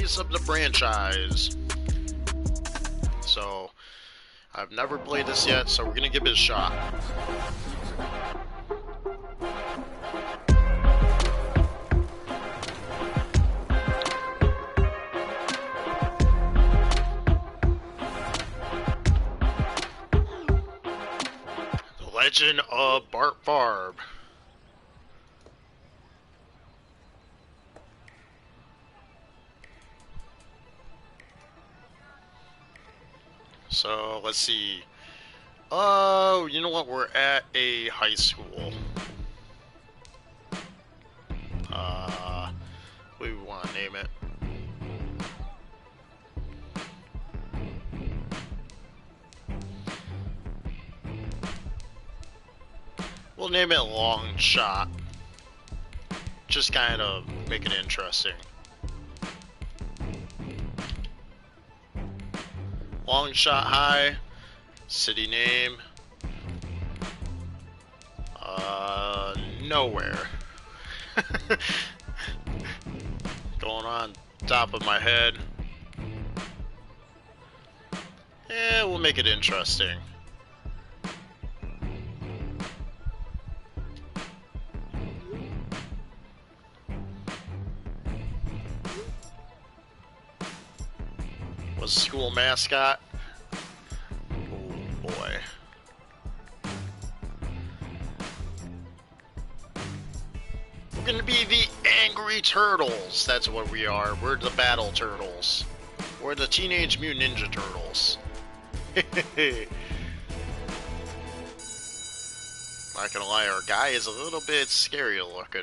face of the franchise. So, I've never played this yet, so we're gonna give it a shot. The Legend of Bart Farb. So, let's see. Oh, you know what? We're at a high school. What do we want to name it? We'll name it Long Shot. Just kind of make it interesting. Long Shot High. City name. Nowhere. Going on top of my head. Yeah, we'll make it interesting. Was school mascot? Oh boy. We're gonna be the Angry Turtles. That's what we are. We're the Battle Turtles. We're the Teenage Mutant Ninja Turtles. Not gonna lie, our guy is a little bit scary looking.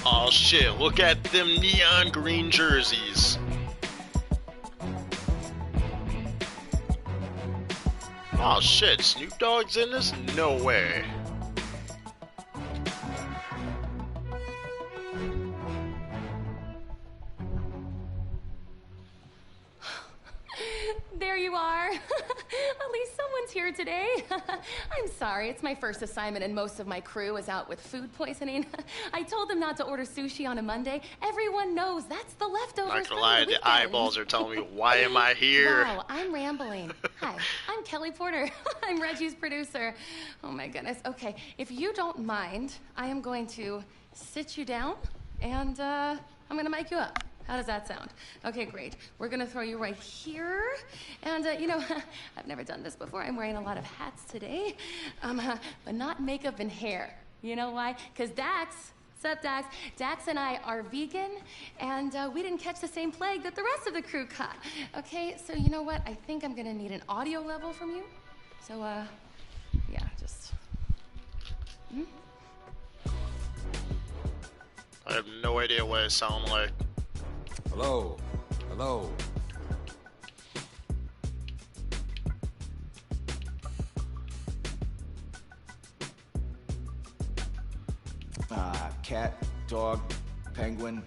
Oh shit, look at them neon green jerseys. Oh shit, Snoop Dogg's in this? No way. There you are. At least someone's here today. I'm sorry, it's my first assignment and most of my crew is out with food poisoning. I told them not to order sushi on a Monday. Everyone knows that's the leftovers. Not gonna lie, the eyeballs are telling me, why am I here? Wow, I'm rambling. Hi, I'm Kelly Porter. I'm Reggie's producer. Oh my goodness. Okay, if you don't mind, I am going to sit you down and I'm gonna mic you up. How does that sound? Okay, great. We're gonna throw you right here. And, you know, I've never done this before. I'm wearing a lot of hats today, but not makeup and hair. You know why? Because Dax, sup Dax? Dax and I are vegan, and we didn't catch the same plague that the rest of the crew caught. Okay, so you know what? I think I'm gonna need an audio level from you. So, yeah, just... I have no idea what I sound like. Hello. Hello. Cat, dog, penguin.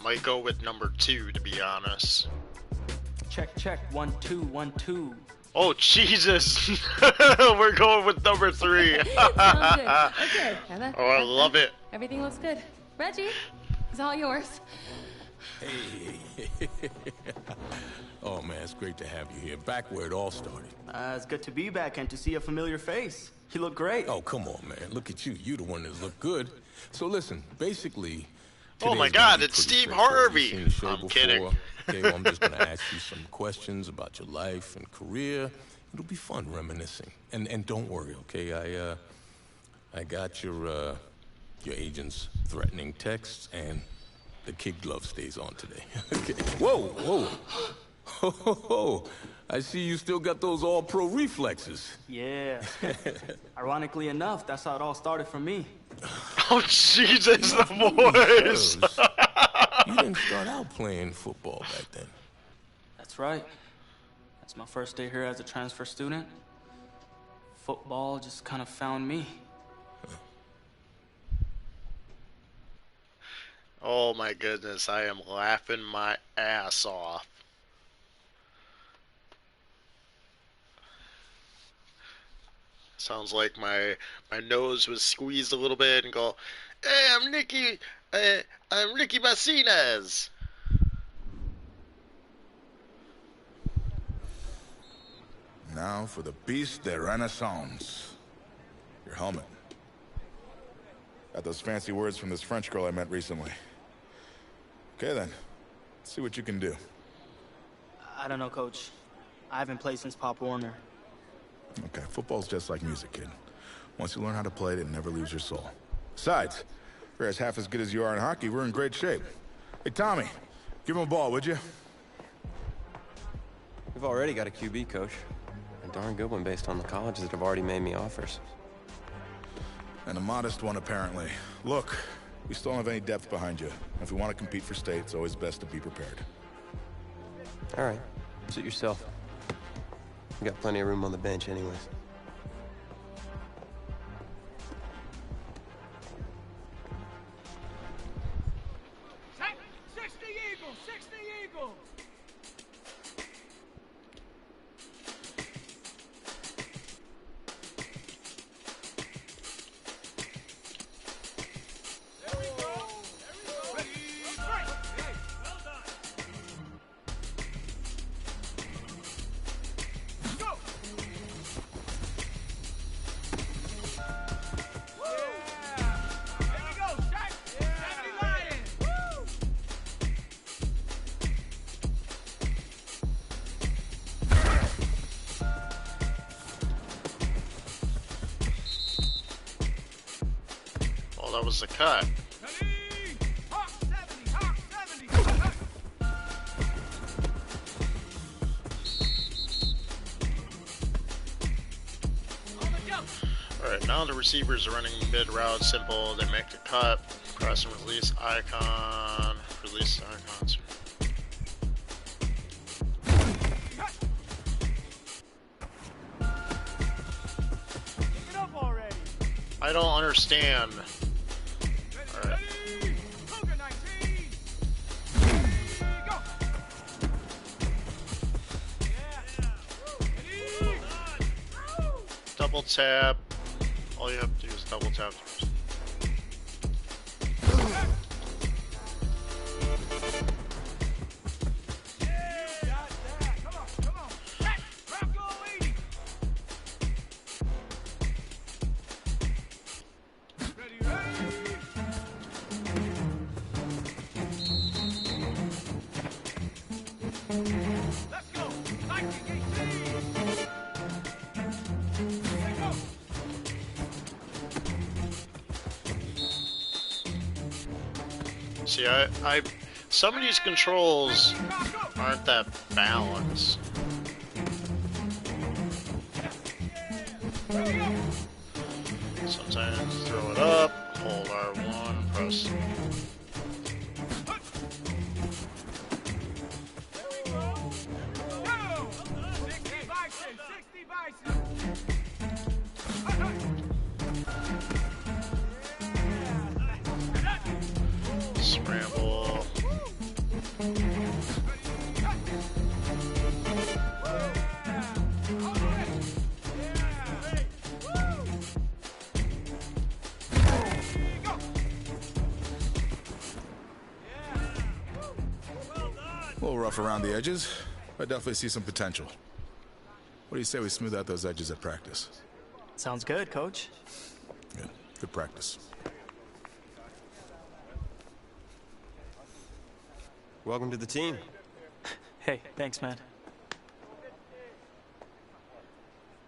Might go with number 2, to be honest. Check, check. 1, 2, 1, 2. Oh, Jesus! We're going with number 3. Sounds good. Okay, Heather. Oh, I love it. Everything looks good. Reggie, it's all yours. Hey. Oh, man, it's great to have you here. Back where it all started. It's good to be back and to see a familiar face. You look great. Oh, come on, man. Look at you. You the one that look good. So listen, basically... Oh my today's God, gonna be it's pretty Steve straightforward. Harvey. You've seen the show I'm before. kidding. Okay, well, I'm just going to ask you some questions about your life and career. It'll be fun reminiscing. And don't worry, okay? I got your agent's threatening texts, and the kid glove stays on today. Okay. Whoa. Oh, I see you still got those all-pro reflexes. Yeah. Ironically enough, that's how it all started for me. Oh, Jesus, the voice! didn't start out playing football back then. That's right. That's my first day here as a transfer student. Football just kind of found me. Oh my goodness, I am laughing my ass off. Sounds like my nose was squeezed a little bit and go, "Hey, I'm Ricky Martinez." Now for the Beast de Renaissance. Your helmet. Got those fancy words from this French girl I met recently. Okay then, let's see what you can do. I don't know, Coach. I haven't played since Pop Warner. Okay, football's just like music, kid. Once you learn how to play it, it never leaves your soul. Besides, if you're as half as good as you are in hockey, we're in great shape. Hey, Tommy, give him a ball, would you? We've already got a QB, Coach. A darn good one based on the colleges that have already made me offers. And a modest one, apparently. Look, we still don't have any depth behind you. And if we want to compete for state, it's always best to be prepared. All right, suit yourself. We got plenty of room on the bench anyways. That was the cut. Alright, now the receivers are running mid route, simple. They make the cut, press and release icon, release icons. I don't understand. Alright. Double tap. All you have to do is double tap. See, some of these controls aren't that balanced. Sometimes throw it up, hold R1, press. Scramble. A little rough around the edges, but I definitely see some potential. What do you say we smooth out those edges at practice? Sounds good, Coach. Good. Good practice. Welcome to the team. Hey, thanks, man.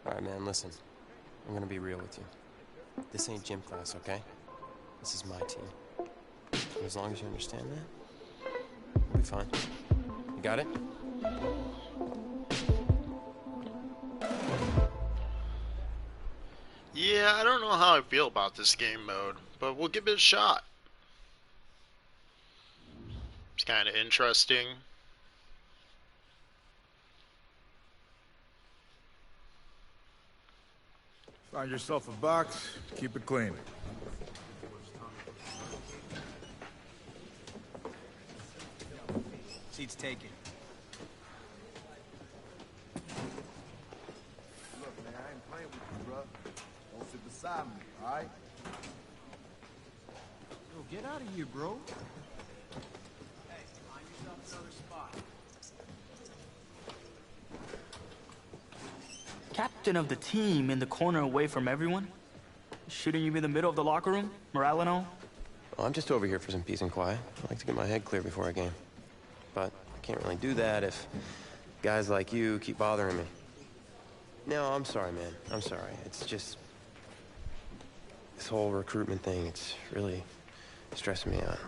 All right, man, listen. I'm gonna be real with you. This ain't gym class, okay? This is my team. And as long as you understand that, we'll be fine. You got it? Yeah, I don't know how I feel about this game mode, but we'll give it a shot. It's kind of interesting. Find yourself a box, keep it clean. Seats taken. Look, man, I ain't playing with you, bro. Don't sit beside me, all right? Yo, get out of here, bro. Hey, find yourself another spot. Captain of the team in the corner away from everyone? Shooting you in the middle of the locker room? Morale and all? Well, I'm just over here for some peace and quiet. I like to get my head clear before a game. But I can't really do that if guys like you keep bothering me. No, I'm sorry, man. I'm sorry. It's just... this whole recruitment thing, it's really stressing me out.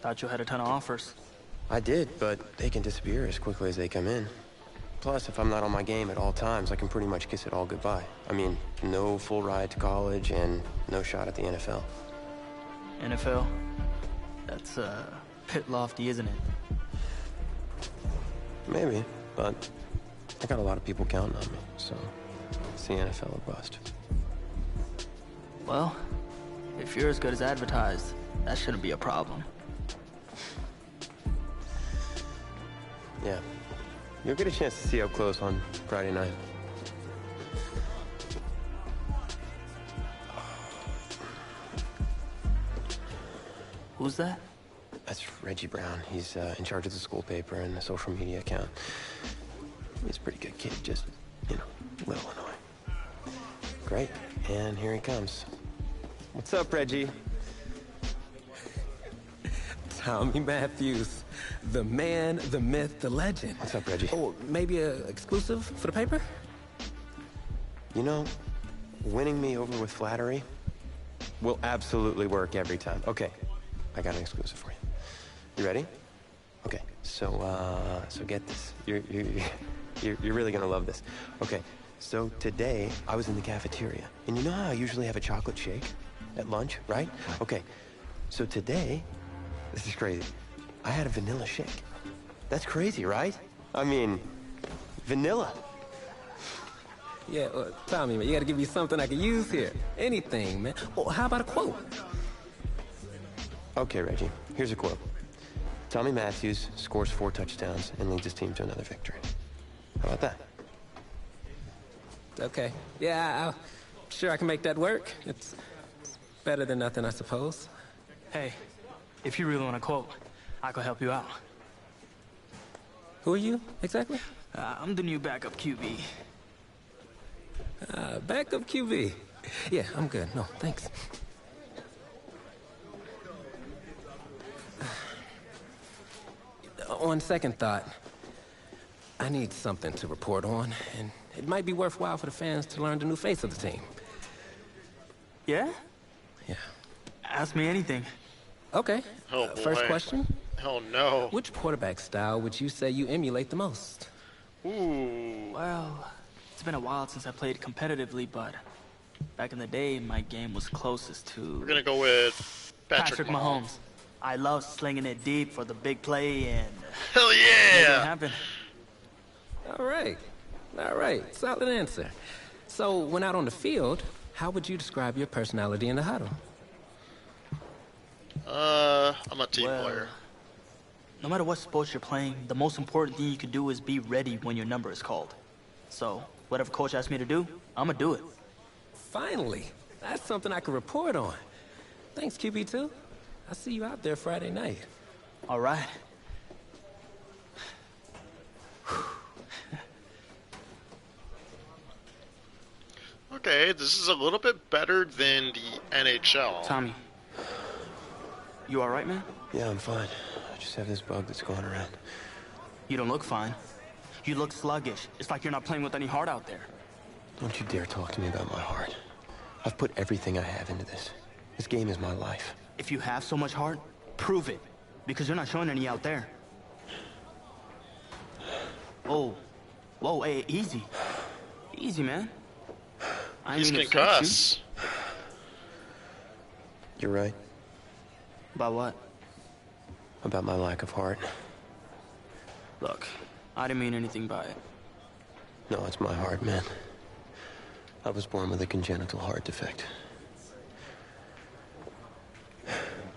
Thought you had a ton of offers. I did, but they can disappear as quickly as they come in. Plus, if I'm not on my game at all times, I can pretty much kiss it all goodbye. I mean, no full ride to college and no shot at the NFL. NFL? That's, bit lofty, isn't it? Maybe, but I got a lot of people counting on me, so it's the NFL or bust. Well, if you're as good as advertised, that shouldn't be a problem. Yeah. You'll get a chance to see up close on Friday night. Who's that? That's Reggie Brown. He's in charge of the school paper and the social media account. He's a pretty good kid, just, you know, a little annoying. Great, and here he comes. What's up, Reggie? Tommy Matthews, the man, the myth, the legend. What's up, Reggie? Oh, maybe a exclusive for the paper? You know, winning me over with flattery will absolutely work every time. Okay, I got an exclusive for you. You ready? Okay, so get this. You're really gonna love this. Okay, so today I was in the cafeteria, and you know how I usually have a chocolate shake at lunch, right? Okay, so today, this is crazy. I had a vanilla shake. That's crazy, right? I mean, vanilla. Yeah, Tommy, man, you gotta give me something I can use here. Anything, man. Oh, how about a quote? Okay, Reggie, here's a quote. Tommy Matthews scores 4 touchdowns and leads his team to another victory. How about that? Okay. Yeah, I'm sure I can make that work. It's better than nothing, I suppose. Hey, if you really want to quote, I could help you out. Who are you, exactly? I'm the new backup QB. Backup QB. Yeah, I'm good. No, thanks. On second thought, I need something to report on, and it might be worthwhile for the fans to learn the new face of the team. Yeah? Yeah. Ask me anything. Okay. Oh, boy. First question. Oh, no. Which quarterback style would you say you emulate the most? Ooh. Well, it's been a while since I played competitively, but back in the day, my game was closest to... We're gonna go with Patrick Mahomes. I love slinging it deep for the big play and... Hell Make it yeah! happen. All right. All right. Solid answer. So, when out on the field, how would you describe your personality in the huddle? I'm a team player. No matter what sports you're playing, the most important thing you can do is be ready when your number is called. So, whatever coach asks me to do, I'm gonna do it. Finally. That's something I can report on. Thanks, QB2. I'll see you out there Friday night. All right. Okay, this is a little bit better than the NHL. Tommy, you all right, man? Yeah, I'm fine. I just have this bug that's going around. You don't look fine. You look sluggish. It's like you're not playing with any heart out there. Don't you dare talk to me about my heart. I've put everything I have into this. This game is my life. If you have so much heart, prove it. Because you're not showing any out there. Oh. Whoa, hey, easy. Easy, man. I He's mean, upset concussed. You're right. About what? about my lack of heart. Look, I didn't mean anything by it. No, it's my heart, man. I was born with a congenital heart defect.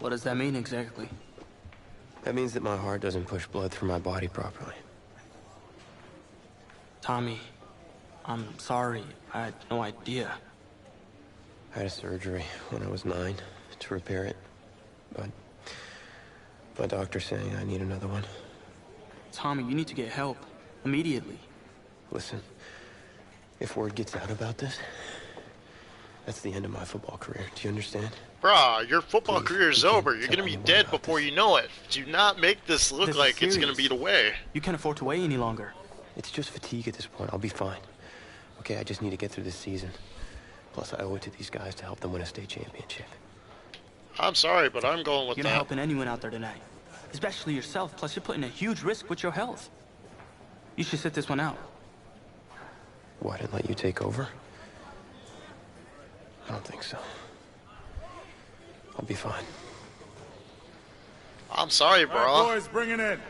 What does that mean exactly? That means that my heart doesn't push blood through my body properly. Tommy, I'm sorry. I had no idea. I had a surgery when I was 9 to repair it. But my doctor's saying I need another one. Tommy, you need to get help. Immediately. Listen, if word gets out about this, that's the end of my football career. Do you understand? Bruh, your football Please, career is you can't over. You're tell gonna be anyone dead about before this. you know it. Do not make this look This is like it's gonna serious. be the way. You can't afford to wait any longer. It's just fatigue at this point. I'll be fine. Okay, I just need to get through this season. Plus, I owe it to these guys to help them win a state championship. I'm sorry, but I'm going with You're not that. helping anyone out there tonight. Especially yourself. Plus, you're putting a huge risk with your health. You should sit this one out. Why didn't let you take over? I don't think so. I'll be fine. I'm sorry, All right, bro. boys, bring it in.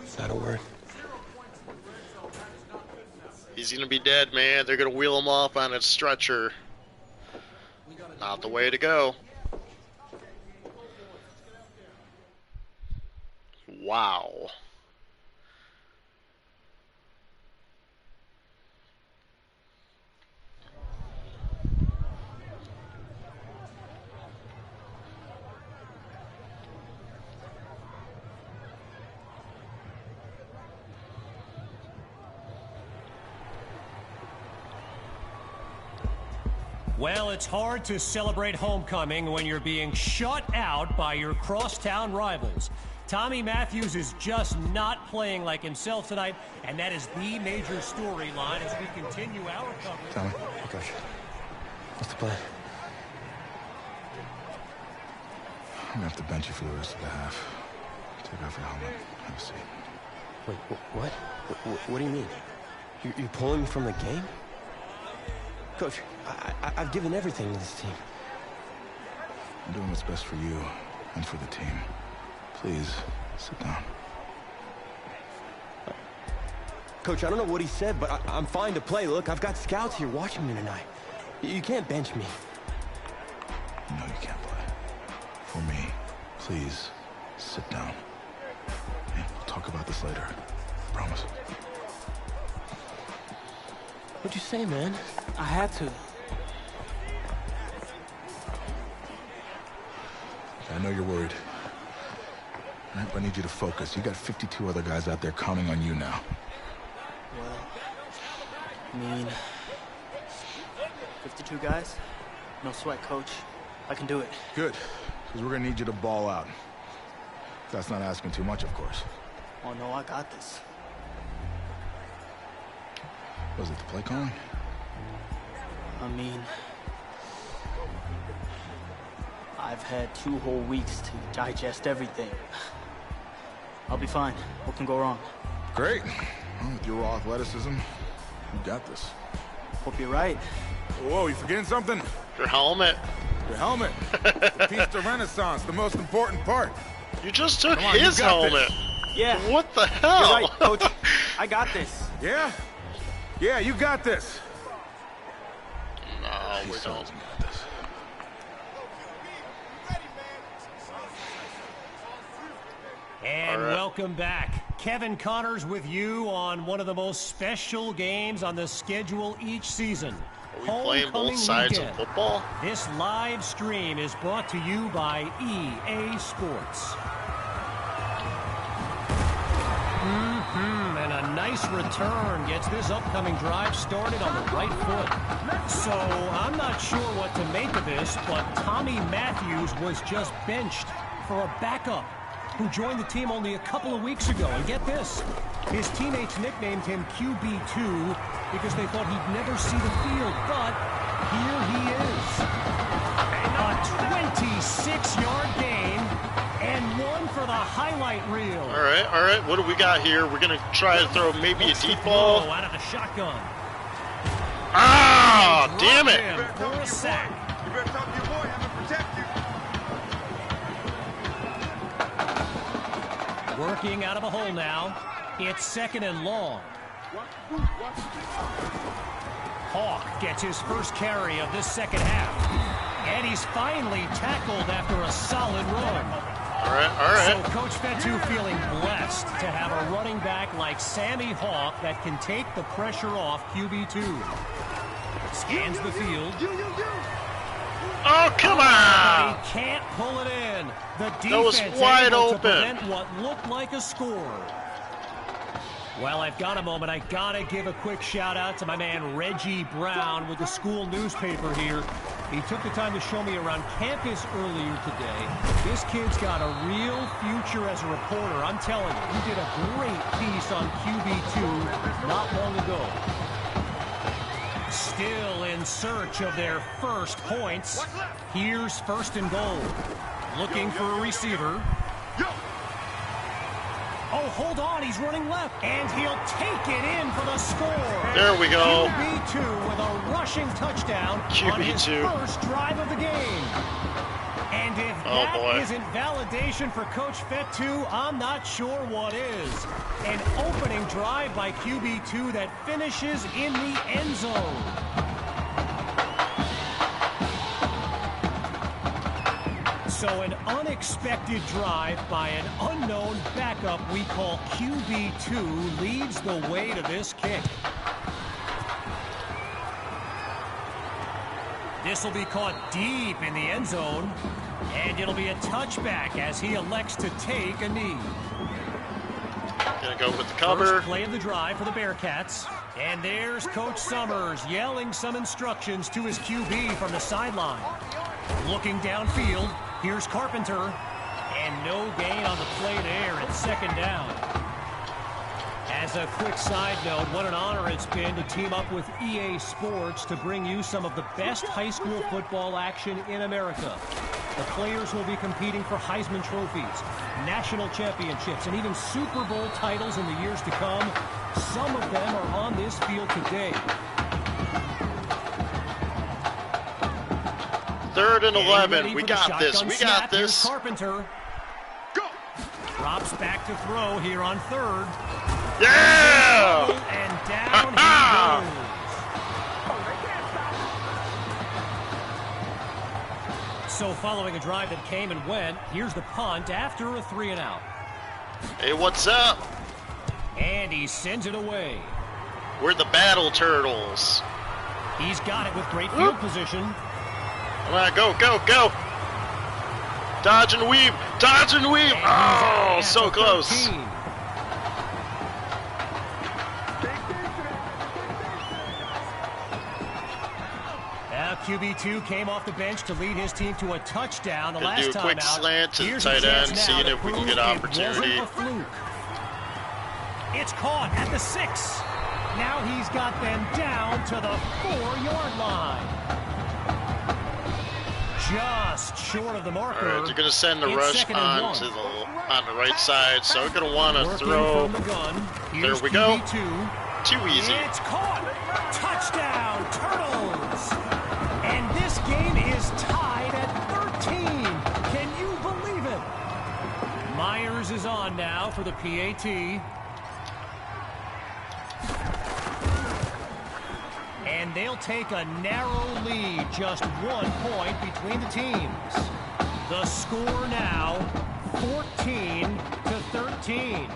Is that a word? He's gonna be dead, man. They're gonna wheel him off on a stretcher. Not the way to go. Wow. Well, it's hard to celebrate homecoming when you're being shut out by your crosstown rivals. Tommy Matthews is just not playing like himself tonight, and that is the major storyline as we continue our coverage. Tommy. Hey, Coach. What's the plan? I'm gonna have to bench you for the rest of the half. Take off your helmet. Have a seat. Wait, what? What do you mean? You're pulling me from the game? Coach, I've given everything to this team. I'm doing what's best for you and for the team. Please, sit down. Coach, I don't know what he said, but I'm fine to play. Look, I've got scouts here watching me tonight. You can't bench me. No, you can't play. For me, please, sit down. Hey, we'll talk about this later. Promise. What'd you say, man? I had to. I know you're worried. All right, but I need you to focus. You got 52 other guys out there counting on you now. Well, I mean, 52 guys? No sweat, Coach. I can do it. Good, because we're gonna need you to ball out. That's not asking too much, of course. Oh, no, I got this. Was it the play calling? I mean, I've had 2 whole weeks to digest everything. I'll be fine. What can go wrong? Great. Well, with your raw athleticism, you got this. Hope you're right. Whoa, you forgetting something? Your helmet. Your helmet. The piece de Renaissance, the most important part. You just took Come on, you his got helmet. this. Yeah. What the hell? You're right, Coach. I got this. Yeah? Yeah, you got this. No, we He still don't. hasn't got this. And All right. welcome back. Kevin Connors with you on one of the most special games on the schedule each season. Are we playing both Homecoming sides of weekend. football? This live stream is brought to you by EA Sports. And a nice return gets this upcoming drive started on the right foot. So I'm not sure what to make of this, but Tommy Matthews was just benched for a backup who joined the team only a couple of weeks ago. And get this, his teammates nicknamed him QB2 because they thought he'd never see the field, but here he is. A 26-yard gain and one for the highlight reel. All right. What do we got here? We're gonna try to throw maybe a Looks to deep throw ball. out of the shotgun. Ah, damn it! Him for a sack. You better talk to your boy, have him protect you. working out of a hole now. It's 2nd and long. Hawk gets his first carry of this second half. And he's finally tackled after a solid run. All right. So Coach Fetu feeling blessed to have a running back like Sammy Hawk that can take the pressure off QB2. Scans the field. Oh, come on! But he can't pull it in. The defense That was wide able to open. prevent what looked like a score. Well, I've got a moment. I gotta give a quick shout out to my man Reggie Brown with the school newspaper here. He took the time to show me around campus earlier today. This kid's got a real future as a reporter. I'm telling you, he did a great piece on QB2 not long ago. Still in search of their first points. Here's 1st and goal. Looking for a receiver. Oh, hold on, he's running left. And he'll take it in for the score. There we go. QB2 with a rushing touchdown on his first drive of the game. And if that isn't validation for Coach Fetu, I'm not sure what is. An opening drive by QB2 that finishes in the end zone. So an unexpected drive by an unknown backup we call QB2 leads the way to this kick. This will be caught deep in the end zone, and it'll be a touchback as he elects to take a knee. Gonna go with the cover. First play of the drive for the Bearcats. And there's Coach Summers yelling some instructions to his QB from the sideline. Looking downfield, here's Carpenter. And no gain on the play there. It's 2nd down. As a quick side note, what an honor it's been to team up with EA Sports to bring you some of the best high school football action in America. The players will be competing for Heisman trophies, national championships, and even Super Bowl titles in the years to come. Some of them are on this field today. 3rd and 11. We got this. We got this. Here's Carpenter. Go. Drops back to throw here on 3rd. Yeah! And down he goes. So following a drive that came and went, here's the punt after a 3-and-out. Hey, what's up? And he sends it away. We're the Battle Turtles. He's got it with great field position. Come on, go, go, go. Dodge and weave. Dodge and weave. Oh, so close. 13. Now QB2 came off the bench to lead his team to a touchdown. The last do a time quick out. slant to the Here's tight a chance end, now seeing to if we can prove get opportunity. It wasn't a fluke. It's caught at the 6. Now he's got them down to the 4-yard line. Just short of the marker. All right, they're going to send the rush on the right side, so we're going to want to throw. There we go. Too easy. It's caught. Touchdown, Turtles. And this game is tied at 13. Can you believe it? Myers is on now for the PAT. And they'll take a narrow lead, just 1 point between the teams. The score now, 14-13.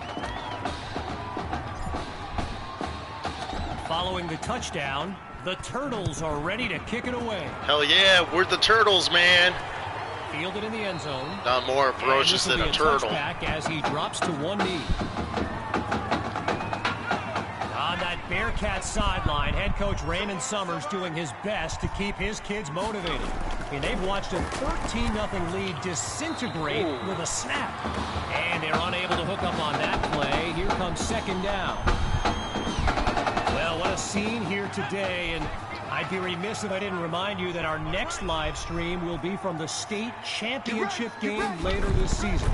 Following the touchdown, the Turtles are ready to kick it away. Hell yeah, we're the Turtles, man. Fielded in the end zone. Not more ferocious than a turtle. As he drops to one knee. On that Bearcat sideline, head coach Raymond Summers doing his best to keep his kids motivated. And they've watched a 13-0 lead disintegrate with a snap. And they're unable to hook up on that play. Here comes 2nd down. Well, what a scene here today, and I'd be remiss if I didn't remind you that our next live stream will be from the state championship game later this season.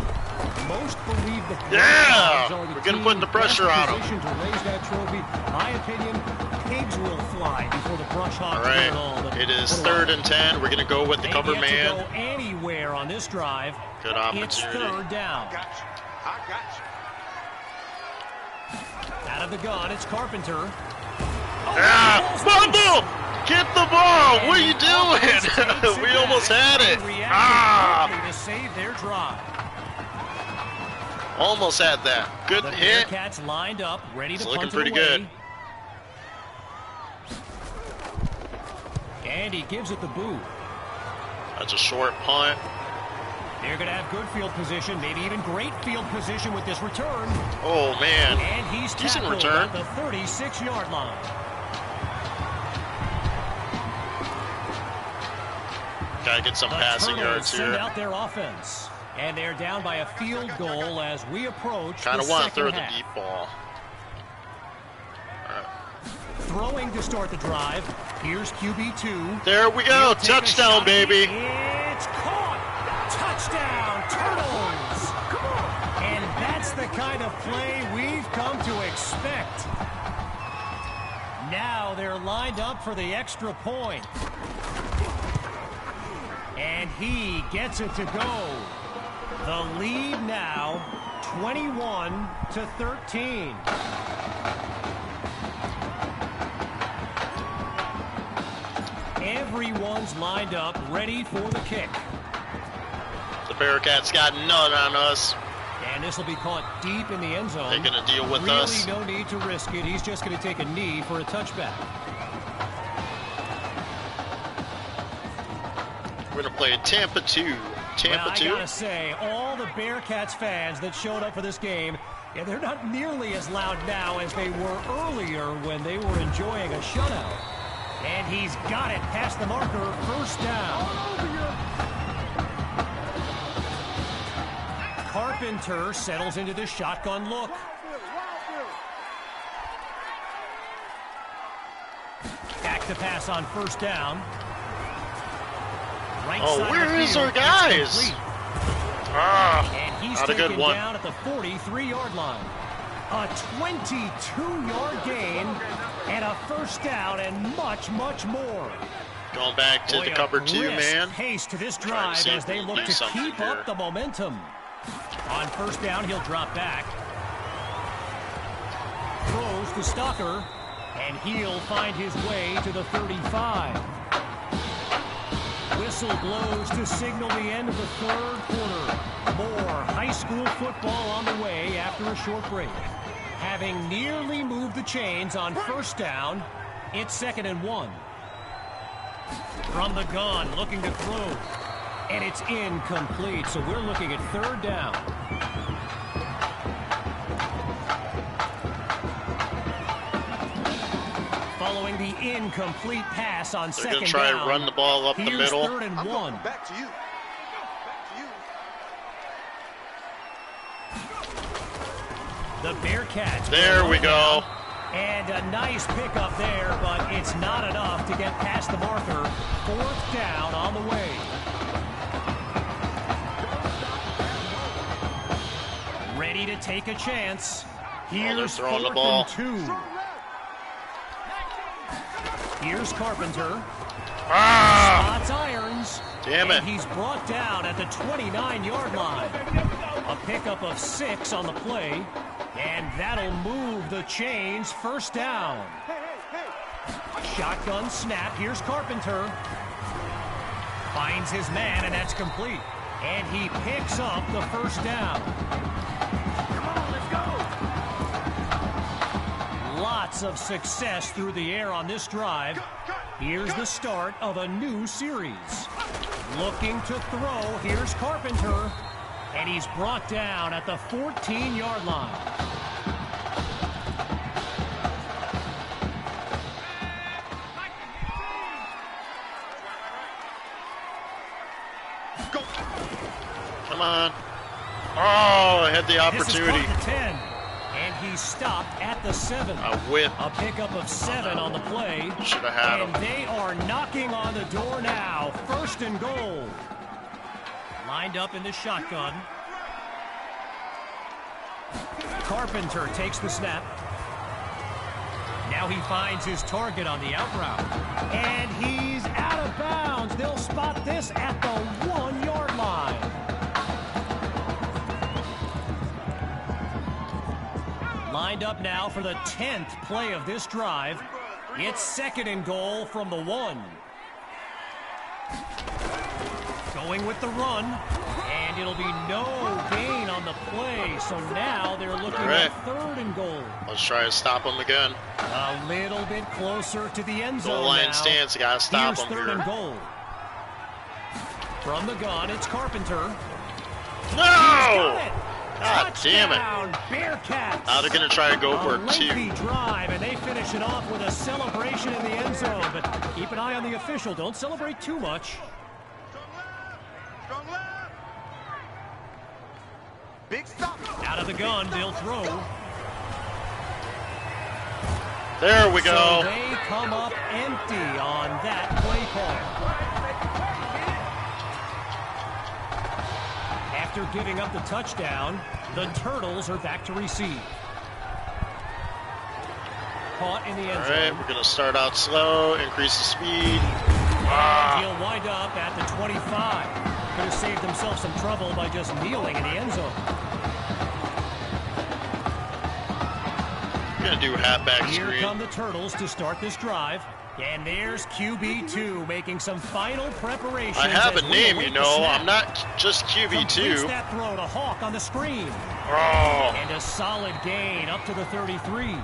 Most believe the Bulldogs are we're gonna put the pressure on them. To raise that trophy. My opinion, pigs will fly before the Brush Hawks all right, do it all. it is 3rd and 10. We're gonna go with the cover man. Go anywhere on this drive. Good opportunity. It's 3rd down. I got you. Out of the gun, it's Carpenter. Bumble! Get the ball! What are you doing? We almost had it. To save their drive. Almost had that. Good the hit. Bearcats lined up, ready to It's looking punt pretty it away. good. And he gives it the boot. That's a short punt. They're going to have good field position, maybe even great field position with this return. Oh, man. And he's Decent tackled return. at the 36-yard line. Gotta get some The passing Turtles yards send here. out their offense. And they're down by a field goal as we approach Kind the of want to second throw the half. deep ball. Throwing to start the drive. Here's QB2. There we go. He'll take a Touchdown, shot. baby. It's caught. Touchdown, Turtles. And that's the kind of play we've come to expect. Now they're lined up for the extra point. And he gets it to go. The lead now, 21-13. Everyone's lined up, ready for the kick. The Bearcats got none on us. And this will be caught deep in the end zone. They're going to deal with really us. No need to risk it. He's just going to take a knee for a touchback. We're going to play Tampa 2. Tampa well, 2? I gotta say, all the Bearcats fans that showed up for this game, yeah, they're not nearly as loud now as they were earlier when they were enjoying a shutout. And he's got it past the marker, first down. Carpenter settles into the shotgun look. Back to pass on first down. Right Oh, side where of the is field, our guys? it's complete. And he's not a taken good one. down at the 43-yard line. A 22-yard gain and a first down and much, much more. Going back to Boy, the a cover 2, brisk man. pace to this Trying to drive see if as they we look do to something keep here. up the momentum. On first down, he'll drop back. Throws to Stalker, and he'll find his way to the 35. Whistle blows to signal the end of the third quarter. More high school football on the way after a short break. Having nearly moved the chains on first down, it's 2nd and 1. From the gun, looking to throw. And it's incomplete, so we're looking at third down. Following the incomplete pass on They're second going to try down. and run the ball up the Here's middle. 3rd and 1. Back to you. The Bearcats. There we go. And a nice pickup there, but it's not enough to get past the marker. 4th down on the way. Ready to take a chance. they're Here's throwing the 4th ball. and 2. Here's Carpenter. Spots irons. Damn it. And he's brought down at the 29-yard line. A pickup of 6 on the play. And that'll move the chains. First down. Shotgun snap. Here's Carpenter. Finds his man, and that's complete. And he picks up the first down. Come on, let's go. Lots of success through the air on this drive. Here's the start of a new series. Looking to throw. Here's Carpenter. And he's brought down at the 14-yard line. Come on. Oh, I had the opportunity. This is caught the 10. And he stopped at the 7. A whip. A pickup of 7 on the play. Should have had And him. they are knocking on the door now. 1st and goal. Lined up in the shotgun. Carpenter takes the snap. Now he finds his target on the out route. And he's out of bounds. They'll spot this at the 1-yard line. Lined up now for the 10th play of this drive. It's 2nd and goal from the 1. Going with the run, and it'll be no gain on the play. So now they're looking at 3rd and goal. Let's try to stop him again. A little bit closer to the end zone. Goal line now. stance, gotta stop him Here's 3rd and goal. From the gun, it's Carpenter. No! God damn it. Bearcats. Now they're going to try to go for a lengthy 2. drive, and they finish it off with a celebration in the end zone. But keep an eye on the official. Don't celebrate too much. Big stop. Out of the gun, they'll throw. There we go. So they come up empty on that play call. After giving up the touchdown, the Turtles are back to receive. Caught in the end zone. All right, we're going to start out slow, increase the speed. He'll wind up at the 25. Could have saved himself some trouble by just kneeling in the end zone. We're going to do halfback Here screen. come the Turtles to start this drive. And there's QB2 making some final preparations. I have a name, you know. Snap. I'm not just Completes QB2. that throw to Hawk on the screen. Oh. And a solid gain up to the 33.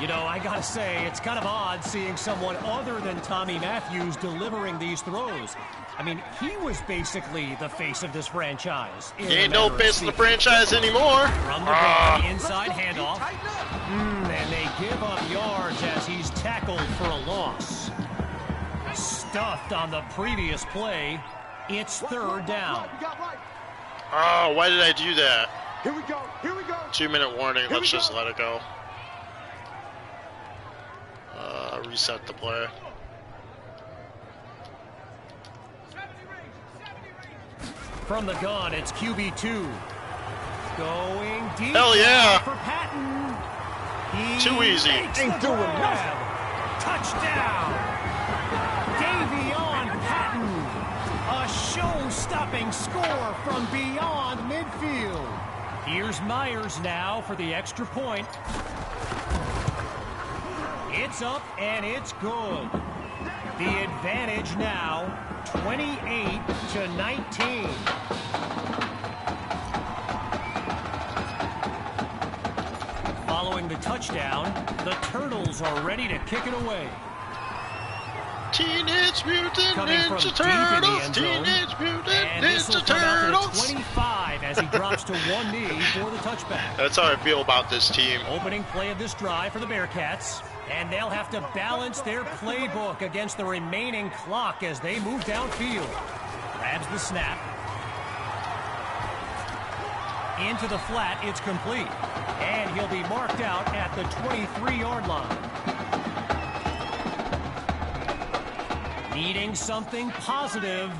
You know, I gotta say, it's kind of odd seeing someone other than Tommy Matthews delivering these throws. I mean, he was basically the face of this franchise. He ain't no face of the franchise anymore. From the gun, inside handoff. And they give up yards as he's tackled for a loss. Stuffed on the previous play. It's 3rd down. Oh, why did I do that? Here we go. Here we go. 2-minute warning. Let's just let it go. Reset the play. From the gun, it's QB2. Going deep. Hell yeah. For Patton. He Too easy. Ain't doing nothing. Touchdown. Davion Patton. A show-stopping score from beyond midfield. Here's Myers now for the extra point. It's up and it's good. The advantage now, 28-19. Following the touchdown, the Turtles are ready to kick it away. Teenage Mutant Coming from Ninja deep in the Turtles. end zone. Teenage Mutant And this will Ninja come out to Turtles. 25 as he drops to one knee for the touchback. That's how I feel about this team. Opening play of this drive for the Bearcats. And they'll have to balance their playbook against the remaining clock as they move downfield. Grabs the snap. Into the flat, it's complete. And he'll be marked out at the 23-yard line. Needing something positive,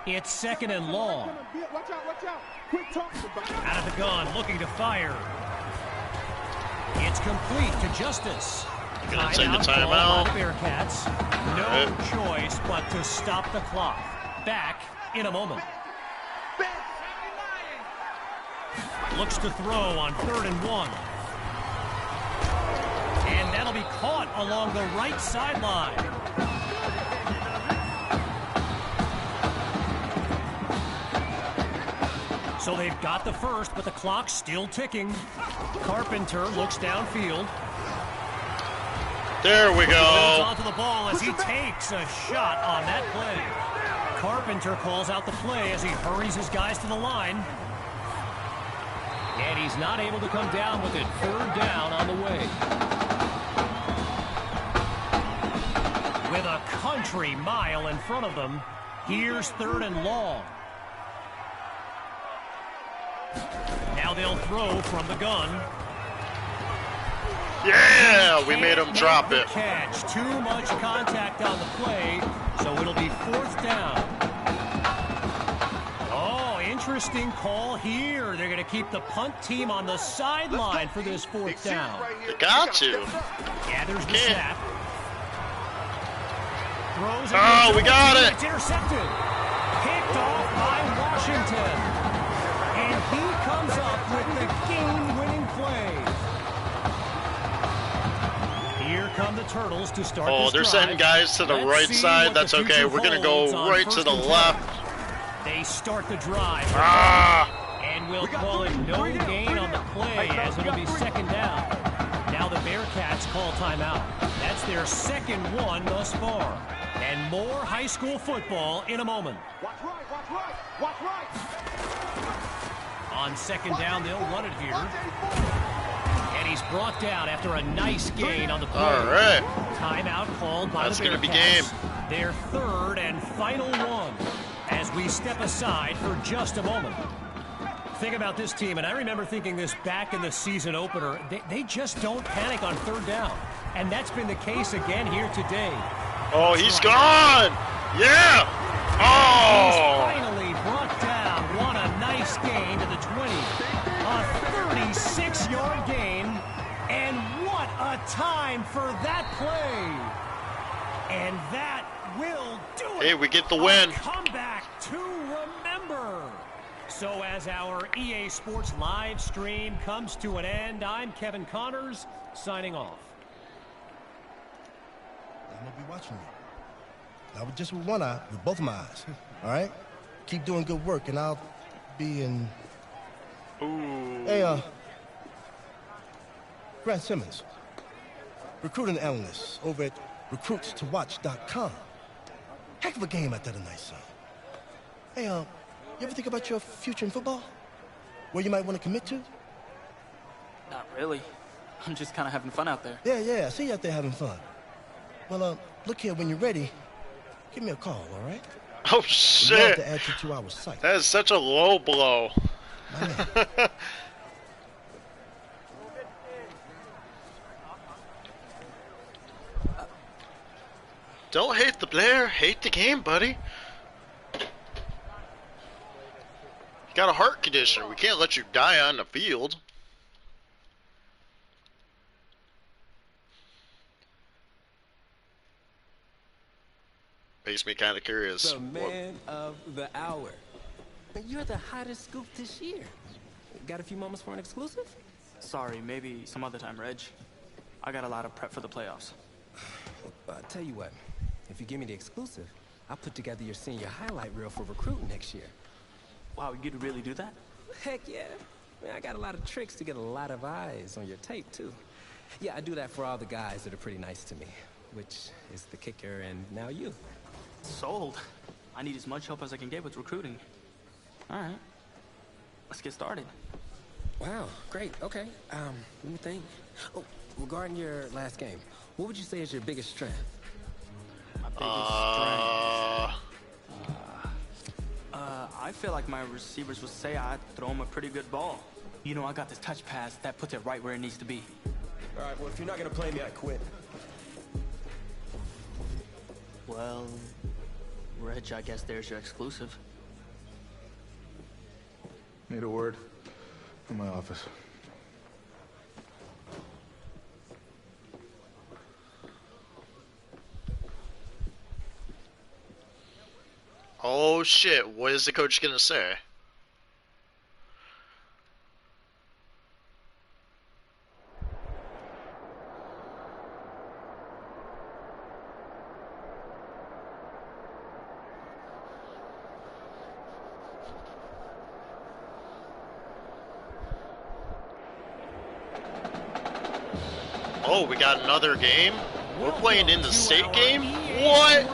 it's 2nd and long. Watch out, watch out. Quick talking about it. Out of the gun, looking to fire. It's complete to Justice. Gonna take a Call timeout. by the Bearcats. No choice but to stop the clock. Back in a moment. Looks to throw on 3rd and 1. And that'll be caught along the right sideline. So they've got the first, but the clock's still ticking. Carpenter looks downfield. There we Holds go. onto the ball as he takes a shot on that play. Carpenter calls out the play as he hurries his guys to the line. And he's not able to come down with it. 3rd down on the way. With a country mile in front of them, here's 3rd and long. Now they'll throw from the gun. Yeah, we made him drop it. Catch. Too much contact on the play, so it'll be 4th down. Oh, interesting call here. They're going to keep the punt team on the sideline for this 4th down. They got to. Gathers the Can't. snap. Throws it. Oh, we got it. It's intercepted. Picked off by Washington. And he comes up with the game-winning play. Turtles to start Oh, this they're drive. sending guys to the Let's right see side. what the That's okay. future We're going to holds go on right to first the and 10. left. They start the drive. Ah! And we'll call it no gain on the play as it'll be second down. Now the Bearcats call timeout. That's their second one thus far. And more high school football in a moment. Watch right, watch right, watch right. On second down, they'll run it here. And he's brought down after a nice gain on the play. All right. Timeout called by That's the gonna be Bearcats. game. Their third and final one as we step aside for just a moment. Think about this team, and I remember thinking this back in the season opener. They just don't panic on third down. And that's been the case again here today. Oh, he's gone! Yeah! He's Oh! finally brought down. What a nice gain to the 20. A 36-yard gain. And what a time for that play. And that will do it. Hey, we get the win. A comeback to remember. So as our EA Sports live stream comes to an end, I'm Kevin Connors signing off. I'm going to be watching you. Not just with one eye, with both of my eyes. All right? Keep doing good work, and I'll be in... Ooh. Hey, Grant Simmons, recruiting analyst over at recruitstowatch.com. Heck of a game out there tonight, son. Hey, you ever think about your future in football? Where you might want to commit to? Not really. I'm just kind of having fun out there. Yeah, I see you out there having fun. Well, look here, when you're ready, give me a call, all right? Oh, We'd love shit. to add you to our site. That is such a low blow. My man. Don't hate the player, hate the game, buddy. You got a heart condition. We can't let you die on the field. Makes me kind of curious. The man of the hour. You're the hottest scoop this year. Got a few moments for an exclusive? Sorry, maybe some other time, Reg. I got a lot of prep for the playoffs. I'll tell you what. If you give me the exclusive, I'll put together your senior highlight reel for recruiting next year. Wow, you'd really do that? Heck yeah. Man, I got a lot of tricks to get a lot of eyes on your tape, too. Yeah, I do that for all the guys that are pretty nice to me, which is the kicker and now you. Sold. I need as much help as I can get with recruiting. All right. Let's get started. Wow, great. Okay. Let me think. Oh, regarding your last game, what would you say is your biggest strength? My biggest strength. I feel like my receivers would say I throw them a pretty good ball. You know, I got this touch pass that puts it right where it needs to be. All right, well, if you're not going to play me, I quit. Well, Reg, I guess there's your exclusive. Need a word? In my office. Oh shit, what is the coach gonna say? Oh, we got another game? We're playing in the state game? What?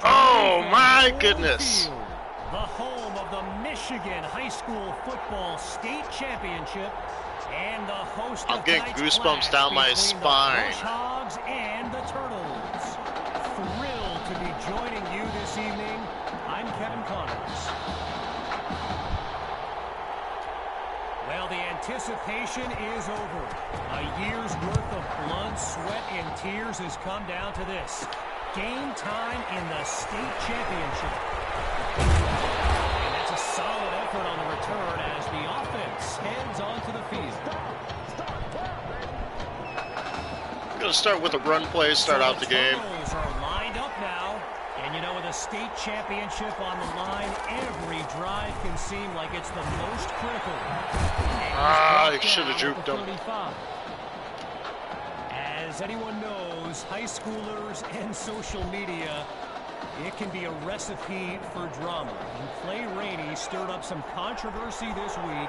Oh my goodness. The home of the Michigan High School Football State Championship and the host I'm of getting tonight's goosebumps clash down my between spine. The Bulldogs and the Turtles. Thrilled to be joining you this evening. I'm Kevin Connors. Well, the anticipation is over. A year's worth of blood, sweat, and tears has come down to this. Game time in the state championship. And that's a solid effort on the return as the offense heads onto the field. I'm gonna start with a run play, start out the game. Turtles are lined up now. And you know, with a state championship on the line, every drive can seem like it's the most critical. Ah, I should have juked him. 35. As As anyone knows, high schoolers and social media, it can be a recipe for drama. And Clay Rainey stirred up some controversy this week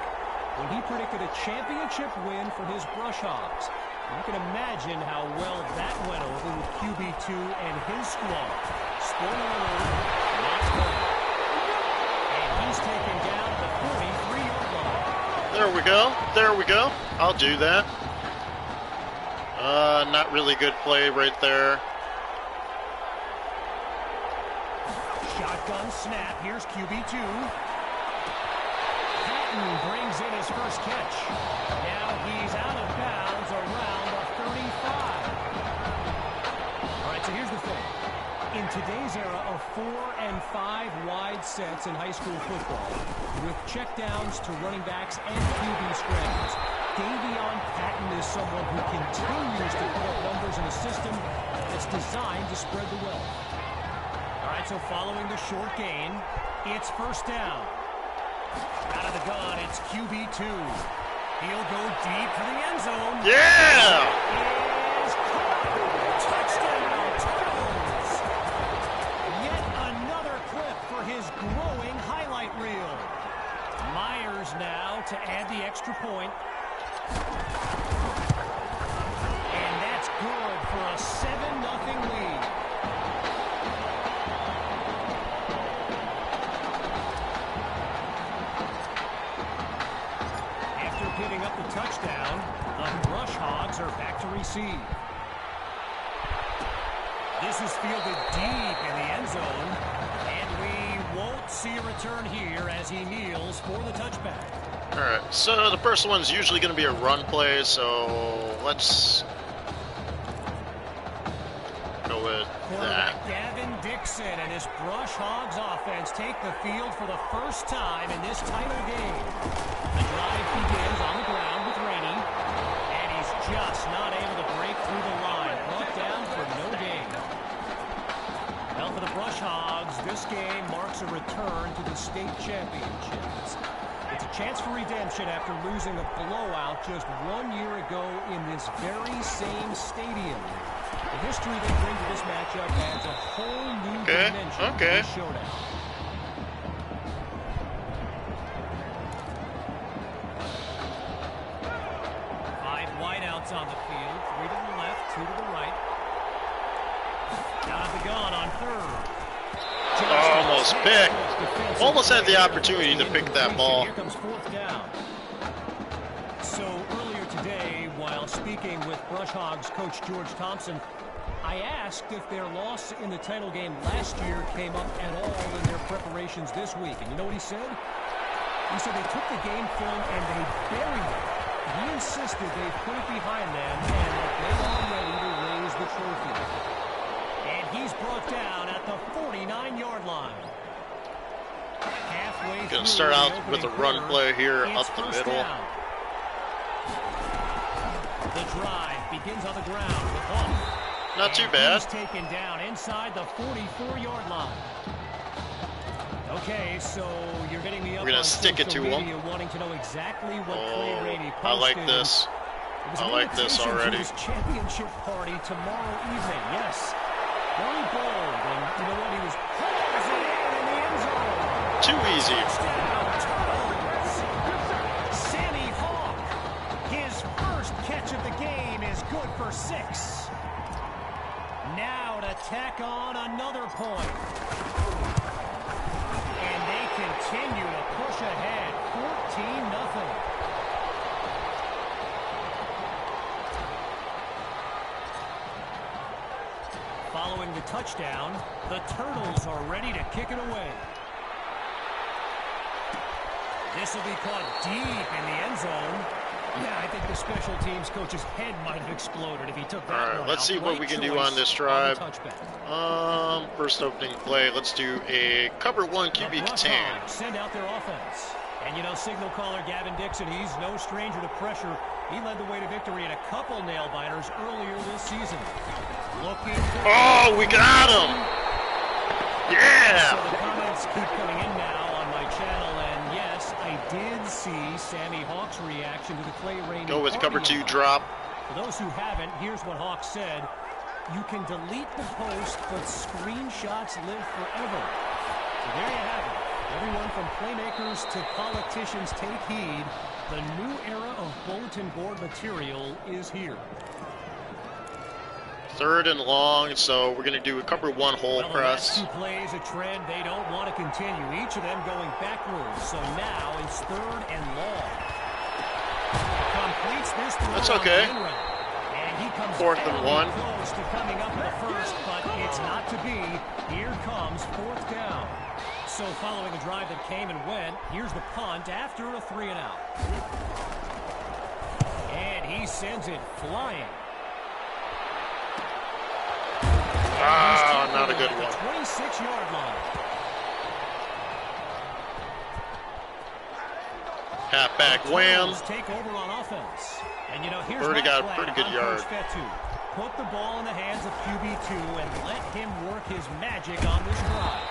when he predicted a championship win for his Brush Hogs. You can imagine how well that went over with QB2 and his squad. Spoiler alert, not playing. And he's taken down at the 43-yard line. There we go. There we go. I'll do that. Not really good play right there. Shotgun snap. Here's QB2. Patton brings in his first catch. Now he's out of bounds around the 35. All right, so here's the thing. In today's era of 4 and 5 wide sets in high school football, with checkdowns to running backs and QB scrambles, Davion Patton is someone who continues to put up numbers in a system that's designed to spread the wealth. All right, so following the short gain, it's first down. Out of the gun, it's QB2. He'll go deep for the end zone. Yeah! Is caught. Touchdown, Turtles! Yet another clip for his growing highlight reel. Myers now to add the extra point. And that's good for a 7-0 lead. Giving up the touchdown, the Brush Hogs are back to receive. This is fielded deep in the end zone, and we won't see a return here as he kneels for the touchback. All right, so the first one's usually going to be a run play, so let's go with that. Gavin Dixon and his Brush Hogs offense take the field for the first time in this title game. The drive begins on the ground with Rainey, and he's just not able to break through the line. Brought down for no gain. Well, for the Brush Hogs, this game marks a return to the state championships. It's a chance for redemption after losing a blowout just 1 year ago in this very same stadium. The history they bring to this matchup adds a whole new dimension to this showdown. On the field, 3 to the left, 2 to the right. Out of the gun on third. Almost picked. Almost had the opportunity to pick that ball. Here comes fourth down. So earlier today, while speaking with Brush Hogs coach George Thompson, I asked if their loss in the title game last year came up at all in their preparations this week. And you know what he said? He said they took the game film and they buried it. He insisted they put it behind them and that they are ready to raise the trophy. And he's brought down at the 49-yard line. Halfway Gonna start out with a run play here up the middle. Down. The drive begins on the ground with Huff. Not too bad. He's taken down inside the 44-yard line. Okay, so you're getting the up. We're gonna stick it to him. Wanting to know exactly what Clay Rainey posted. I like this. I like this already. His championship party tomorrow evening. Yes, very bold, and you know what? He was closing in the end zone. Too easy. Sammy Hawk, his first catch of the game is good for 6. Now to tack on another point. And they continue to push ahead, 14-0. Following the touchdown, the Turtles are ready to kick it away. This will be caught deep in the end zone. Yeah, I think the special teams coach's head might have exploded if he took that. All right, let's see what we can do on this drive. First opening play, let's do a cover 1 QB contain. Send out their offense. And you know, signal caller Gavin Dixon, he's no stranger to pressure. He led the way to victory in a couple nail-biters earlier this season. Looking oh, we got him! Yeah! So the comments keep coming in now on my channel, and yes, I did see Sammy Hawk's reaction to the Clay Rainey. Go with cover 2 drop. For those who haven't, here's what Hawk said. You can delete the post, but screenshots live forever. So there you have it. Everyone from playmakers to politicians, take heed. The new era of bulletin board material is here. 3rd and long, so we're going to do a cover one hole press. Two plays, a trend they don't want to continue. Each of them going backwards. So now it's 3rd and long. Completes this throw. That's okay. And he comes 4th and 1. Close to coming up in the first, but it's not to be. Here comes 4th down. So following a drive that came and went, here's the punt after a 3-and-out. And he sends it flying. Ah, not a good one. 26-yard line. Halfback wham. Take over on offense. And you know, here's Already got a pretty good yard. Put the ball in the hands of QB2 and let him work his magic on this drive.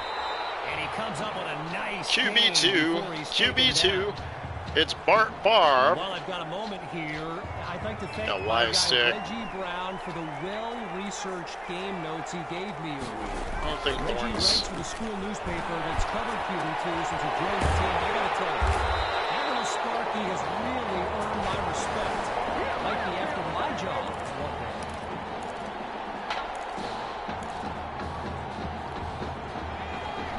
And he comes up with a nice QB2. It's Bart Barb. While I've got a moment here, I'd like to thank Reggie Brown for the well-researched game notes he gave me earlier. I don't think Reggie writes for the school newspaper that's covered QB2 since he joined the team. I gotta tell you, that little Sparky has really earned my respect. Might be after my job one day.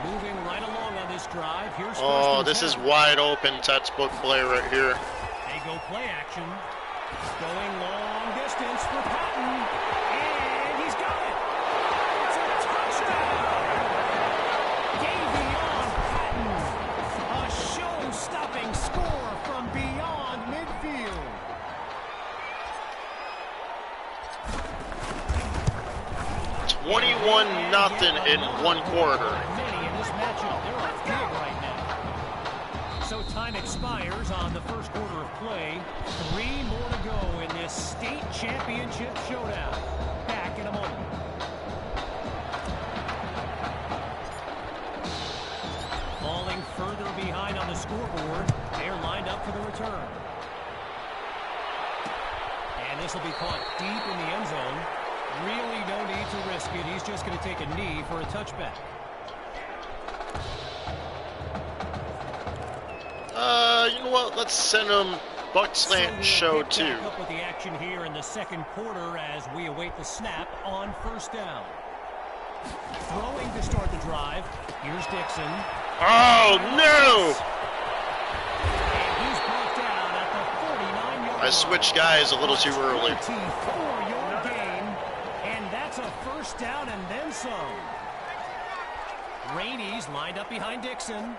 Moving right along on this drive. Here's this is wide open textbook play right here. They go play action. Going long distance for Patton. And he's got it. It's a touchdown. Davion Patton. A show-stopping score from beyond midfield. $21-0 in one quarter. Many in this matchup. They're up big right now. So time expires on the first quarter of play. 3 more to go in this state championship showdown. Back in a moment. Falling further behind on the scoreboard. They're lined up for the return. And this will be caught deep in the end zone. Really no need to risk it. He's just going to take a knee for a touchback. You know what? Let's send him Buck Slant Show 2. Up with the action here in the second quarter as we await the snap on first down. Throwing to start the drive. Here's Dixon. Oh, no! And he's brought down at the 49-yard line. I switched guys a little too early. 24-yard gain, and that's a first down and then some. Rainey's lined up behind Dixon.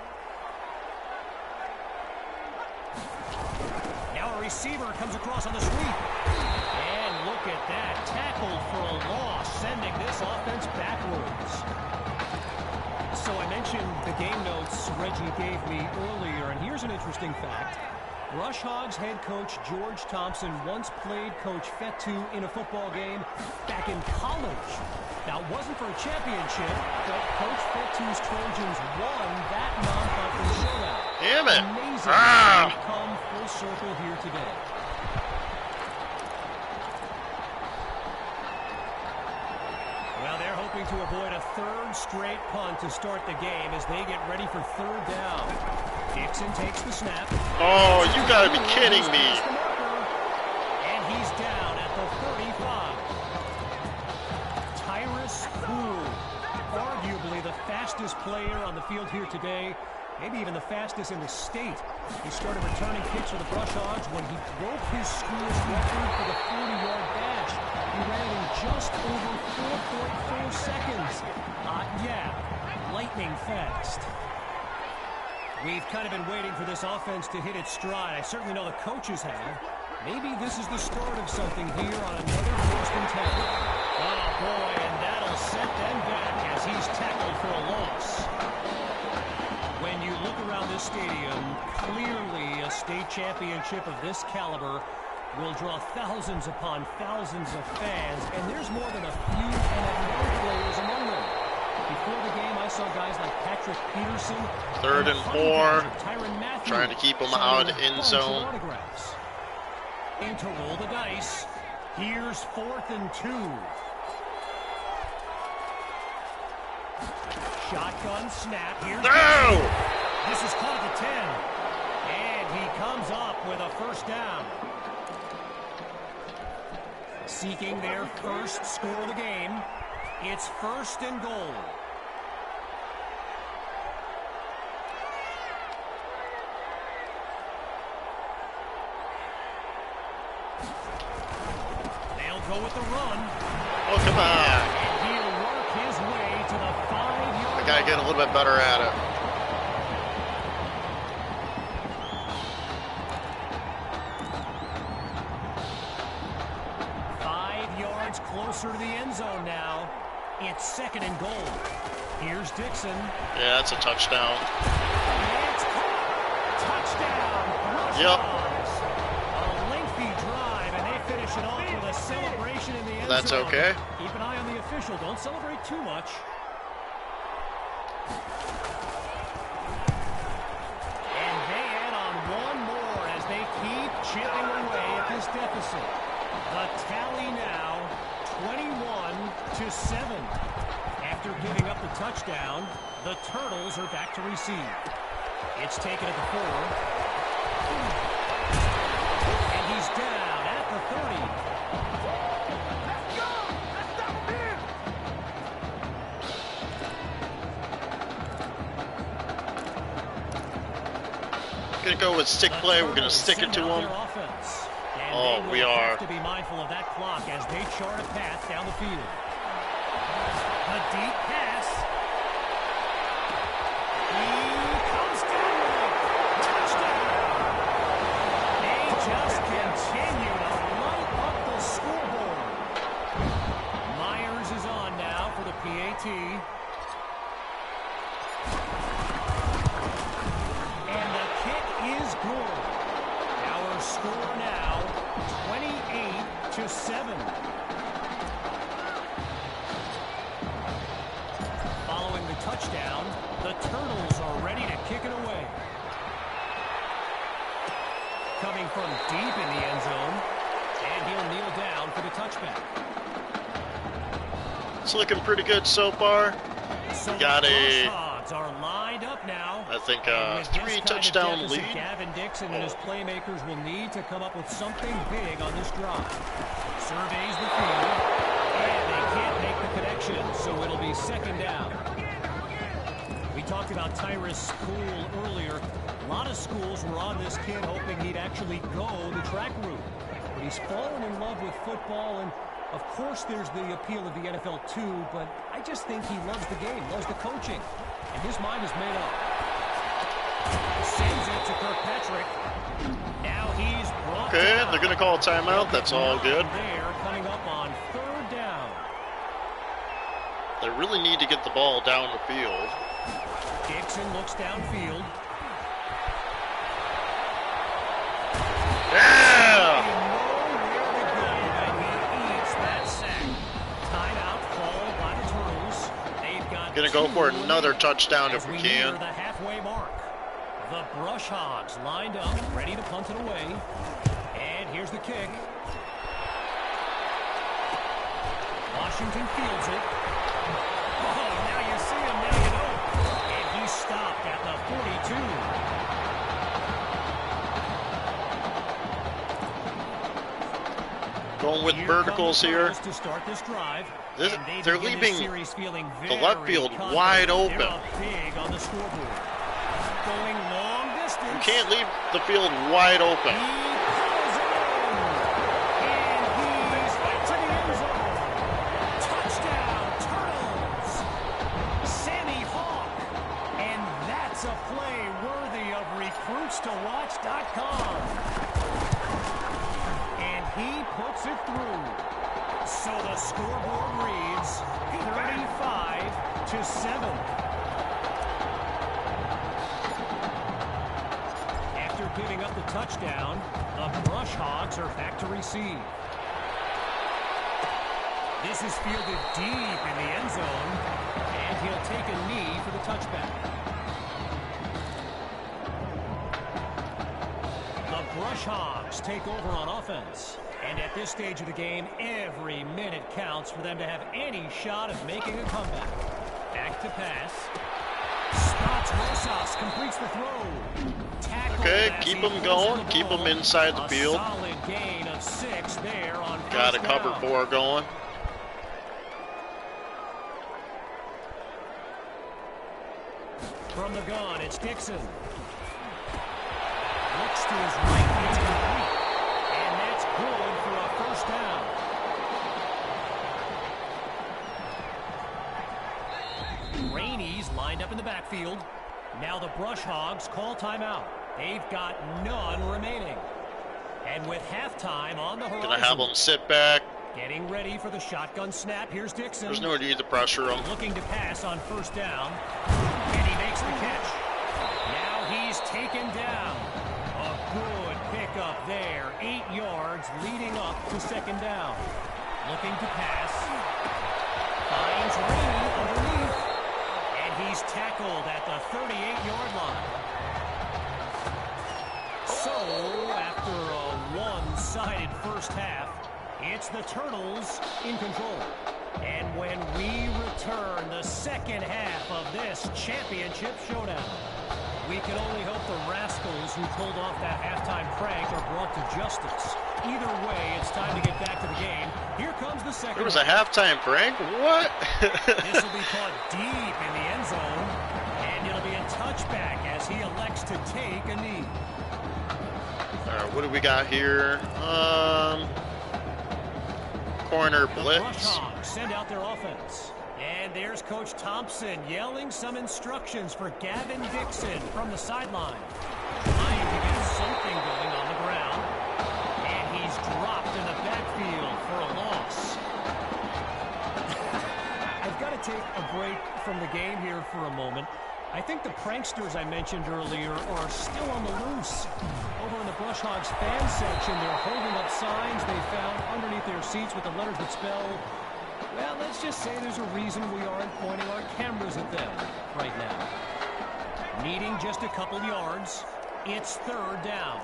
Now a receiver comes across on the sweep. And look at that. Tackled for a loss, sending this offense backwards. So I mentioned the game notes Reggie gave me earlier, and here's an interesting fact. Rush Hogs head coach George Thompson once played Coach Fetu in a football game back in college. Now, it wasn't for a championship, but Coach Fetu's Trojans won that non-conference showdown. Damn it. Amazing we've come full circle here today. Well, they're hoping to avoid a third straight punt to start the game as they get ready for third down. Dixon takes the snap. Oh, you gotta be kidding me. And he's down at the 35. Tyrus Poole, arguably the fastest player on the field here today, maybe even the fastest in the state. He started returning kicks for the Brush Hogs when he broke his school's record for the 40-yard dash. He ran in just over 4.4 seconds. Lightning fast. We've kind of been waiting for this offense to hit its stride. I certainly know the coaches have. Maybe this is the start of something here on another 1st and 10. Oh, boy, and that'll set them back as he's tackled for a loss. When you look around this stadium, clearly a state championship of this caliber will draw thousands upon thousands of fans, and there's more than a few NFL players among them. Before the game, I saw guys like Patrick Peterson. 3rd and 4. Trying to keep him out of the end zone. And to roll the dice, Here's 4th and 2. Shotgun snap. Here's this is caught at the 10. And he comes up with a first down. Seeking their first score of the game. It's 1st and goal. They'll go with the run. Oh, come on. And he'll work his way to the 5-yard line. I gotta get a little bit better at it. Closer to the end zone now. It's 2nd and goal. Here's Dixon. Yeah, that's a touchdown. It's touchdown. Yep. A lengthy drive, and they finish it off with a celebration in the end zone. That's okay. Keep an eye on the official. Don't celebrate too much. And they add on one more as they keep chipping away at this deficit. The tally now 21-7. After giving up the touchdown, the Turtles are back to receive. It's taken at the 4. And he's down at the 30. Let's go! Let's stop Gonna go with stick play. We're gonna stick it to him. Oh, we are. To be mindful of that clock as they chart a path down the field. A deep pass. He comes down with it. Touchdown. They just continue to light up the scoreboard. Myers is on now for the PAT. And the kick is good. Our score now 28-7. Following the touchdown, the Turtles are ready to kick it away. Coming from deep in the end zone, and he'll kneel down for the touchback. It's looking pretty good so far. So got a, are lined up now. I think, 3-touchdown lead. Gavin Dixon and his playmakers will need to come up with something big on this drive. Surveys the field, and they can't make the connection, so it'll be 2nd down. We talked about Tyrus Poole earlier. A lot of schools were on this kid hoping he'd actually go the track route. But he's fallen in love with football, and of course there's the appeal of the NFL too, but I just think he loves the game, loves the coaching, and his mind is made up. Sends it to Kirkpatrick. Now he's brought Okay, down. they're going to call a timeout. That's all good. They're coming up on 3rd down. They really need to get the ball down the field. Dixon looks downfield. Yeah! Gonna go for another touchdown if we can. The halfway mark. The Brush Hogs lined up, ready to punt it away. And here's the kick. Washington fields it. Oh, now you see him, now you don't. And he stopped at the 42. Going with verticals here. To start this drive. They're leaving the left field wide open. Big on the scoreboard. Going long distance. You can't leave the field wide open. And he's into the end zone. Touchdown, Turtles. Sammy Hawk. And that's a play worthy of recruitstowatch.com. And he puts it through. So the scoreboard reads 35-7. After giving up the touchdown, the Brush Hogs are back to receive. This is fielded deep in the end zone, and he'll take a knee for the touchback. The Brush Hogs take over on offense. And at this stage of the game, every minute counts for them to have any shot of making a comeback. Back to pass. Spots Rosas, completes the throw. Tackle okay, keep them going. Keep them inside the field. Solid gain of 6 there on Got a cover 4 going. From the gun, it's Dixon. Looks to his right, it's complete. And that's good for a first down. Rainey's lined up in the backfield. Now the Brush Hogs call timeout. They've got none remaining. And with halftime on the horizon. Gonna have them sit back. Getting ready for the shotgun snap. Here's Dixon. There's no need to pressure him. Looking to pass on first down. And he makes the catch. Now he's taken down. A good pickup there. 8 yards leading up to second down. Looking to pass. Finds Rainey underneath. And he's tackled at the 38-yard line. So, after a one-sided first half, it's the Turtles in control. And when we return the second half of this championship showdown, we can only hope the rascals who pulled off that halftime prank are brought to justice. Either way, it's time to get back to the game. Here comes the second. There was a halftime prank? What? This will be caught deep in the end zone, and it'll be a touchback as he elects to take a knee. What do we got here? Corner blitz. Send out their offense. And there's Coach Thompson yelling some instructions for Gavin Dixon from the sideline. Trying to get something going on the ground. And he's dropped in the backfield for a loss. I've got to take a break from the game here for a moment. I think the pranksters I mentioned earlier are still on the loose. Over in the Brush Hogs fan section, they're holding up signs they found underneath their seats with the letters that spell, well, let's just say there's a reason we aren't pointing our cameras at them right now. Needing just a couple yards, it's third down.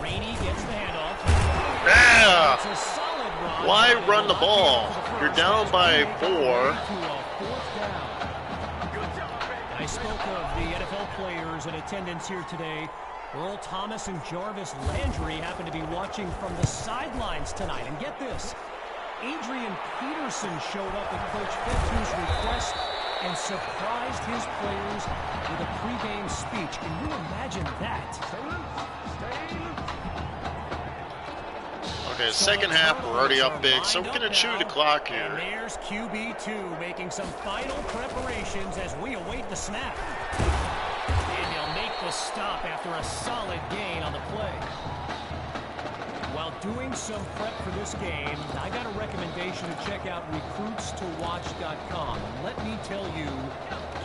Rainey gets the handoff. Yeah! It's a solid run. Why run the ball? You're down by 4. I spoke of the NFL players in attendance here today. Earl Thomas and Jarvis Landry happen to be watching from the sidelines tonight. And get this, Adrian Peterson showed up at Coach Fenton's request and surprised his players with a pregame speech. Can you imagine that? Okay, second half, we're already up big, so we're going to chew the clock here. And there's QB2 making some final preparations as we await the snap. And he'll make the stop after a solid gain on the play. While doing some prep for this game, I got a recommendation to check out recruitstowatch.com. And let me tell you,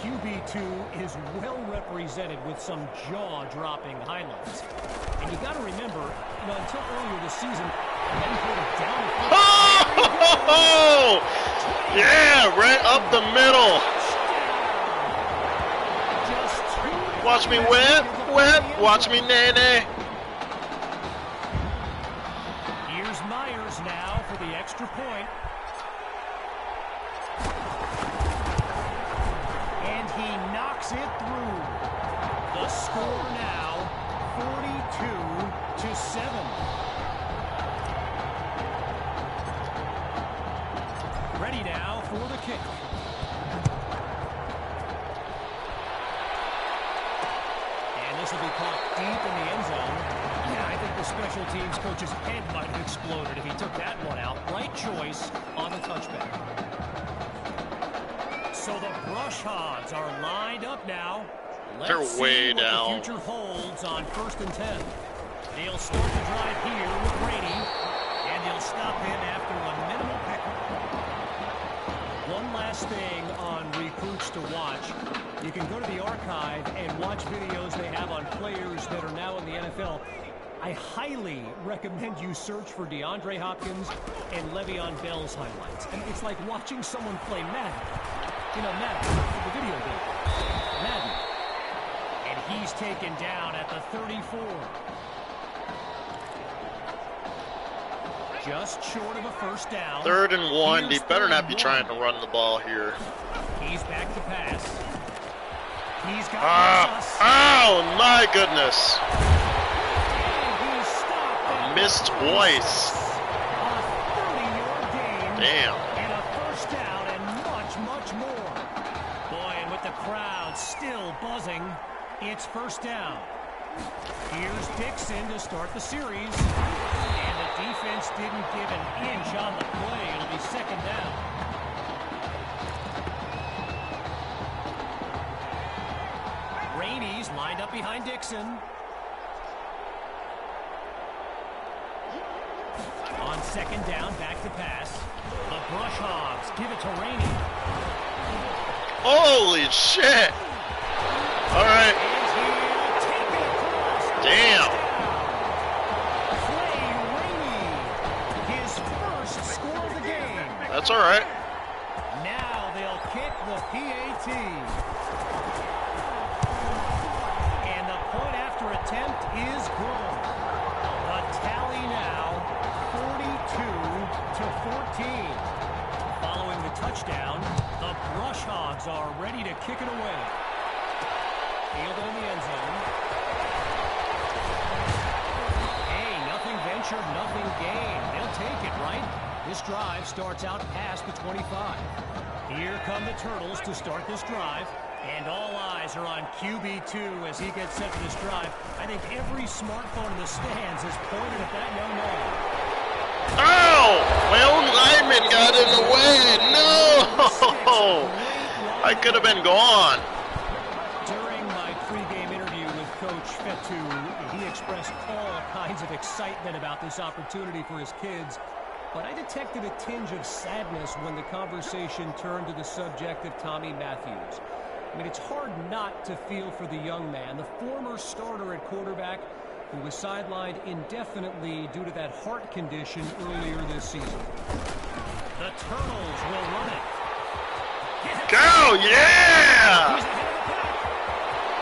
QB2 is well represented with some jaw-dropping highlights. And you got to remember, until earlier this season, oh! Yeah, right up the middle. Watch me whip, watch me nay-nay. Here's Myers now for the extra point. And he knocks it through. The score now, 42-7. Ready now for the kick. And this will be caught deep in the end zone. Yeah, I think the special teams coach's head might have exploded if he took that one out. Right choice on the touchback. So the Brush Hogs are lined up now. They're way see what down. The future holds on 1st and 10. They'll start the drive here with Rainey, and they'll stop him after a minimal pickup. One last thing on Recruits to Watch. You can go to the archive and watch videos they have on players that are now in the NFL. I highly recommend you search for DeAndre Hopkins and Le'Veon Bell's highlights. And it's like watching someone play Madden. You know, Madden, the video game. Madden. And he's taken down at the 34. Just short of a first down. 3rd and 1. They Here's better 3rd not and be 1. trying to run the ball here. He's back to pass. He's got Rosas. Oh my goodness. And he's stopped. Missed twice. A 30-yard gain. Damn. And a first down and much, much more. Boy, and with the crowd still buzzing, it's first down. Here's Dixon to start the series. And the defense didn't give an inch on the play. It'll be 2nd down. Rainey's lined up behind Dixon. On 2nd down, back to pass. The Brush Hogs give it to Rainey. Holy shit. All right. Damn. Clay Rainey, his first score of the game. That's all right. Now they'll kick the PAT. And the point after attempt is good. The tally now 42-14. Following the touchdown, the Brush Hogs are ready to kick it away. Fielded in the end zone. Hey, nothing ventured, nothing gained. They'll take it, right? This drive starts out past the 25. Here come the Turtles to start this drive. And all eyes are on QB2 as he gets set for this drive. I think every smartphone in the stands is pointed at that young man. Oh! My own lineman got in the way. No! I could have been gone. During my pregame interview with Coach Fetu, he expressed all kinds of excitement about this opportunity for his kids. But I detected a tinge of sadness when the conversation turned to the subject of Tommy Matthews. I mean, it's hard not to feel for the young man, the former starter at quarterback who was sidelined indefinitely due to that heart condition earlier this season. The Turtles will run it. Go, yeah! He's ahead of the pack.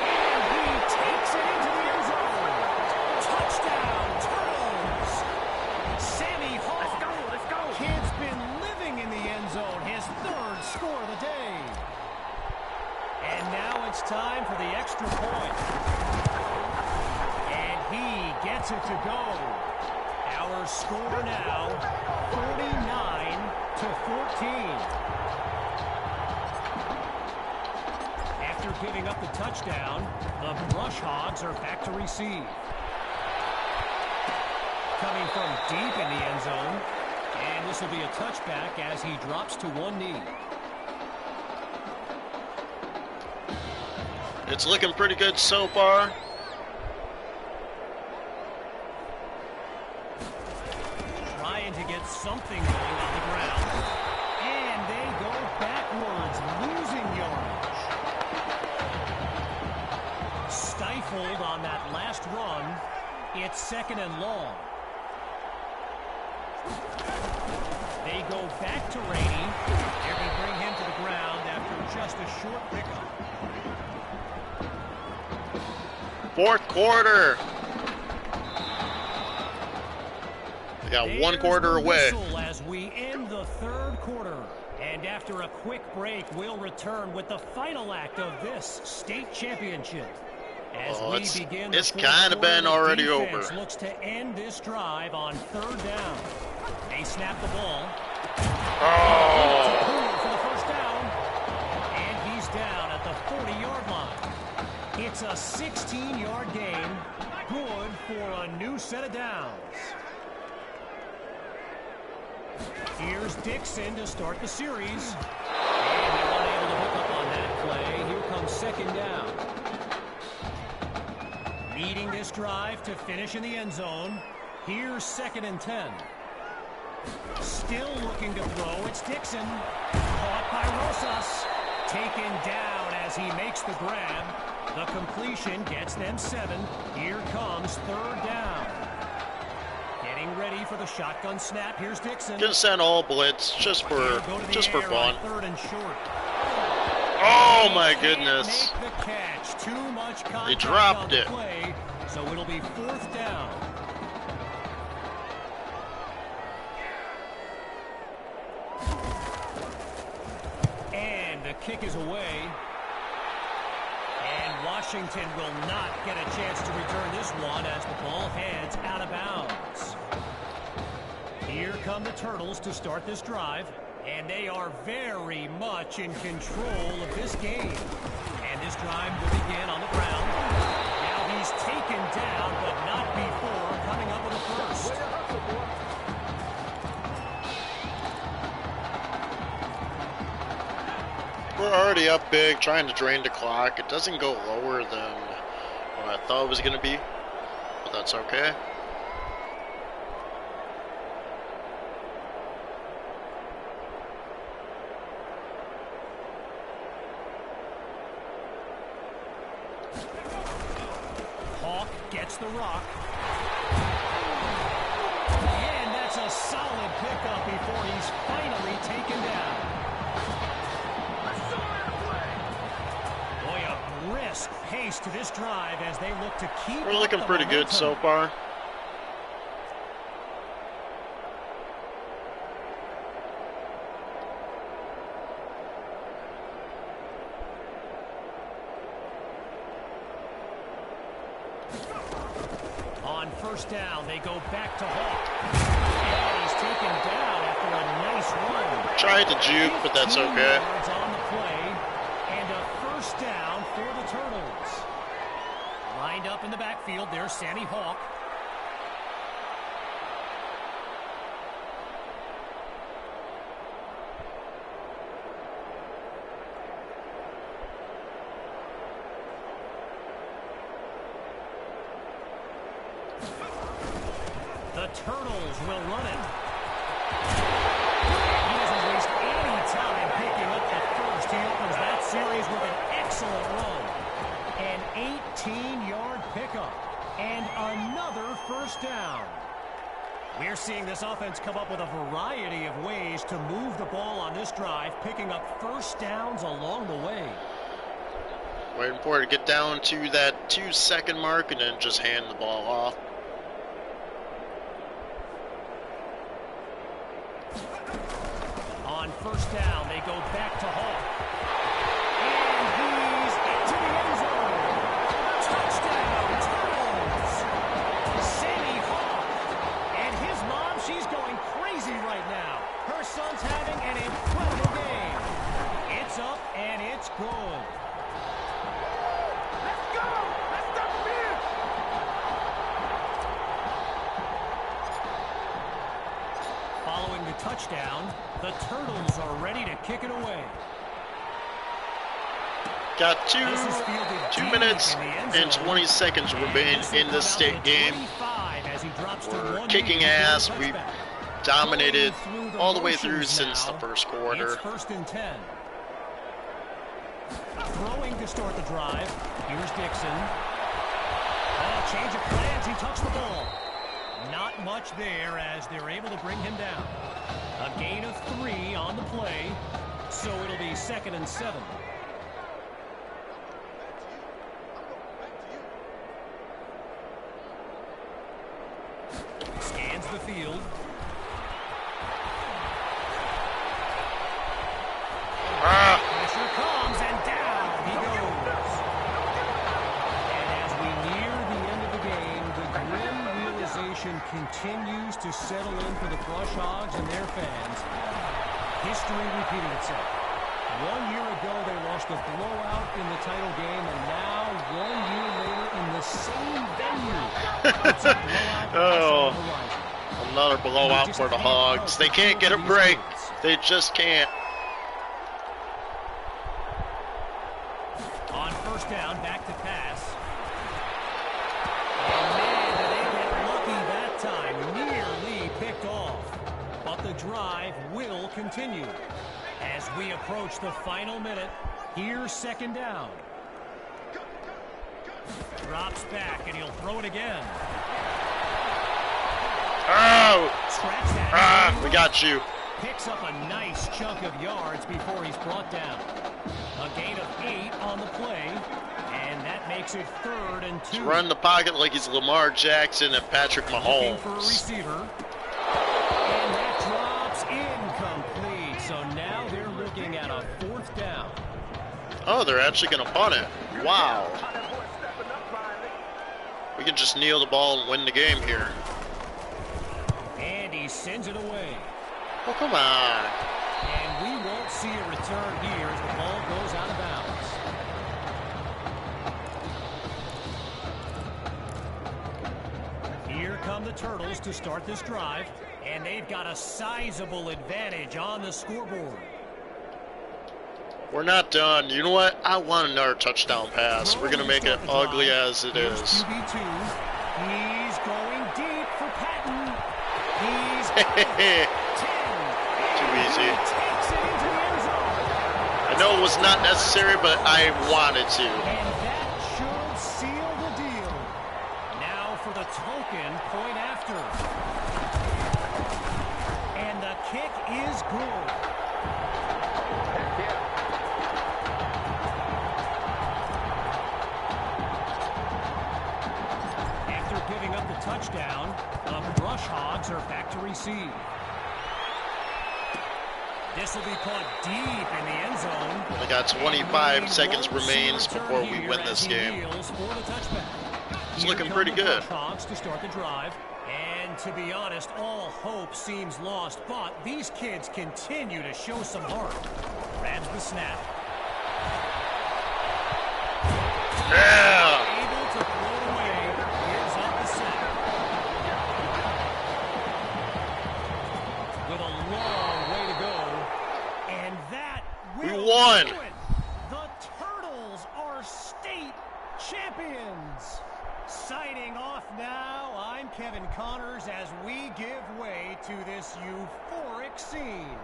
And he takes it into the end zone. Touchdown, Turtles! Sammy Hall. Let's go. Kid's been living in the end zone. His 3rd score of the day. And now it's time for the extra point. And he gets it to go. Our score now, 49-14. After giving up the touchdown, the Brush Hogs are back to receive. Coming from deep in the end zone. And this will be a touchback as he drops to one knee. It's looking pretty good so far. Trying to get something going on the ground. And they go backwards, losing yardage. Stifled on that last run. It's 2nd and long. They go back to Rainey. They're going to bring him to the ground after just a short pickup. 4th quarter. We got There's 1 quarter the away. whistle as we end the 3rd quarter. And after a quick break, we'll return with the final act of this state championship. As we begin it's the kind of been already over. Looks to end this drive on 3rd down. They snap the ball. Oh! For the first down. And he's down at the 40-yard line. It's a 16-yard gain. Good for a new set of downs. Here's Dixon to start the series. And they're unable to hook up on that play. Here comes 2nd down. Leading this drive to finish in the end zone. Here's 2nd and 10. Still looking to throw. It's Dixon. Caught by Rosas. Taken down as he makes the grab. The completion gets them 7. Here comes 3rd down. Getting ready for the shotgun snap. Here's Dixon. Gonna send all blitz just for fun. 3rd and short. Oh my goodness. Make the catch. Too much contact They dropped on the it. play, so it'll be 4th down. kick is away. And Washington will not get a chance to return this one as the ball heads out of bounds. Here come the Turtles to start this drive. And they are very much in control of this game. And this drive will begin on the ground. Now he's taken down, but not before coming up with a first. We're already up big, trying to drain the clock. It doesn't go lower than what I thought it was going to be, but that's okay. Hawk gets the rock. And that's a solid pickup before he's finally taken down. Boy, a brisk pace to this drive as they look to keep. We're looking pretty good so far. On first down, they go back to Hawk. And he's taken down after a nice run. Tried to juke, but that's okay. On the play, and a first down for the Turtles. Lined up in the backfield, there's Sandy Hawk. The Turtles will run it. He doesn't waste any time picking up the first. He opens that series with an excellent run. An 18-yard pickup. And another first down. We're seeing this offense come up with a variety of ways to move the ball on this drive, picking up first downs along the way. Waiting for it to get down to that 2-second mark and then just hand the ball off. On first down, they go back to Hawk. And he's into the end zone. Touchdown, Turtles! Sammy Hawk. And his mom, she's going crazy right now. Her son's having an incredible game. It's up and it's good. Let's go! Let's stop here! Following the touchdown, the Turtles are ready to kick it away. Got 2 minutes and 20 seconds remaining in the state game. We're kicking ass. We've dominated all the way through since the first quarter. It's 1st and 10. Throwing to start the drive. Here's Dixon. Oh, change of plans. He touched the ball. Not much there as they're able to bring him down. A gain of 3 on the play, so it'll be 2nd and 7. Scans the field. Pressure comes and down he goes. And as we near the end of the game, the grim realization continues to settle in for the Crush Hogs and their fans. History repeating itself. 1 year ago, they lost a blowout in the title game, and now 1 year later in the same venue, it's a blowout on the horizon. Another blowout for the Hogs. They can't get a break. They just can't. On first down, back to pass. Oh, man, did they get lucky that time. Nearly picked off. But the drive will continue. As we approach the final minute, here's 2nd down. Drops back, and he'll throw it again. Oh! Scratch that. We got you. Picks up a nice chunk of yards before he's brought down. A gain of 8 on the play, and that makes it 3rd and 2. He's running the pocket like he's Lamar Jackson and Patrick Looking for a Mahomes. receiver. And that drops incomplete. So now they're looking at a 4th down. Oh, they're actually going to punt it. Wow. We can just kneel the ball and win the game here. And he sends it away. Oh, come on. And we won't see a return here as the ball goes out of bounds. Here come the Turtles to start this drive, and they've got a sizable advantage on the scoreboard. We're not done. You know what? I want another touchdown pass. We're going to make it ugly as it is. QB2. He's going deep for Patton. He's too easy. I know it was not necessary, but I wanted to. And that should seal the deal. Now for the token point after. And the kick is good. Giving up the touchdown, the Brush Hogs are back to receive. This will be caught deep in the end zone. We got 25 seconds remains before we win this game. It's looking pretty good. Brush Hogs to start the drive. And to be honest, all hope seems lost, but these kids continue to show some heart. Grabs the snap. Yeah! Able to throw it away. Gives up the sack. With a long way to go. And that will we won. Do it. The Turtles are state champions. Signing off now, I'm Kevin Connors as we give way to this euphoric scene.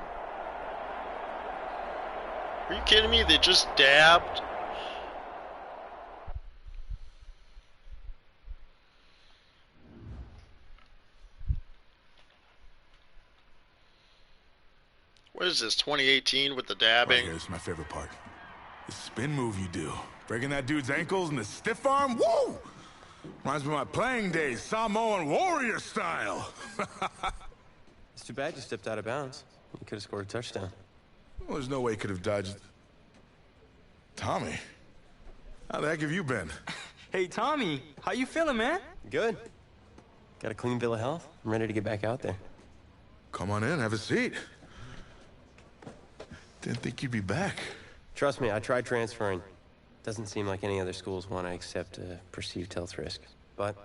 Are you kidding me? They just dabbed. What is this, 2018 with the dabbing? Right, here's my favorite part. The spin move you do. Breaking that dude's ankles and the stiff arm, woo! Reminds me of my playing days, Samoan warrior style. It's too bad you stepped out of bounds. You could have scored a touchdown. Well, there's no way he could have dodged. Tommy, how the heck have you been? Hey, Tommy, how you feeling, man? Good. Got a clean bill of health. I'm ready to get back out there. Come on in, have a seat. Didn't think you'd be back. Trust me, I tried transferring. Doesn't seem like any other schools want to accept a perceived health risk. But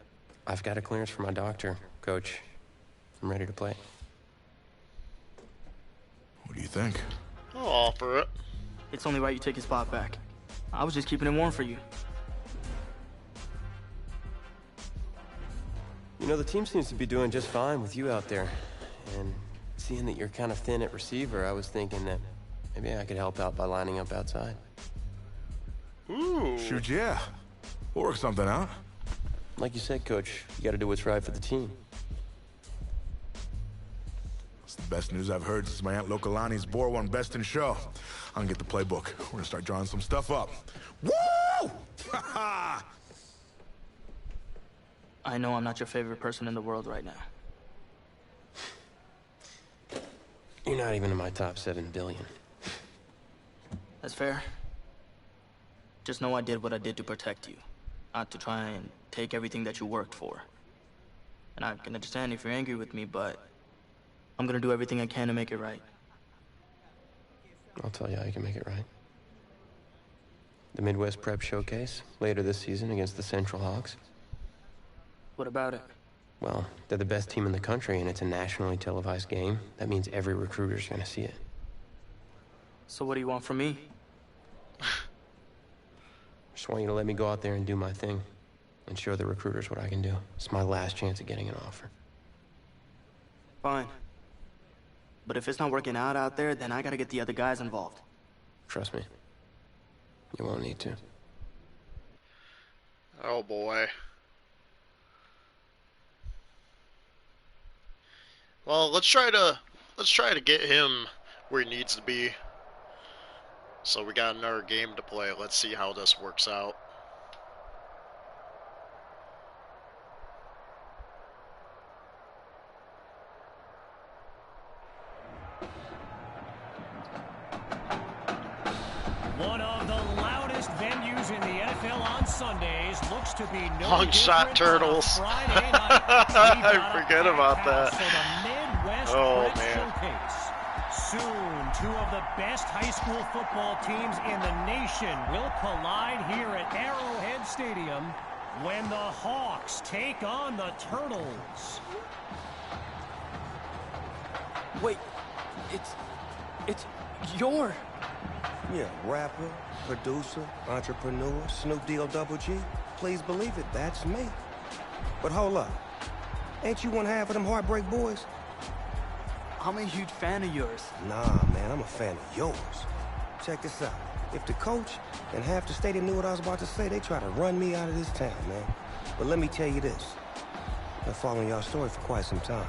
I've got a clearance from my doctor, Coach. I'm ready to play. What do you think? I'll offer it. It's only right you take his spot back. I was just keeping it warm for you. You know, the team seems to be doing just fine with you out there. And seeing that you're kind of thin at receiver, I was thinking that maybe I could help out by lining up outside. Ooh. Shoot, yeah. We'll work something out. Like you said, Coach, you got to do what's right for the team. It's the best news I've heard since my Aunt Lokalani's bore won Best in Show. I'm gonna get the playbook. We're gonna start drawing some stuff up. Woo! I know I'm not your favorite person in the world right now. You're not even in my top 7 billion. That's fair. Just know I did what I did to protect you, not to try and take everything that you worked for. And I can understand if you're angry with me, but I'm gonna do everything I can to make it right. I'll tell you how you can make it right. The Midwest Prep Showcase, later this season against the Central Hawks. What about it? Well, they're the best team in the country, and it's a nationally televised game. That means every recruiter's gonna see it. So what do you want from me? Just want you to let me go out there and do my thing. And show the recruiters what I can do. It's my last chance at getting an offer. Fine. But if it's not working out there, then I gotta get the other guys involved. Trust me. You won't need to. Oh boy. Well, let's try to get him where he needs to be. So we got another game to play. Let's see how this works out. One of the loudest venues in the NFL on Sundays looks to be no Long shot turtles. I forget about that. Oh, man. Showcase. Soon, two of the best high school football teams in the nation will collide here at Arrowhead Stadium when the Hawks take on the Turtles. Wait, it's your... Yeah, rapper, producer, entrepreneur, Snoop D-O double G. Please believe it, that's me. But hold up, ain't you one half of them Heartbreak Boys? I'm a huge fan of yours. Nah, man, I'm a fan of yours. Check this out. If the coach and half the stadium knew what I was about to say, they try to run me out of this town, man. But let me tell you this. I've been following y'all's story for quite some time.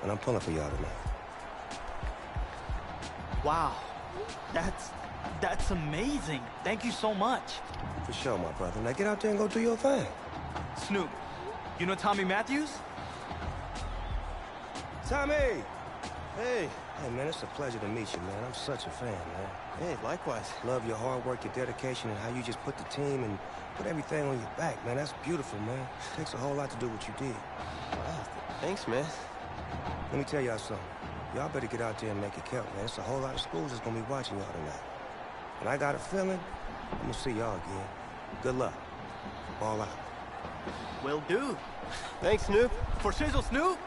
And I'm pulling for y'all tonight. Wow. That's amazing. Thank you so much. For sure, my brother. Now get out there and go do your thing. Snoop, you know Tommy Matthews? Tommy! Hey, man, it's a pleasure to meet you, man. I'm such a fan, man. Hey, likewise. Love your hard work, your dedication, and how you just put the team and put everything on your back, man. That's beautiful, man. It takes a whole lot to do what you did. Wow, thanks, man. Let me tell y'all something. Y'all better get out there and make it count, man. It's a whole lot of schools that's gonna be watching y'all tonight. And I got a feeling I'm gonna see y'all again. Good luck. Ball out. Will do. Thanks, Snoop. For Shizzle Snoop?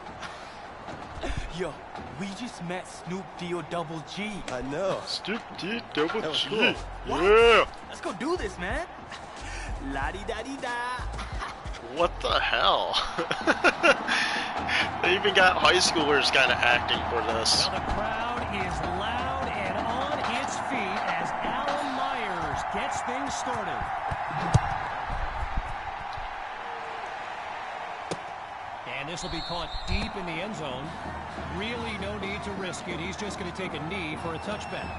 Yo, we just met Snoop D-O double G. I know. Snoop D double G. Cool. Yeah. Let's go do this, man. La-di-da-di-da. What the hell? They even got high schoolers kind of acting for this. Well, the crowd is loud and on its feet as Alan Myers gets things started. And this will be caught deep in the end zone. Really no need to risk it. He's just going to take a knee for a touchback.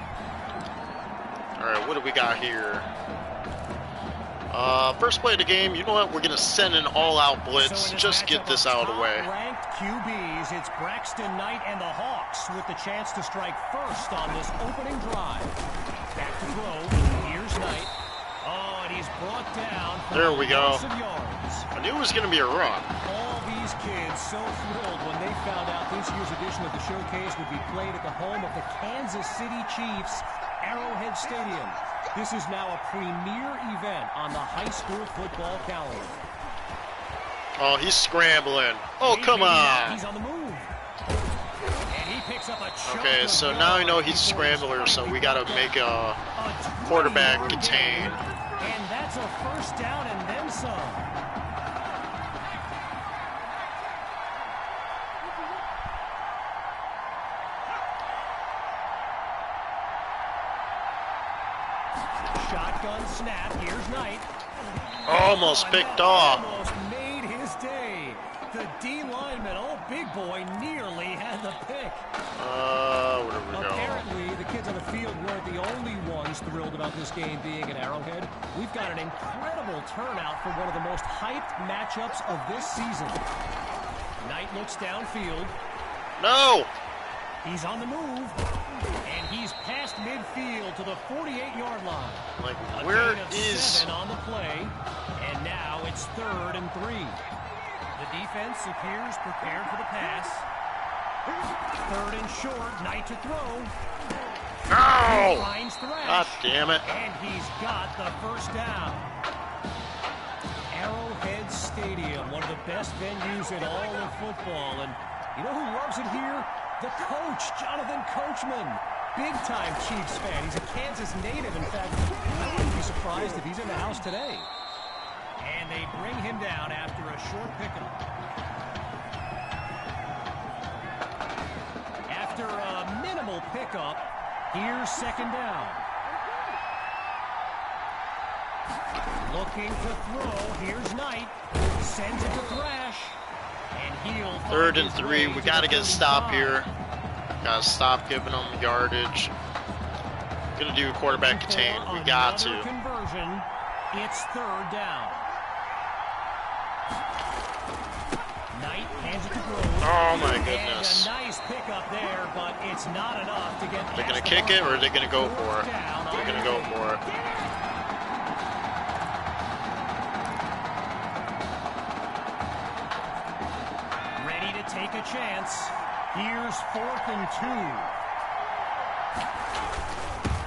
All right, what do we got here? First play of the game, you know what? We're going to send an all-out blitz. Just get this out of the way. Ranked QBs, it's Braxton Knight and the Hawks with the chance to strike first on this opening drive. Back to throw. Here's Knight. Oh, and he's brought down. There we go. Yards. I knew it was going to be a run. All these kids so thrilled when they found out this year's edition of the showcase would be played at the home of the Kansas City Chiefs, Arrowhead Stadium. This is now a premier event on the high school football calendar. Oh, he's scrambling. Oh, come on. He's on the move. And he picks up a choke. Okay, so now I know he's a scrambler, so we got to make a quarterback contain. And that's a first down and then some. Shotgun snap. Here's Knight. Almost picked off. Almost made his day. The D lineman, big boy, nearly had the pick. Where did we go? Apparently, the kids on the field weren't the only ones thrilled about this game being at Arrowhead. We've got an incredible turnout for one of the most hyped matchups of this season. Knight looks downfield. No! He's on the move. And he's past midfield to the 48-yard line. Like, a where gain of is... 7 on the play. And now it's 3rd and 3. The defense appears prepared for the pass. 3rd and short. Knight to throw. No! He finds Thrash. God damn it. And he's got the first down. Arrowhead Stadium, one of the best venues in all of football. And you know who loves it here? The coach, Jonathan Coachman. Big-time Chiefs fan. He's a Kansas native. In fact, I wouldn't be surprised if he's in the house today. And they bring him down after a short pickup. After a minimal pickup, here's 2nd down. Looking to throw. Here's Knight. Sends it to Thrash. And he'll 3rd and 3. We got to get a stop here. Got to stop giving them yardage. Gonna do a quarterback contain. We got to. Conversion. It's 3rd down. Knight hands it to Grove. Oh my goodness. And a nice pickup there, but it's not enough to get. They're gonna kick it, or are they gonna go for it? They're gonna go for it. take a chance. Here's 4th and 2.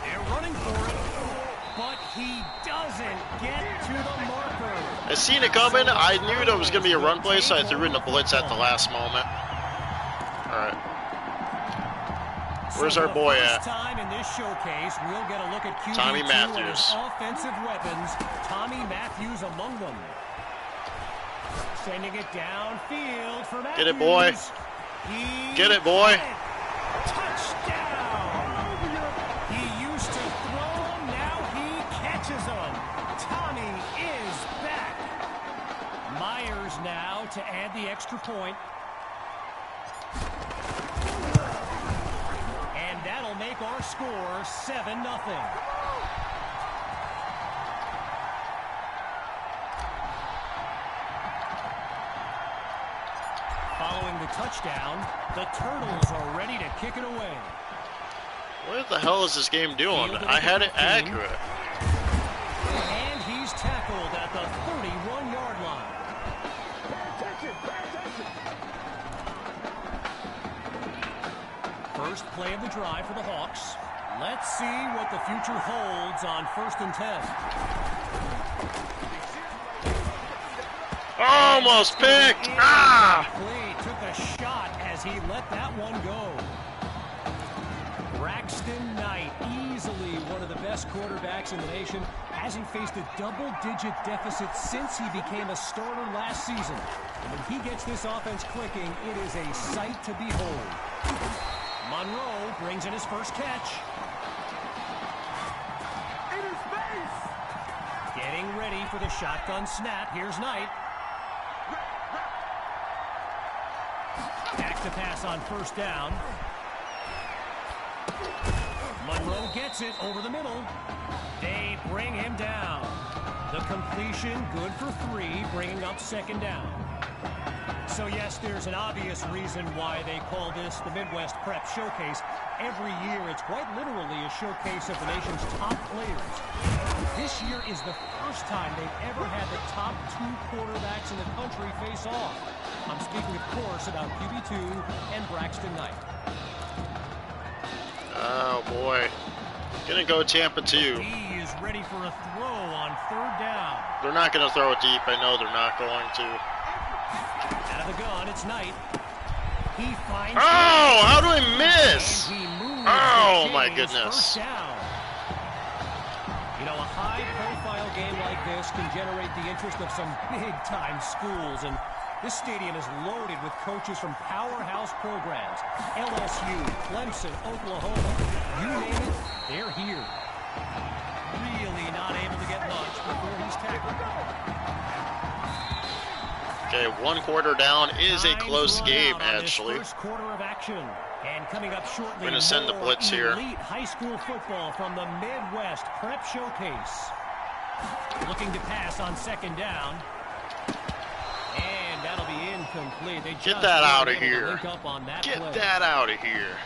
They're running for it, but he doesn't get to the marker. I seen it coming. I knew there was going to be a run play, so I threw in the blitz at the last moment. All right. Where's our boy at? Time in this showcase, we'll get a look at QB2 Tommy Matthews. and his offensive weapons. Tommy Matthews among them. Sending it downfield for Matthews. Get it, boy. Get it, boy. Touchdown. He used to throw them, now he catches them. Tommy is back. Myers now to add the extra point. And that'll make our score 7-0. Following the touchdown, the Turtles are ready to kick it away. What the hell is this game doing? I had it accurate. And he's tackled at the 31-yard line. First play of the drive for the Hawks. Let's see what the future holds on 1st and 10. Almost picked! Ah! Took a shot as he let that one go. Braxton Knight, easily one of the best quarterbacks in the nation, hasn't faced a double-digit deficit since he became a starter last season. And when he gets this offense clicking, it is a sight to behold. Monroe brings in his first catch. Getting ready for the shotgun snap. Here's Knight. Back to pass on 1st down. Monroe gets it over the middle. They bring him down. The completion good for 3, bringing up 2nd down. So yes, there's an obvious reason why they call this the Midwest Prep Showcase. Every year, it's quite literally a showcase of the nation's top players. This year is the first time they've ever had the top 2 quarterbacks in the country face off. I'm speaking, of course, about QB2 and Braxton Knight. Oh, boy. Gonna go Tampa 2. He is ready for a throw on 3rd down. They're not gonna throw it deep. I know they're not going to. Out of the gun, it's Knight. He finds... Oh, how do I miss? Oh, my goodness. You know, a high-profile game like this can generate the interest of some big-time schools, and this stadium is loaded with coaches from powerhouse programs. LSU, Clemson, Oklahoma, you name it, they're here. Really not able to get much before he's tackled. Okay, 1 quarter down is a close game, actually. First quarter of action. And coming up shortly, we're going to send the blitz here. Elite high school football from the Midwest Prep Showcase. Looking to pass on 2nd down. And that'll be incomplete. They Get that out of here. Get that out of here.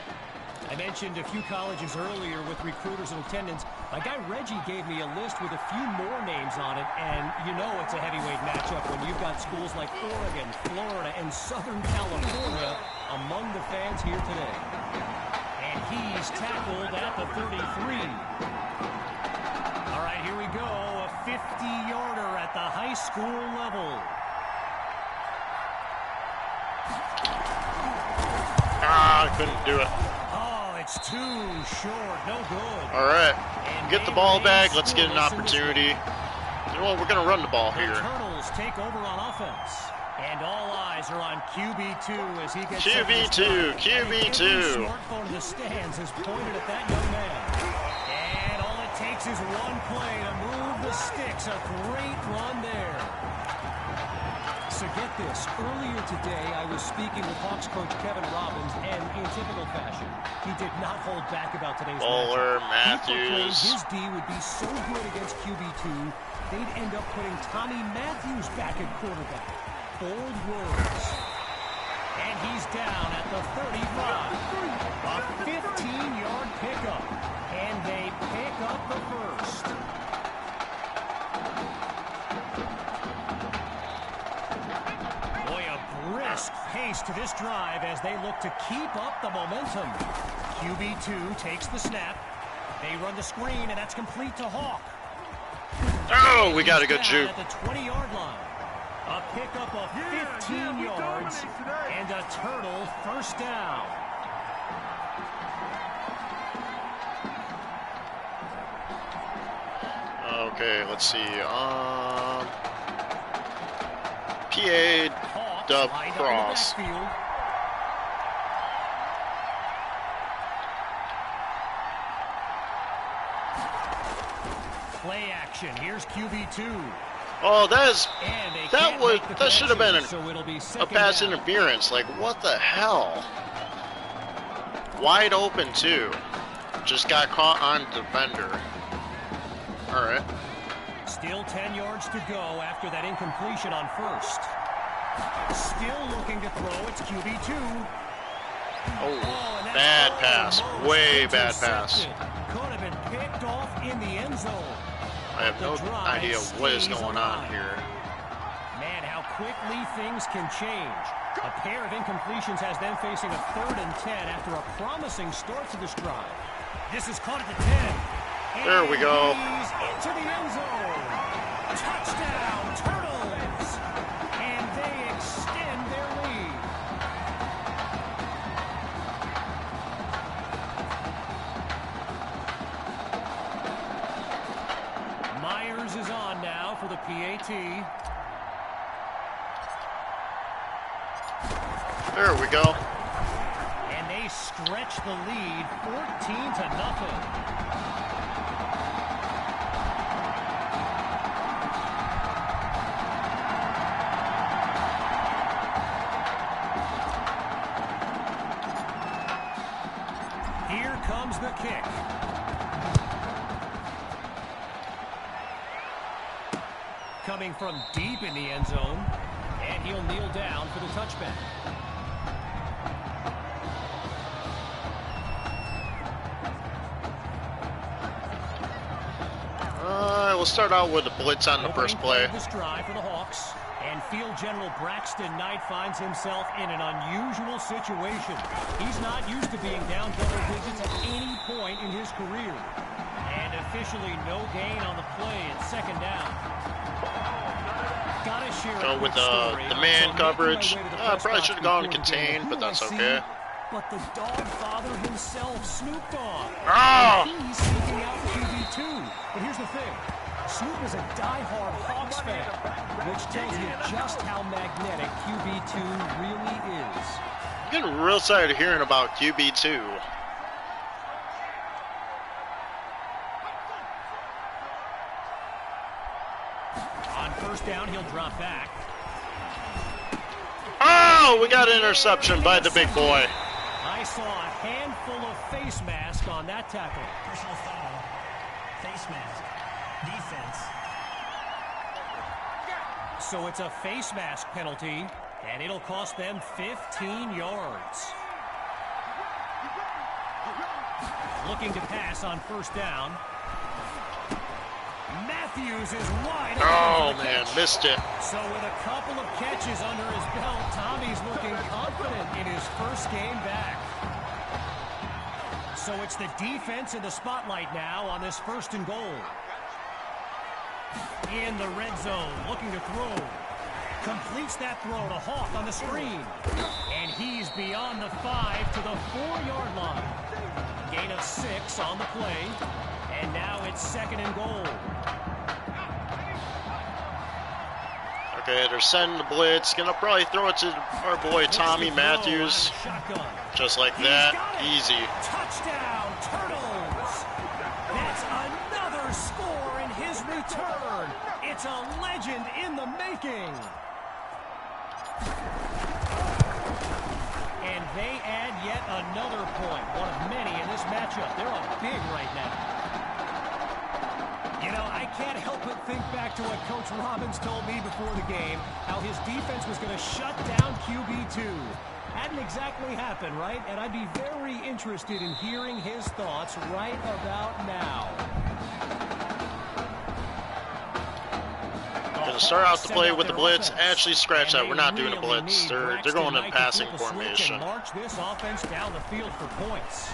I mentioned a few colleges earlier with recruiters in attendance. My guy Reggie gave me a list with a few more names on it, and you know it's a heavyweight matchup when you've got schools like Oregon, Florida, and Southern California among the fans here today. And he's tackled at the 33. All right, here we go. A 50-yarder at the high school level. Ah, I couldn't do it. It's too short, no good. All right, get the ball back. Let's get an opportunity. You know what? We're going to run the ball here. The Turtles take over on offense, and all eyes are on QB2 as he gets QB2. Every smartphone in the stands is pointed at that young man, and all it takes is one play to move the sticks. A great run there. So get this, earlier today I was speaking with Hawks coach Kevin Robbins, and in typical fashion, he did not hold back about today's Bowler, matchup. Matthews. His D would be so good against QB2, they'd end up putting Tommy Matthews back at quarterback. Bold words. And he's down at the 35. A 15-yard pickup, and they pick up the first. Brisk pace to this drive as they look to keep up the momentum. QB2 takes the snap. They run the screen, and that's complete to Hawk. Oh, we got a good juke. At the 20-yard line. A pickup of 15 yards and a turtle first down. Okay, let's see. PA dub cross. Play action. Here's QB2. Oh, that should have been a pass interference. Like, what the hell? Wide open too. Just got caught on defender. All right. Still 10 yards to go after that incompletion on first. Still looking to throw. It's QB2. Oh, bad pass. Way bad pass. Could have been picked off in the end zone. I have no idea what is going on here. Man, how quickly things can change. A pair of incompletions has them facing a 3rd and 10 after a promising start to this drive. This is caught at the 10. There we go. He's into the end zone. Touchdown, Turtles. And they extend their lead. Myers is on now for the PAT. There we go. And they stretch the lead 14-0. Here comes the kick. Coming from deep in the end zone, and he'll kneel down for the touchback. We'll start out with a blitz on the first play. This drive for the Hawks, and Field General Braxton Knight finds himself in an unusual situation. He's not used to being down double digits at any point in his career. And officially no gain on the play at 2nd down. Gotta share Go with the man coverage. Probably should have gone contained, but that's okay. But the dog father himself, Snoop Dogg. Oh! He's seeking out QB2. But here's the thing. Snoop is a die-hard Hawks fan, which tells you just how magnetic QB2 really is. I'm getting real tired of hearing about QB2. On first down, he'll drop back. Oh, we got an interception by the big boy. I saw a handful of face mask on that tackle. Personal foul. Face mask. Defense. So it's a face mask penalty, and it'll cost them 15 yards. Looking to pass on first down. Matthews is wide open. Oh, man, missed it. So with a couple of catches under his belt, Tommy's looking confident in his first game back. So it's the defense in the spotlight now on this 1st and goal. In the red zone, looking to throw. Completes that throw to Hawk on the screen. And he's beyond the 5 to the 4-yard line. Gain of 6 on the play. And now it's 2nd and goal. Okay, they're sending the blitz. Gonna probably throw it to our boy Tommy Matthews. Just like that. Easy. Touchdown, Turtles! That's another score in his return. It's a legend in the making. And they add yet another point, one of many in this matchup. They're up big right now. You know, I can't help but think back to what Coach Robbins told me before the game, how his defense was going to shut down QB2. Hadn't exactly happened, right? And I'd be very interested in hearing his thoughts right about now. Gonna start out the play with the blitz. Actually, scratch that. We're not doing a blitz. They're going in passing formation. March this offense down the field for points.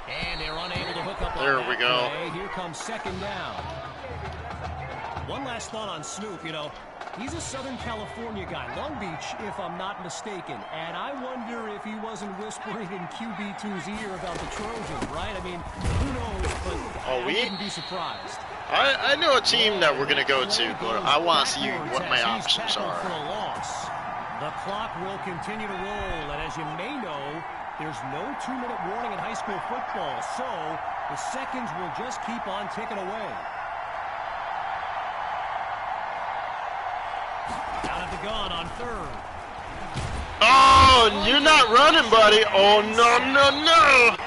And they're unable to hook up. There we go. Here comes second down. One last thought on Snoop. You know, he's a Southern California guy, Long Beach, if I'm not mistaken. And I wonder if he wasn't whispering in QB2's ear about the Trojans, right? I mean, who knows? But I wouldn't be surprised. I know a team that we're going to go to, but I want to see what my options are. For a loss. The clock will continue to roll, and as you may know, there's no 2-minute warning in high school football, so the seconds will just keep on ticking away. Out of the gun on third. Oh, you're not running, buddy. Oh, no, no, no.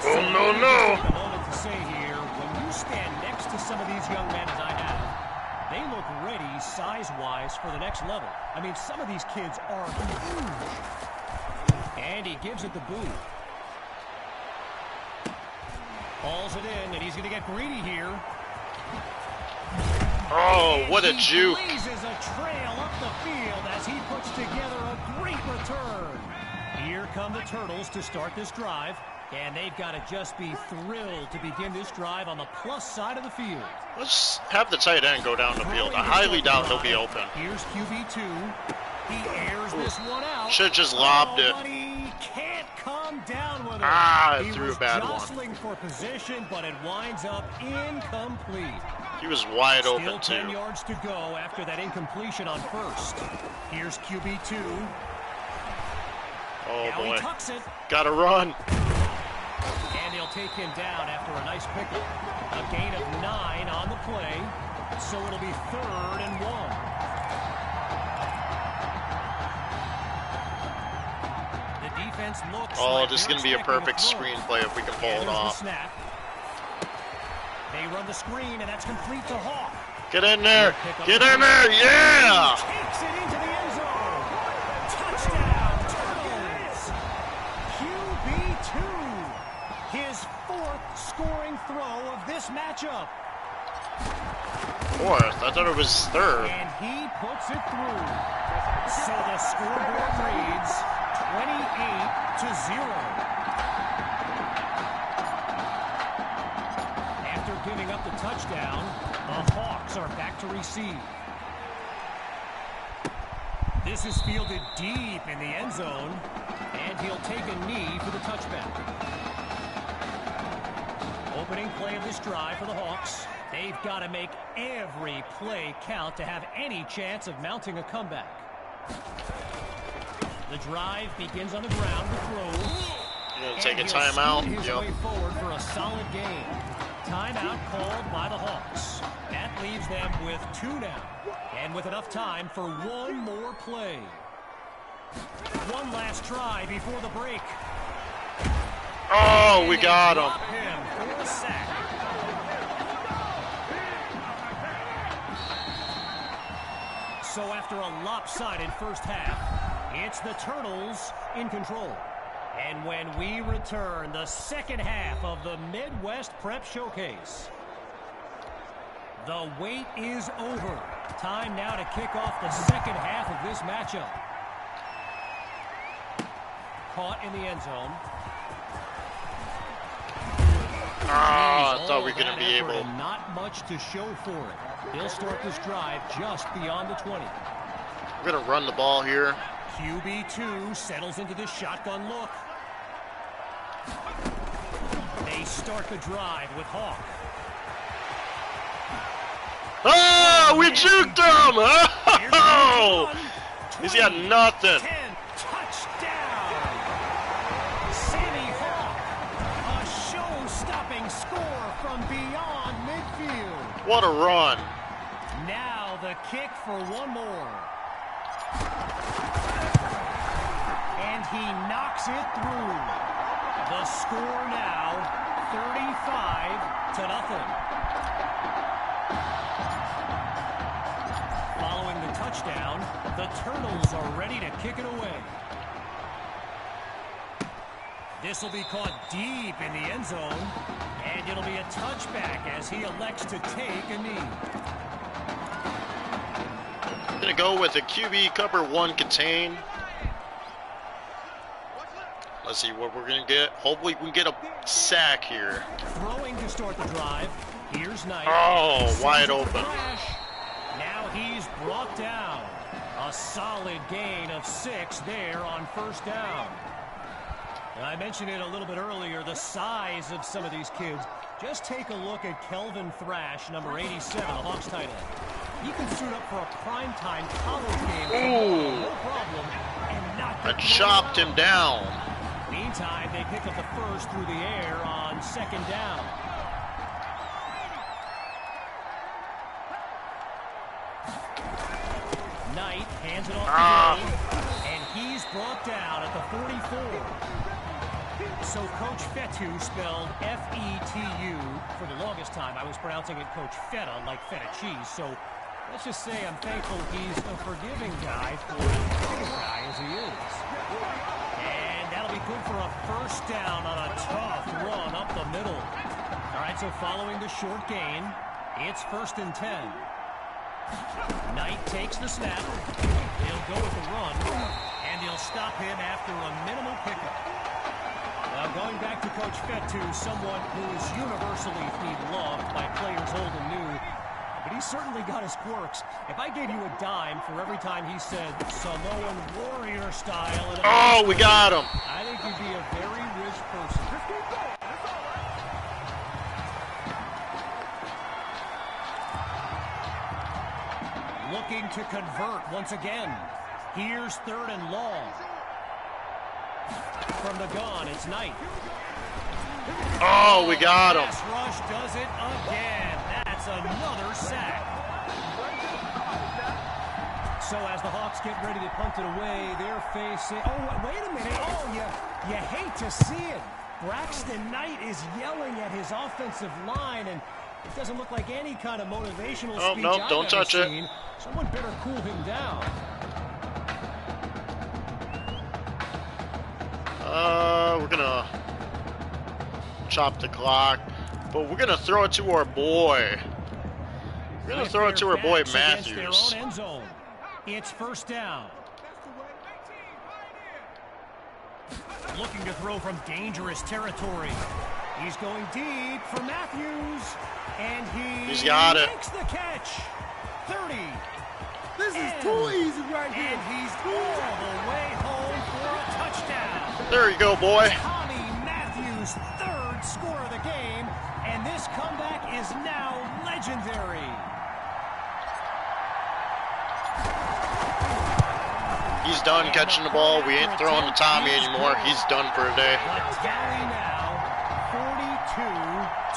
Oh, no, no. A moment to say here, when you stand next to some of these young men as I have, they look ready size-wise for the next level. I mean, some of these kids are huge. And he gives it the boot. Hauls it in, and he's going to get greedy here. Oh, what a juke. He blazes a trail up the field as he puts together a great return. Here come the Turtles to start this drive, and they've got to just be thrilled to begin this drive on the plus side of the field. Let's have the tight end go down the field. I highly doubt he'll be open. Here's QB2. He airs this one out. Should have just lobbed it. But he can't come down with it. I threw a bad one. Jostling for position, but it winds up incomplete. He was wide open, Still 10 too. yards to go after that incompletion on first. Here's QB2. Oh, now boy. He tucks it. Gotta run. And they'll take him down after a nice pickup. A gain of 9 on the play, so it'll be 3rd and 1. Oh, this is going to be a perfect screenplay if we can pull it off. They run the screen, and that's complete to Hawk. Get in there! Get in there! Yeah! Takes it into the end zone. Touchdown, Turtles! QB2, his 4th scoring throw of this matchup. 4th? I thought it was 3rd. And he puts it through. So the scoreboard reads 28-0. After giving up the touchdown, the Hawks are back to receive. This is fielded deep in the end zone, and he'll take a knee for the touchback. Opening play of this drive for the Hawks. They've got to make every play count to have any chance of mounting a comeback. The drive begins on the ground with throws. You're going to take a timeout? His way forward for a solid game. Timeout called by the Hawks. That leaves them with 2 now, and with enough time for one more play. One last try before the break. Oh, we got him. For a sack. So after a lopsided first half, it's the Turtles in control. And when we return, the second half of the Midwest Prep Showcase. The wait is over. Time now to kick off the second half of this matchup. Caught in the end zone. I thought we were going to be able. Not much to show for it. They'll start this drive just beyond the 20. We're going to run the ball here. QB2 settles into the shotgun look. They start the drive with Hawk. Oh, we juked him! Oh! He's got nothing. 10, touchdown! Sammy Hawk, a show-stopping score from beyond midfield. What a run. Now the kick for one more. And he knocks it through. The score now, 35-0. Following the touchdown, the Turtles are ready to kick it away. This will be caught deep in the end zone, and it'll be a touchback as he elects to take a knee. Gonna go with a QB cover 1 contain. Let's see what we're gonna get. Hopefully we can get a sack here. Throwing to start the drive. Here's Knight. Oh, wide open. Now he's brought down. A solid gain of 6 there on first down. And I mentioned it a little bit earlier, the size of some of these kids. Just take a look at Kelvin Thrash, number 87, the Hawks tight end. He can suit up for a primetime college game. Ooh. No problem. And not I chopped him down. Meantime, they pick up the first through the air on second down. Knight hands it off to Dave, and he's brought down at the 44. So Coach Fetu, spelled F-E-T-U, for the longest time I was pronouncing it Coach Feta, like feta cheese. So let's just say I'm thankful he's a forgiving guy for as a guy as he is. And that'll be good for a first down on a tough run up the middle. All right, so following the short gain, it's 1st and 10. Knight takes the snap. He'll go with the run, and he'll stop him after a minimal pickup. Now going back to Coach Fetu, someone who is universally loved by players old and new, but he's certainly got his quirks. If I gave you a dime for every time he said Samoan warrior style, oh, we got him. I think you'd be a very rich person. Looking to convert once again. Here's 3rd and long. From the gun, it's Knight. Oh, we got him. Pass rush does it again. That's another sack. So as the Hawks get ready to punt it away, they're facing... Oh, wait a minute. Oh, you hate to see it. Braxton Knight is yelling at his offensive line, and it doesn't look like any kind of motivational speech no, I've don't ever touch seen. it. Someone better cool him down. We're gonna chop the clock, but we're gonna throw it to our boy. We're gonna throw it to our boy Matthews. End zone. It's 1st down. Looking to throw from dangerous territory. He's going deep for Matthews, and he's got it. Makes the catch. 30. This is too easy right here. And he's all the way home for a touchdown. There you go, boy. Tommy Matthews' 3rd score of the game, and this comeback is now legendary. He's done catching the ball. We ain't throwing to Tommy anymore. He's done for a day. The tally now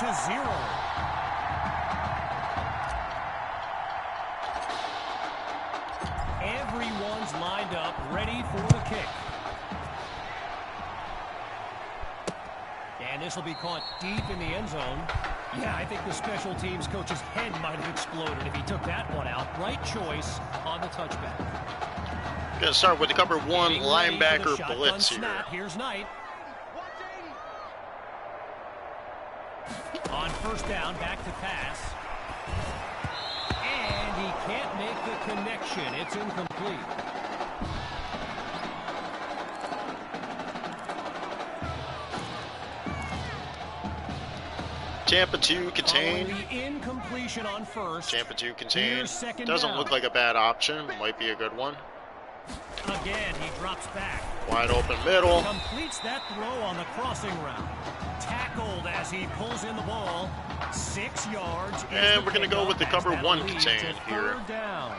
42-0. Everyone's lined up, ready for the kick. And this will be caught deep in the end zone. Yeah, I think the special teams coach's head might have exploded if he took that one out. Right choice on the touchback. Gonna start with the cover 1 linebacker blitz here. Snap. Here's Knight. On first down, back to pass. And he can't make the connection. It's incomplete. Tampa 2 contain. The incompletion on first. Tampa 2 contain. Doesn't look like a bad option. Might be a good one. Again, he drops back. Wide open middle. Completes that throw on the crossing route. Tackled as he pulls in the ball. 6 yards. And we're going to go with the cover 1 contain here. Down.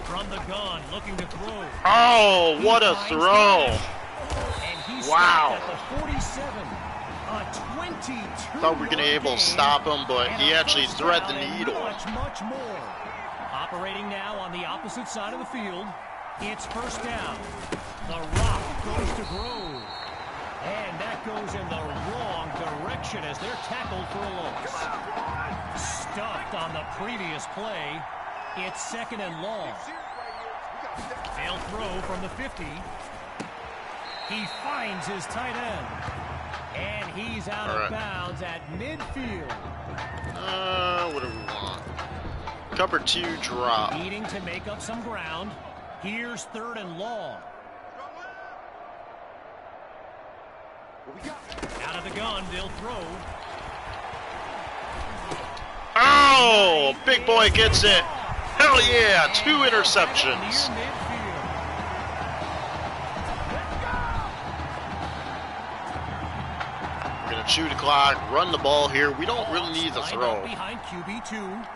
From the gun, looking to throw. Oh, what a throw. Wow. At the 47. A 22. Thought we were going to be able to stop him, but he actually thread the needle. Much more. Operating now on the opposite side of the field. It's first down. The rock goes to Grove. And that goes in the wrong direction as they're tackled for a loss. Stuffed on the previous play. It's 2nd and long. They'll throw from the 50. He finds his tight end. And he's out of bounds at midfield. What do we want? Cover 2 drop. Needing to make up some ground. Here's 3rd and long. Out of the gun, they'll throw. Oh, big boy gets it. Hell yeah, 2 interceptions. We're going to chew the clock, run the ball here. We don't really need the throw. Behind QB2.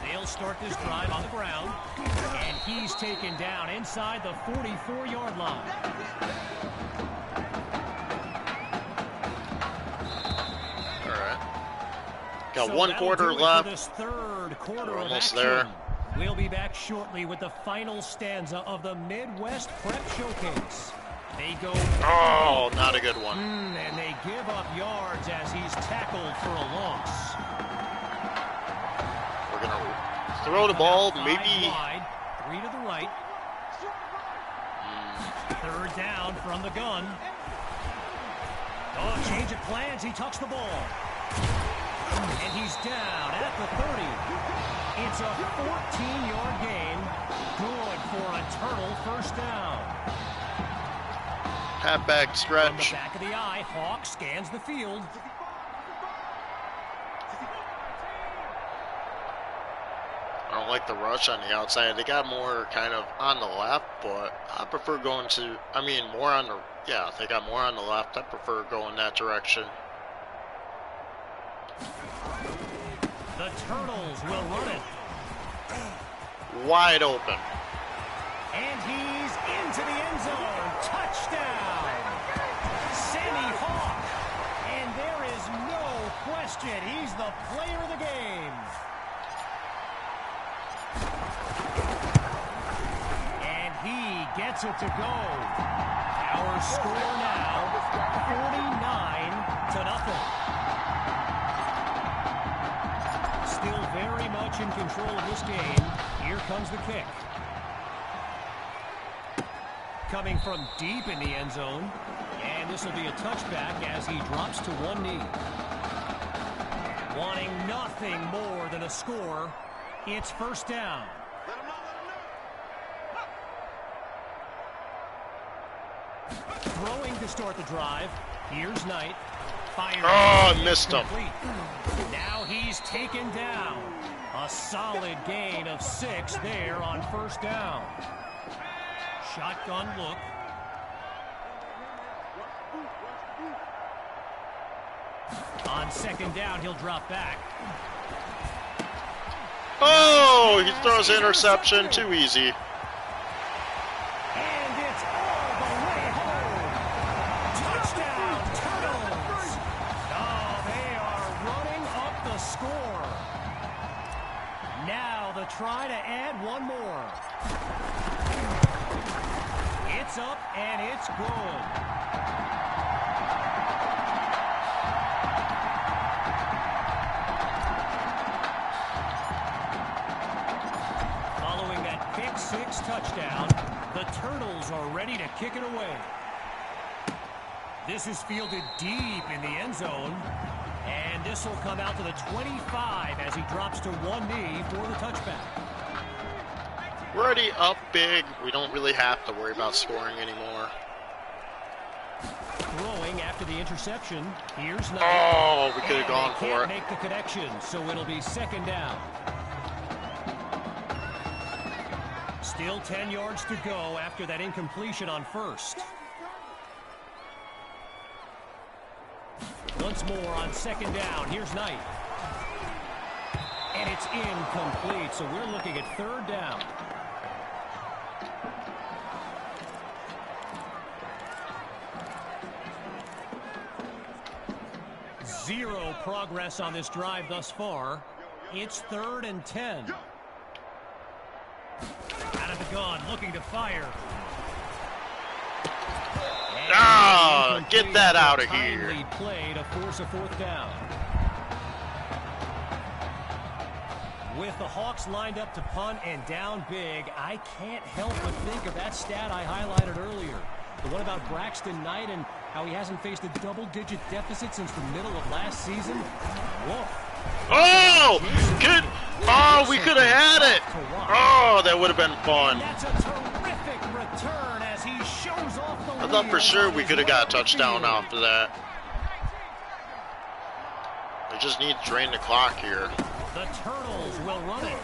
They'll start this drive on the ground. And he's taken down inside the 44-yard line. Got 1 quarter left. This 3rd quarter We're almost of there. We'll be back shortly with the final stanza of the Midwest Prep Showcase. They go. Oh, not a good one. And they give up yards as he's tackled for a loss. We're gonna throw the ball, maybe. Wide, 3 to the right. 3rd down from the gun. Oh, change of plans. He tucks the ball. And he's down at the 30. It's a 14-yard gain. Good for a Turtle first down. Halfback stretch. From the back of the eye, Hawk scans the field. I don't like the rush on the outside. They got more kind of on the left, but I prefer going to, more on the, yeah, they got more on the left. I prefer going that direction. The Turtles will run it. Wide open. And he's into the end zone. Touchdown. Sammy Hawk. And there is no question. He's the player of the game. And he gets it to go. Our score now, 49-0. Still very much in control of this game. Here comes the kick. Coming from deep in the end zone. And this will be a touchback as he drops to 1 knee. Wanting nothing more than a score. It's first down. Throwing to start the drive. Here's Knight. Fires. Oh, missed him. Now he's taken down. A solid gain of 6 there on first down. Shotgun look. On second down, he'll drop back. Oh, he throws interception. Too easy. And it's all the way home. Touchdown, Turtles. Oh, they are running up the score. Now the try to add 1 more. It's up and it's good. Following that pick-6 touchdown, the Turtles are ready to kick it away. This is fielded deep in the end zone. And this will come out to the 25 as he drops to 1 knee for the touchback. We're already up big. We don't really have to worry about scoring anymore. Throwing after the interception. Here's Knight. Oh, we could have gone for can't it. make the connection, so it'll be second down. Still 10 yards to go after that incompletion on first. Once more on second down. Here's Knight. And it's incomplete, so we're looking at third down. Zero progress on this drive thus far. It's 3rd and 10. Out of the gun, looking to fire. Ah, get that out of here. Timely play to force a 4th down. With the Hawks lined up to punt and down big, I can't help but think of that stat I highlighted earlier. The one about Braxton Knight and how he hasn't faced a double-digit deficit since the middle of last season. Whoa. Oh! Good! Oh, we could have had it! Oh, that would have been fun. That's a terrific return as he shows off the I thought for sure we could have got a touchdown after that. They just need to drain the clock here. The Turtles will run it.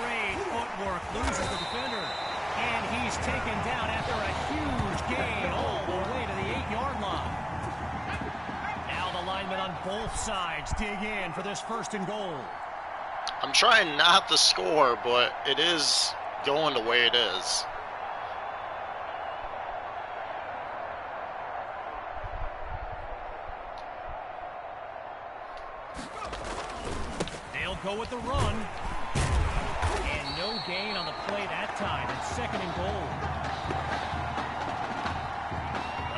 Great footwork, loses the defender. And he's taken down after a huge gain all the way to the 8-yard line. Now the linemen on both sides dig in for this 1st and goal. I'm trying not to score, but it is going the way it is. They'll go with the run. And no gain on the play that time. It's 2nd and goal.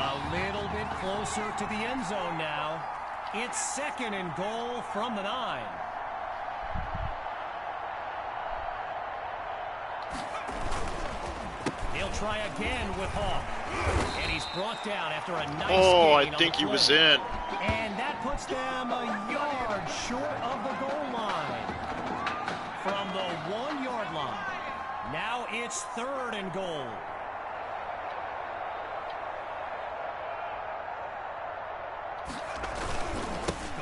A little bit closer to the end zone now. It's 2nd and goal from the 9. He'll try again with Hawk. And he's brought down after a nice gain I think he was in. And that puts them a yard short of the goal line. From the 1-yard line. Now it's 3rd and goal.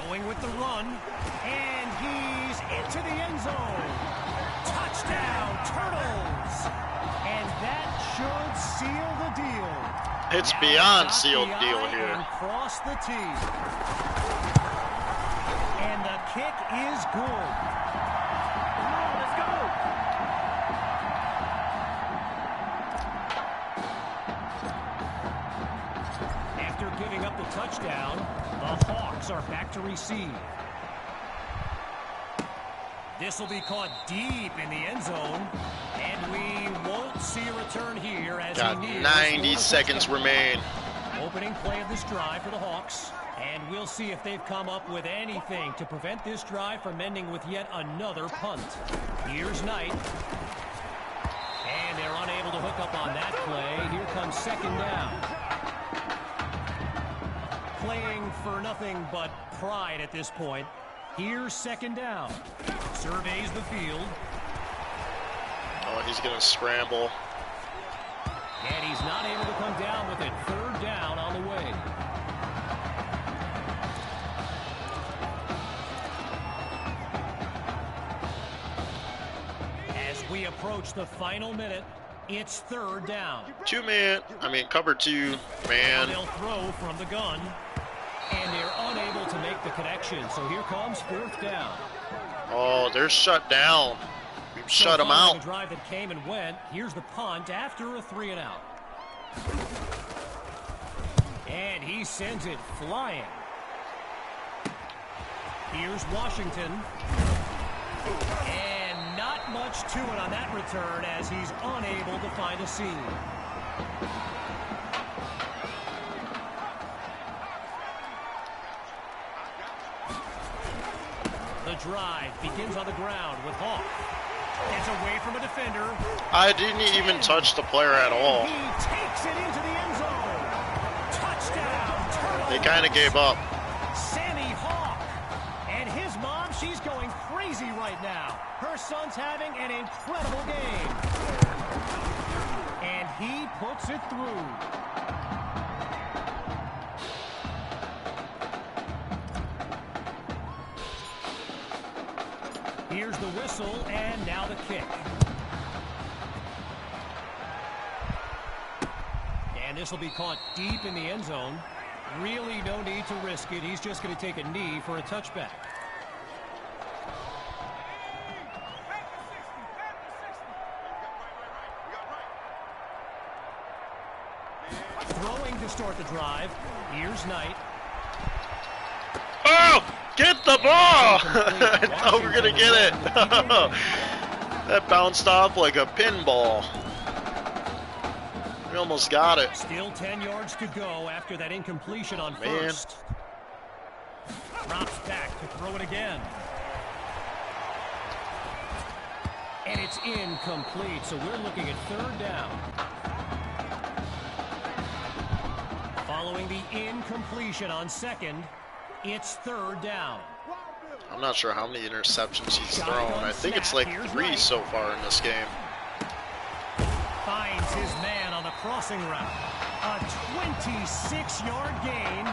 Going with the run. And he's into the end zone. Touchdown, Turtles. And that should seal the deal. It's beyond sealed deal here. Cross the T. And the kick is good. Let's go. After giving up the touchdown, the Hawks are back to receive. This will be caught deep in the end zone, and we won't see a return here as got 90 seconds remain. Opening play of this drive for the Hawks, and we'll see if they've come up with anything to prevent this drive from ending with yet another punt. Here's Knight, and they're unable to hook up on that play. Here comes 2nd down. Playing for nothing but pride at this point. Here's 2nd down. Surveys the field. Oh, he's going to scramble. And he's not able to come down with it. 3rd down on the way. As we approach the final minute, it's 3rd down. 2-man. Cover 2, man. They'll throw from the gun. And they're unable to make the connection. So here comes 4th down. Oh, they're shut down. We've shut them out. The drive that came and went. Here's the punt after a 3 and out. And he sends it flying. Here's Washington. And not much to it on that return as he's unable to find a seam. The drive begins on the ground with Hawk. Gets away from a defender. I didn't even touch the player at all. He takes it into the end zone. Touchdown, Turtles. They kind of gave up. Sammy Hawk. And his mom, she's going crazy right now. Her son's having an incredible game. And he puts it through. Here's the whistle, and now the kick. And this will be caught deep in the end zone. Really no need to risk it. He's just going to take a knee for a touchback. Throwing to start the drive. Here's Knight. Oh! Get the ball! I thought we were going to get it. That bounced off like a pinball. We almost got it. Still 10 yards to go after that incompletion on first. Drops back to throw it again. And it's incomplete, so we're looking at third down. Following the incompletion on second, it's third down. I'm not sure how many interceptions he's thrown. I think it's like 3 so far in this game. Finds his man on the crossing route. A 26-yard gain,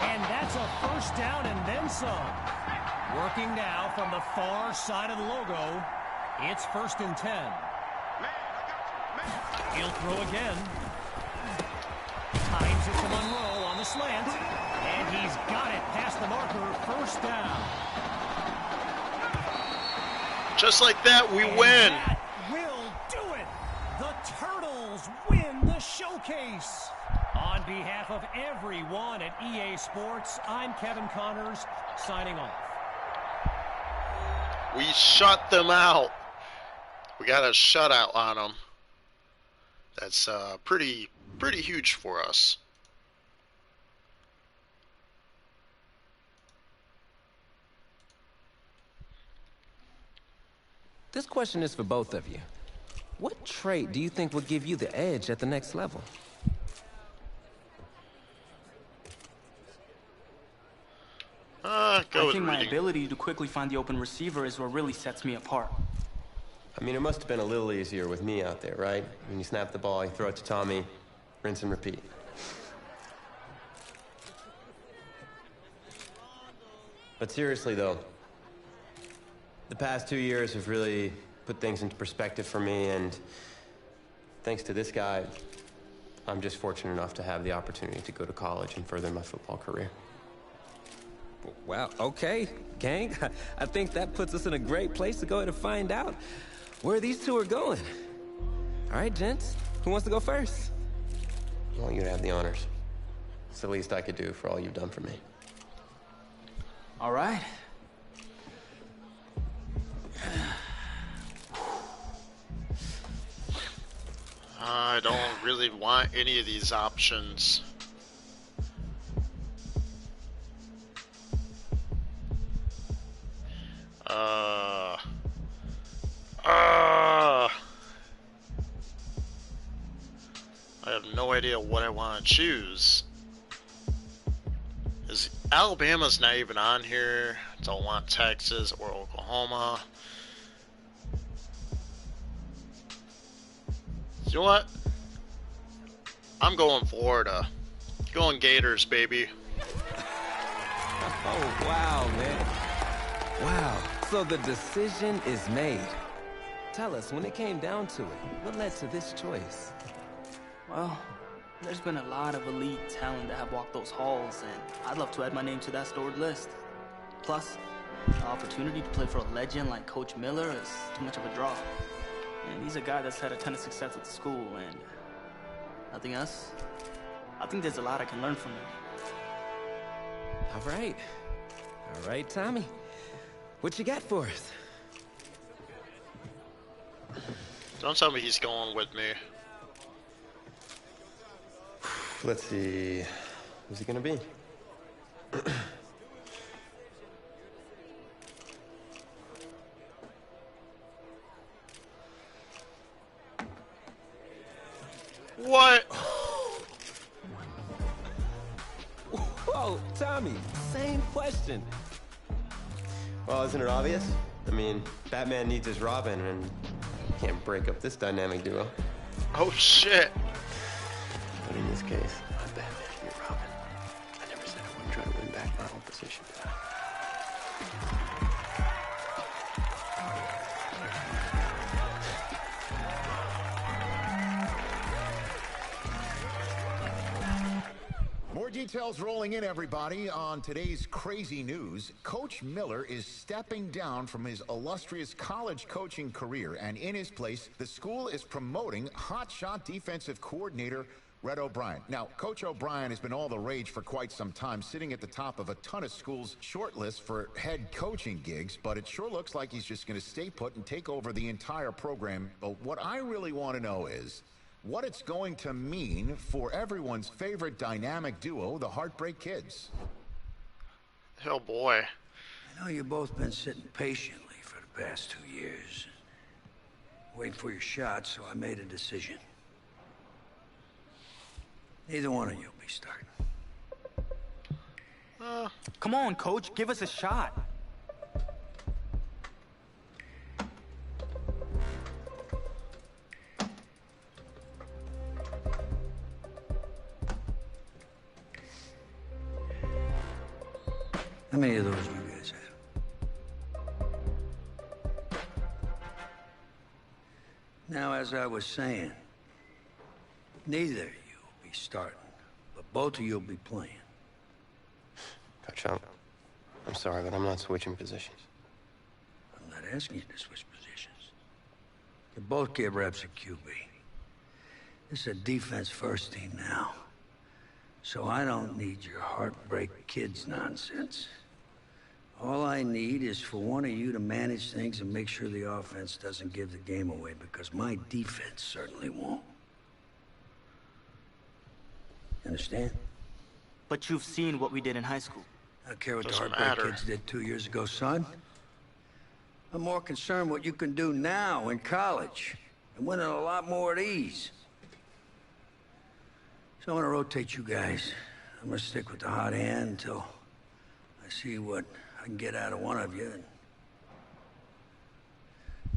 and that's a first down and then some. Working now from the far side of the logo. It's 1st and 10. He'll throw again. Times it to Monroe on the slant. And he's got it past the marker. First down. Just like that, we win. That will do it. The Turtles win the showcase. On behalf of everyone at EA Sports, I'm Kevin Connors, signing off. We shut them out. We got a shutout on them. That's pretty huge for us. This question is for both of you. What trait do you think will give you the edge at the next level? I think my ability to quickly find the open receiver is what really sets me apart. I mean, it must have been a little easier with me out there, right? When you snap the ball, you throw it to Tommy, rinse and repeat. But seriously, though, the past 2 years have really put things into perspective for me, and thanks to this guy, I'm just fortunate enough to have the opportunity to go to college and further my football career. Well, okay, gang. I think that puts us in a great place to go ahead and find out where these two are going. All right, gents, who wants to go first? I want you to have the honors. It's the least I could do for all you've done for me. All right. I don't really want any of these options. I have no idea what I want to choose. Alabama's not even on here. Don't want Texas or Oklahoma. You know what? I'm going Florida. Going Gators, baby. Oh, wow, man. Wow. So the decision is made. Tell us, when it came down to it, what led to this choice? Well, there's been a lot of elite talent that have walked those halls, and I'd love to add my name to that storied list. Plus, the opportunity to play for a legend like Coach Miller is too much of a draw. And he's a guy that's had a ton of success at the school, and nothing else. I think there's a lot I can learn from him. All right. All right, Tommy. What you got for us? Don't tell me he's going with me. Let's see. Who's he gonna be? What? Whoa, Tommy, same question. Well, isn't it obvious? I mean, Batman needs his Robin, and can't break up this dynamic duo. Oh, shit. But in this case, I'm Batman, you're Robin. I never said I wouldn't try to win back my own position, did I? More details rolling in, everybody. On today's crazy news, Coach Miller is stepping down from his illustrious college coaching career, and in his place, the school is promoting hotshot defensive coordinator Red O'Brien. Now, Coach O'Brien has been all the rage for quite some time, sitting at the top of a ton of schools' shortlists for head coaching gigs, but it sure looks like he's just going to stay put and take over the entire program. But what I really want to know is what it's going to mean for everyone's favorite dynamic duo, the Heartbreak Kids. Oh boy. I know you've both been sitting patiently for the past 2 years. Waiting for your shot, so I made a decision. Neither one of you will be starting. Come on, Coach. Give us a shot. How many of those do you guys have? Now, as I was saying, neither of you will be starting, but both of you will be playing. Coach, I'm sorry, but I'm not switching positions. I'm not asking you to switch positions. You both get reps at QB. This is a defense-first team now. So I don't need your heartbreak kids nonsense. All I need is for one of you to manage things and make sure the offense doesn't give the game away, because my defense certainly won't. Understand? But you've seen what we did in high school. I don't care what the heartbreak kids did 2 years ago, son. I'm more concerned what you can do now in college and winning a lot more at ease. So I'm gonna rotate you guys. I'm gonna stick with the hot hand until I see what I can get out of one of you. And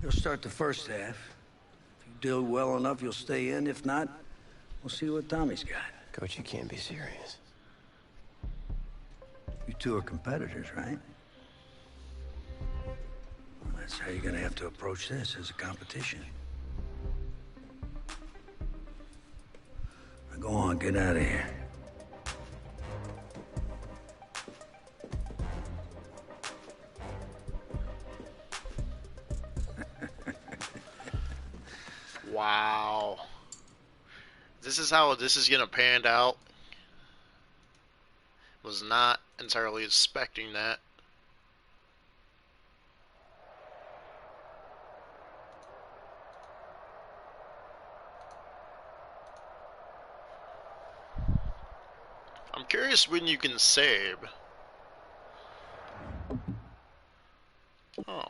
you'll start the first half. If you do well enough, you'll stay in. If not, we'll see what Tommy's got. Coach, you can't be serious. You two are competitors, right? Well, that's how you're gonna have to approach this, as a competition. Now go on, get out of here. Wow. This is how this is gonna pan out. Was not entirely expecting that. I'm curious when you can save. Oh.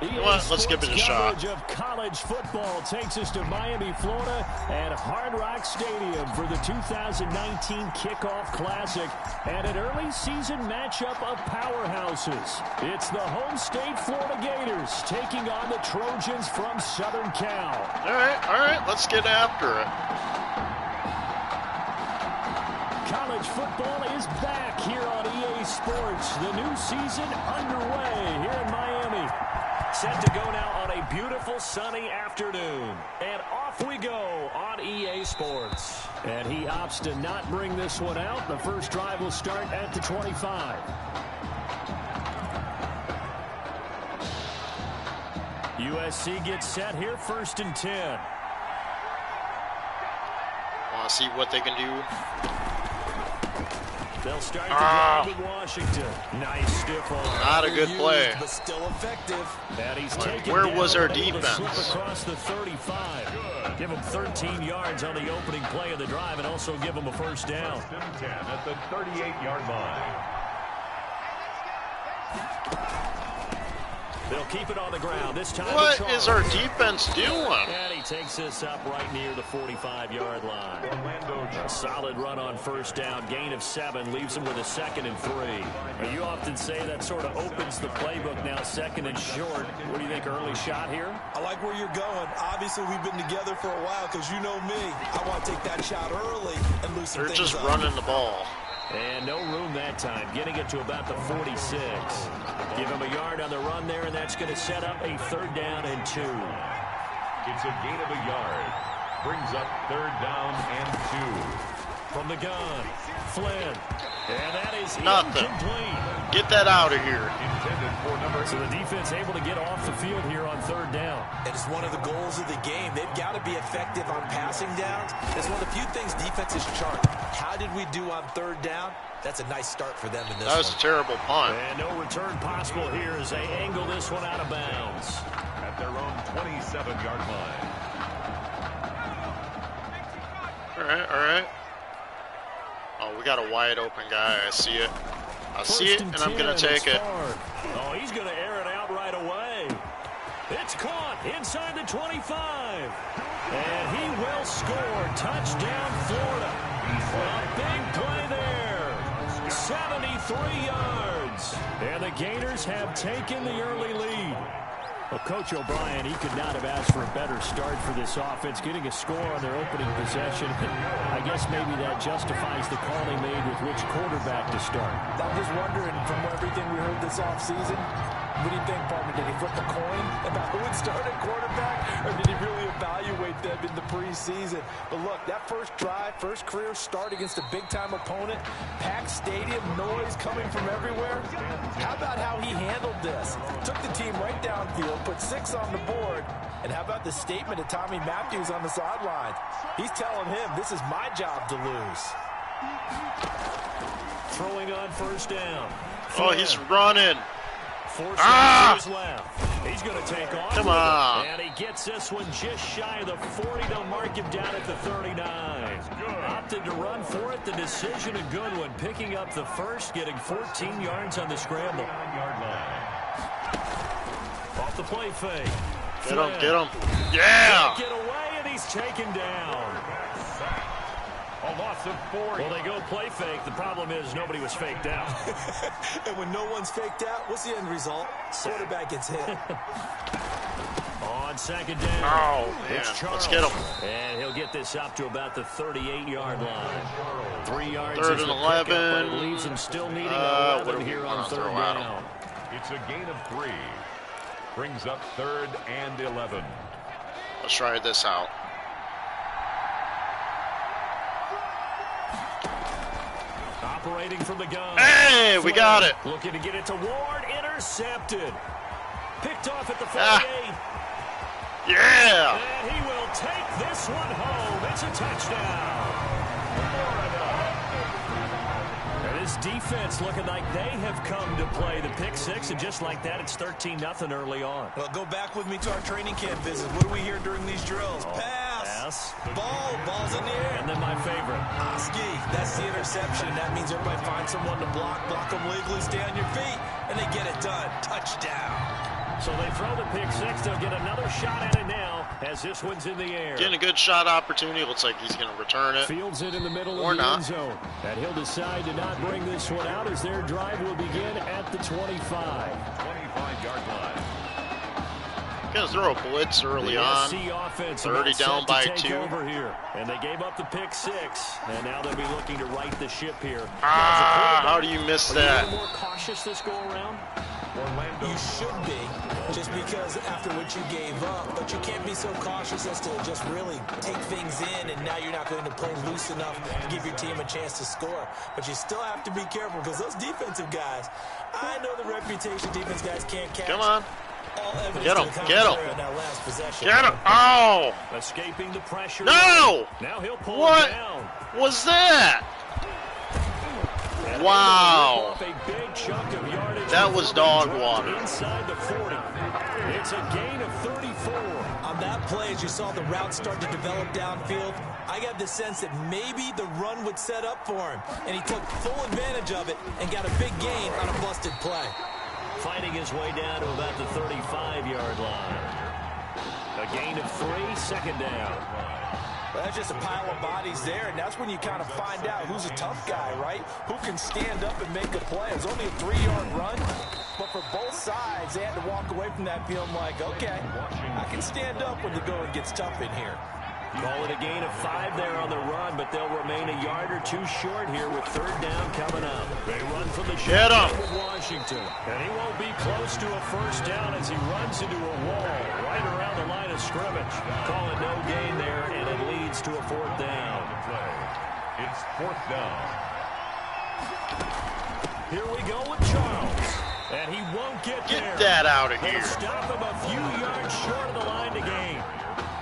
You know what? Let's give it a shot. Coverage of college football takes us to Miami, Florida, at Hard Rock Stadium for the 2019 Kickoff Classic and an early season matchup of powerhouses. It's the home state Florida Gators taking on the Trojans from Southern Cal. All right, let's get after it. College football is back here on EA Sports. The new season underway here in Miami. Set to go now on a beautiful sunny afternoon. And off we go on EA Sports. And he opts to not bring this one out. The first drive will start at the 25. USC gets set here, 1st and 10. Want to see what they can do. They'll start the drive with Washington. Nice stiff arm. Not a good play. But still effective. And he's taken Where down was our able to defense? slip across the 35. Give him 13 yards on the opening play of the drive and also give him a first down. 10 at the 38-yard line. They'll keep it on the ground. This time What is our defense doing? And he takes this up right near the 45-yard line. A solid run on first down. Gain of 7 leaves him with a 2nd and 3. Now, you often say that sort of opens the playbook now, 2nd and short. What do you think, early shot here? I like where you're going. Obviously, we've been together for a while because you know me. I want to take that shot early and loosen They're things just up. running the ball. And no room that time, getting it to about the 46. Give him a yard on the run there, and that's going to set up a 3rd down and 2. It's a gain of a yard. Brings up 3rd down and 2. From the gun, Flynn. And that is Nothing. incomplete. Get that out of here. Intended for number 8. So the defense able to get off the field here on 3rd down. And it's one of the goals of the game. They've got to be effective on passing downs. It's one of the few things defenses chart. How did we do on 3rd down? That's a nice start for them in this That was a terrible punt. And no return possible here as they angle this one out of bounds. At their own 27-yard line. All right. we got a wide open guy. I see it. I see it, and I'm going to take it. Oh, he's going to air it out right away. It's caught inside the 25. And he will score. Touchdown, Florida. A big play there. 73 yards. And the Gators have taken the early lead. Well, Coach O'Brien, he could not have asked for a better start for this offense, getting a score on their opening possession. I guess maybe that justifies the call he made with which quarterback to start. I'm just wondering, from everything we heard this offseason, what do you think, partner? Did he flip a coin about who would start at quarterback, or did he really evaluate them in the preseason? But look, that first drive, first career start against a big-time opponent, packed stadium, noise coming from everywhere. How about how he handled this? Took the team right downfield, put 6 on the board, and how about the statement of Tommy Matthews on the sideline? He's telling him, this is my job to lose. Throwing on first down. Oh, he's running. Left. He's going to take off. Come on. And he gets this one just shy of the 40. They'll mark him down at the 39. Opted to run for it. The decision a good one. Picking up the first, getting 14 yards on the scramble. Off the play fake. Get him, get him. Yeah. Get away, and he's taken down. A loss of 4. Well, they go play fake. The problem is nobody was faked out. And when no one's faked out, what's the end result? Quarterback gets hit. On second down. Oh, man. Let's get him. And he'll get this up to about the 38-yard line. 3 yards. Third and 11. But it leaves him still needing 11 here on third down. It's a gain of 3. Brings up 3rd and 11. Let's try this out. Operating from the gun. Hey, we got it. Looking to get it to Ward. Intercepted. Picked off at the 48. Yeah. And he will take this one home. It's a touchdown. And his defense looking like they have come to play the pick 6. And just like that, it's 13-0 early on. Well, go back with me to our training camp visit. What do we hear during these drills? Pass. Ball's in the air. And then my favorite. Oski, that's the interception. That means everybody finds someone to block them legally, stay on your feet, and they get it done. Touchdown. So they throw the pick 6. They'll get another shot at it now as this one's in the air. Getting a good shot opportunity. Looks like he's going to return it. Fields it in the middle or of the not. end zone. And he'll decide to not bring this one out as their drive will begin at the 25. 25-yard line. Going to throw a blitz early on. Offense 30 down by 2. Over here. And they gave up the pick 6. And now they'll be looking to right the ship here. How do you miss that? Are you a little more cautious this go around? You should be, just because after what you gave up, but you can't be so cautious as to just really take things in, and now you're not going to play loose enough to give your team a chance to score. But you still have to be careful, because those defensive guys, I know the reputation defense guys can't catch. Come on. Get him, get him. Get him. Oh. Escaping the pressure. No. Now he'll pull what down. Was that? Wow. That was dog water. Inside the 40. It's a gain of 34. On that play, as you saw the route start to develop downfield, I got the sense that maybe the run would set up for him, and he took full advantage of it and got a big gain on a busted play. Fighting his way down to about the 35-yard line. A gain of 3, second down. Well, that's just a pile of bodies there, and that's when you kind of find out who's a tough guy, right? Who can stand up and make a play. It's only a 3-yard run, but for both sides, they had to walk away from that feeling like, okay, I can stand up when the going gets tough in here. Call it a gain of 5 there on the run, but they'll remain a yard or 2 short here with third down coming up. They run from the shotgun with Washington, and he won't be close to a first down as he runs into a wall right around the line of scrimmage. Call it no gain there, and it leads to a fourth down. It's 4th down. Here we go with Charles, and he won't get there. Get that out of here. They'll stop him a few yards short of the line to gain.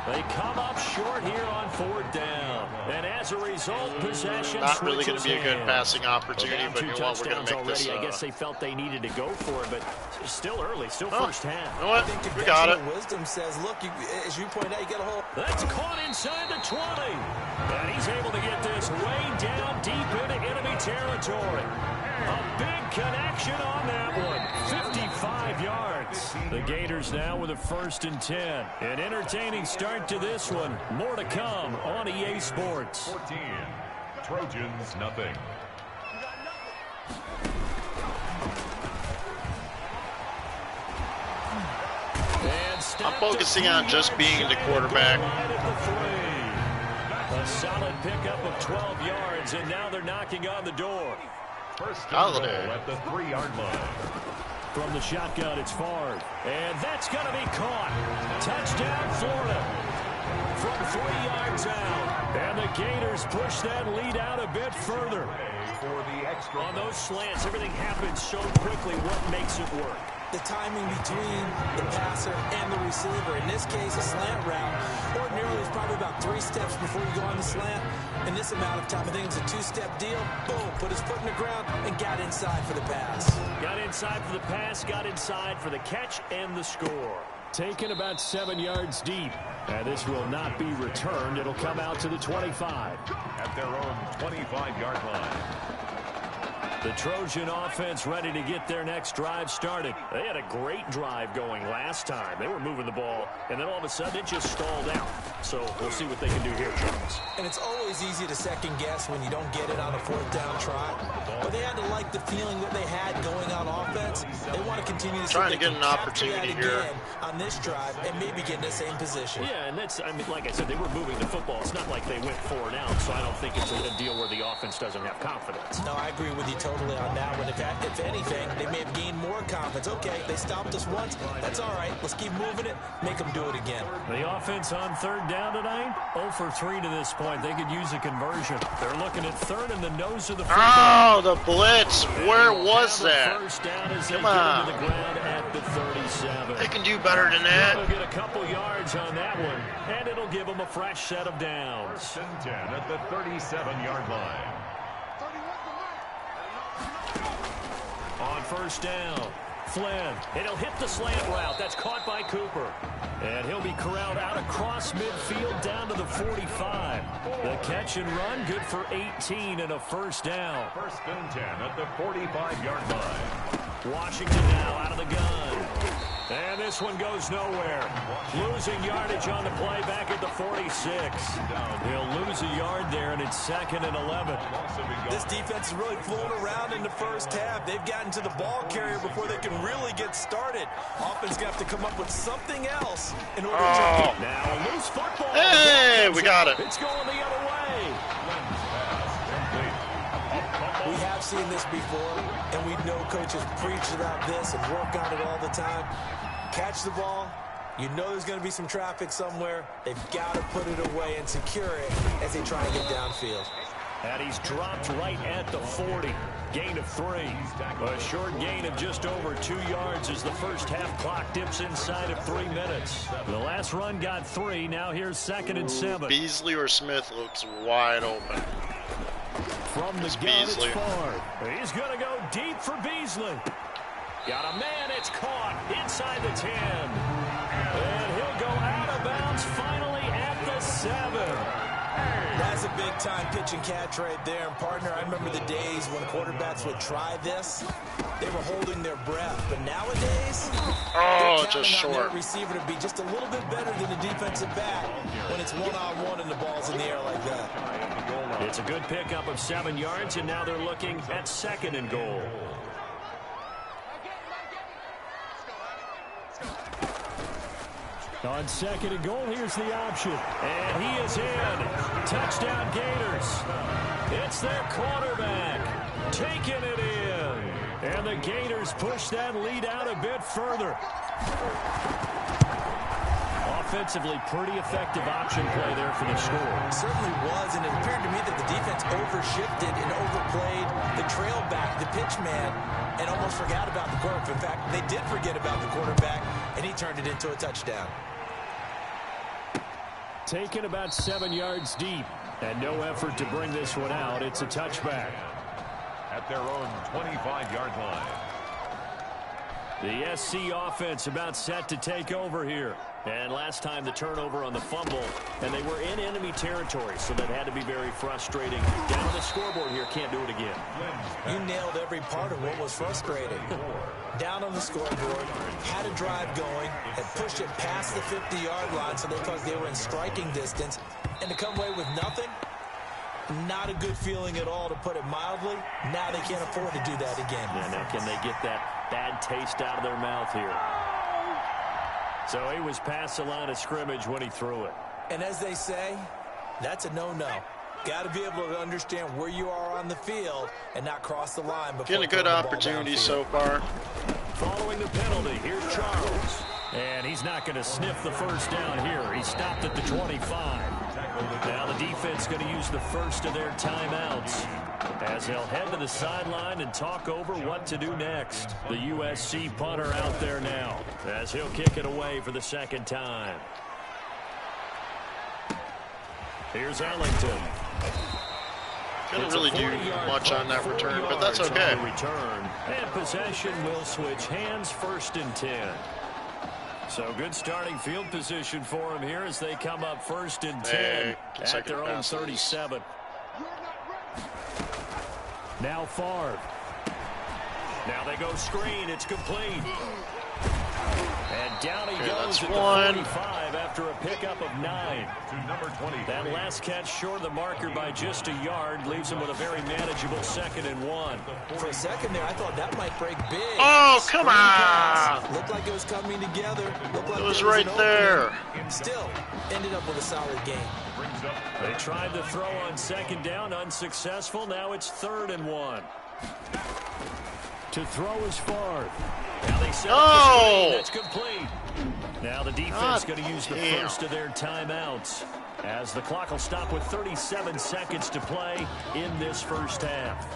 They come up short here on fourth down. And as a result, possession not really going to be a good hands. passing opportunity, Well, but you know what, we're going to make already. this. I guess they felt they needed to go for it, but still early, still first half. You know what? I think we got it. Wisdom says, look, as you pointed out, you got a whole... That's caught inside the 20. And he's able to get this way down deep into enemy territory. A big connection on that one. 55 yards. The Gators now with a 1st and 10. An entertaining start to this one. More to come on EA Sports. 14. Trojans, nothing. I'm focusing on just being the quarterback. A solid pickup of 12 yards, and now they're knocking on the door. First Holiday at the 3-yard line. From the shotgun, it's Favre. And that's going to be caught. Touchdown, Florida. From 3 yards out. And the Gators push that lead out a bit further. On those slants, everything happens so quickly. What makes it work? The timing between the passer and the receiver. In this case, a slant route. Ordinarily, it's probably about 3 steps before you go on the slant. In this amount of time, I think it's a 2-step deal. Boom, put his foot in the ground and got inside for the pass. Got inside for the pass, got inside for the catch and the score. Taken about 7 yards deep. And this will not be returned. It'll come out to the 25. At their own 25-yard line. The Trojan offense ready to get their next drive started. They had a great drive going last time. They were moving the ball, and then all of a sudden it just stalled out. So we'll see what they can do here, Charles. And it's always easy to second guess when you don't get it on a 4th down try. But they had to like the feeling that they had going on offense. They want to continue to trying to get an opportunity here on this drive and maybe get in the same position. Yeah, and that's, I mean, like I said, they were moving the football. It's not like they went 4 and out, so I don't think it's a deal where the offense doesn't have confidence. No, I agree with you totally on that one. If anything, they may have gained more confidence. Okay, they stopped us once. That's all right. Let's keep moving it. Make them do it again. The offense on 3rd down tonight, 0 for 3 to this point. They could use a conversion. They're looking at 3rd and the nose of the football. Oh, the blitz. Where was that? First down as Come they on. get into the ground at the 37. They can do better than that. They'll get a couple yards on that one, and it'll give them a fresh set of downs. 1st and 10 at the 37-yard line. On 1st down, Flynn. It'll hit the slant route. That's caught by Cooper. And he'll be corralled out across midfield down to the 45. The catch and run, good for 18 and a 1st down. 1st and 10 at the 45-yard line. Washington now out of the gun. And this one goes nowhere. Losing yardage on the play back at the 46. He'll lose a yard there, and it's 2nd and 11. This defense is really fooling around in the first half. They've gotten to the ball carrier before they can really get started. Offense going to have to come up with something else in order to... Now a loose football. Hey, we got it. It's going the other way. We have seen this before, and we know coaches preach about this and work on it all the time. Catch the ball. You know there's going to be some traffic somewhere. They've got to put it away and secure it as they try and get downfield. And he's dropped right at the 40. Gain of 3. A short gain of just over 2 yards as the first half clock dips inside of 3 minutes. The last run got 3. Now here's 2nd and 7. Beasley or Smith looks wide open. From the gun, it's Favre. He's going to go deep for Beasley. Got a man, it's caught inside the 10. And he'll go out of bounds finally at the 7. That's a big-time pitch and catch right there. And, partner, I remember the days when quarterbacks would try this. They were holding their breath. But nowadays, just short. Their receiver to be just a little bit better than the defensive back when it's one-on-one and the ball's in the air like that. It's a good pickup of 7 yards, and now they're looking at 2nd and goal. On 2nd and goal, here's the option. And he is in. Touchdown Gators. It's their quarterback taking it in. And the Gators push that lead out a bit further. Offensively, pretty effective option play there for the score. It certainly was, and it appeared to me that the defense overshifted and overplayed the trail back, the pitch man, and almost forgot about the quarterback. In fact, they did forget about the quarterback, and he turned it into a touchdown. Taken about 7 yards deep, and no effort to bring this one out. It's a touchback. At their own 25-yard line. The SC offense about set to take over here. And last time the turnover on the fumble, and they were in enemy territory, so that had to be very frustrating. Down on the scoreboard here, can't do it again. You nailed every part of what was frustrating. Down on the scoreboard, had a drive going, had pushed it past the 50-yard line so they thought they were in striking distance, and to come away with nothing, not a good feeling at all, to put it mildly. Now they can't afford to do that again. Yeah, now can they get that bad taste out of their mouth here? So he was past the line of scrimmage when he threw it. And as they say, that's a no-no. Got to be able to understand where you are on the field and not cross the line. Getting a good opportunity so far. Following the penalty, here's Charles. And he's not going to sniff the first down here. He stopped at the 25. Now the defense going to use the first of their timeouts as they'll head to the sideline and talk over what to do next. The USC punter out there now as he'll kick it away for the second time. Here's Ellington. Couldn't really do much on that return, but that's okay. Return, and possession will switch hands, 1st and 10. So good starting field position for them here as they come up 1st and 10 at their own 37. Now Favre. Now they go screen. It's complete. And down he goes at the 45 after a pickup of 9. That last catch short of the marker by just a yard leaves him with a very manageable 2nd and 1. For a second there, I thought that might break big. Oh, come on! Looked like it was coming together. Looked like it was right there. Still, ended up with a solid game. They tried to throw on 2nd down, unsuccessful. Now it's 3rd and 1. To throw is Favre. Now they set up the screen. That's complete. Now the defense going to use the first of their timeouts as the clock will stop with 37 seconds to play in this first half.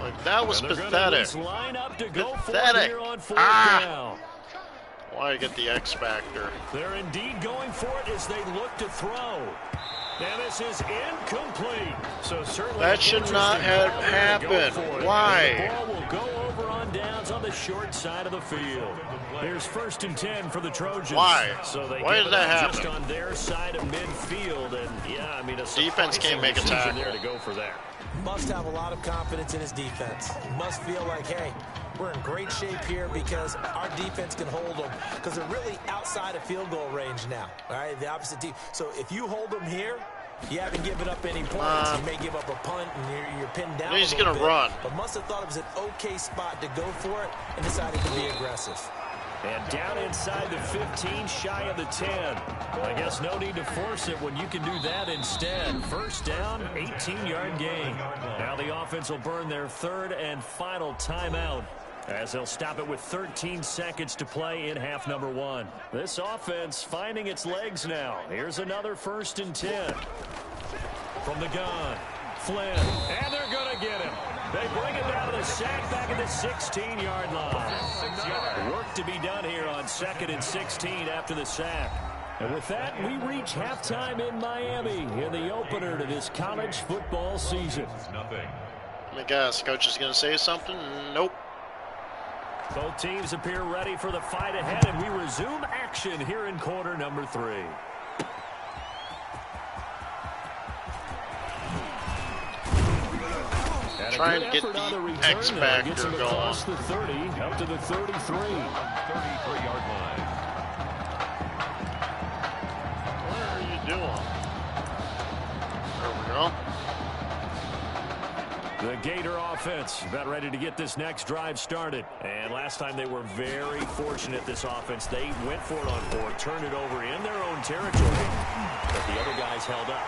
Like, that was pathetic. Line up to go pathetic. Here on 4th down. Why get the X factor? They're indeed going for it as they look to throw. And this is incomplete. So certainly that should not have happened. Why? The ball will go over on downs on the short side of the field. Here's 1st and 10 for the Trojans. Why? So they Why did that happen? Just on their side of midfield, and yeah, I mean, a defense can't make a tackle there to go for that. Must have a lot of confidence in his defense. Must feel like, hey, we're in great shape here because our defense can hold them, because they're really outside of field goal range now. All right, the opposite team. So if you hold them here, you haven't given up any points. You may give up a punt and you're pinned down. He's going to run. But must have thought it was an okay spot to go for it and decided to be aggressive. And down inside the 15, shy of the 10. I guess no need to force it when you can do that instead. 1st down, 18-yard gain. Now the offense will burn their 3rd and final timeout as they'll stop it with 13 seconds to play in half number 1. This offense finding its legs now. Here's another 1st and 10. From the gun, Flynn, and they're going to get him. They bring it down to the sack back at the 16-yard line. Work to be done here on 2nd and 16 after the sack. And with that, we reach halftime in Miami in the opener to this college football season. Let me guess, coach is going to say something? Nope. Both teams appear ready for the fight ahead, and we resume action here in quarter number 3. Try and get the X factor going. Across the 30, up to the 33. 33-yard line. What are you doing? There we go. The Gator offense about ready to get this next drive started. And last time they were very fortunate, this offense. They went for it on 4, turned it over in their own territory. But the other guys held up.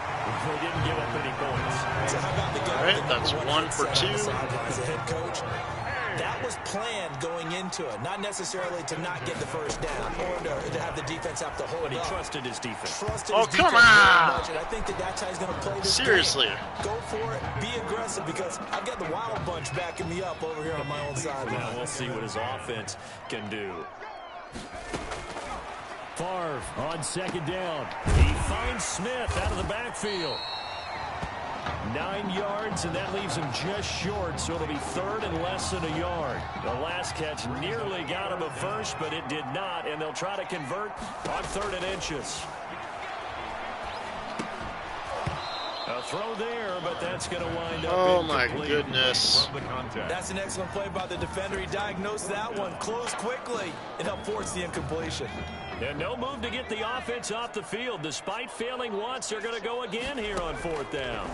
They didn't give up any points. So how about the guy? All right, that's 1 for 2. As a head coach, that was planned going into it. Not necessarily to not get the first down or to have the defense have to hold But he up. trusted his defense. Come on! Much, and I think that's how he's going to play this Seriously. game. Go for it. Be aggressive, because I've got the Wild Bunch backing me up over here on my own side. Now we'll see what his offense can do. Favre on 2nd down. He finds Smith out of the backfield. 9 yards, and that leaves him just short, so it'll be 3rd and less than a yard. The last catch nearly got him a first, but it did not, and they'll try to convert on 3rd and inches. A throw there, but that's going to wind up Oh my incomplete. goodness. That's an excellent play by the defender. He diagnosed that one, closed quickly, and helped force the incompletion. And no move to get the offense off the field. Despite failing once, they're going to go again here on 4th down.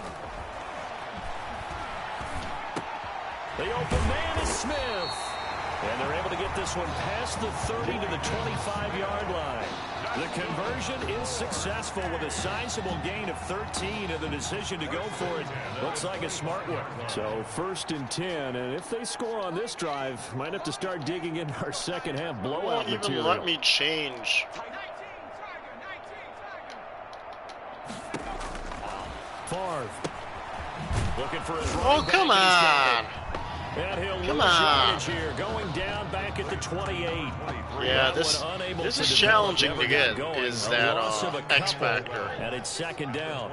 The open man is Smith. And they're able to get this one past the 30 to the 25-yard line. The conversion is successful with a sizable gain of 13, and the decision to go for it looks like a smart one. So 1st and 10, and if they score on this drive, might have to start digging into our second half blowout Won't even material. let me change. Favre looking for his Oh, come on. And he'll Come lose on. yardage here, going down back at the 28. Yeah, this is challenging to get, is that X factor. And it's 2nd down.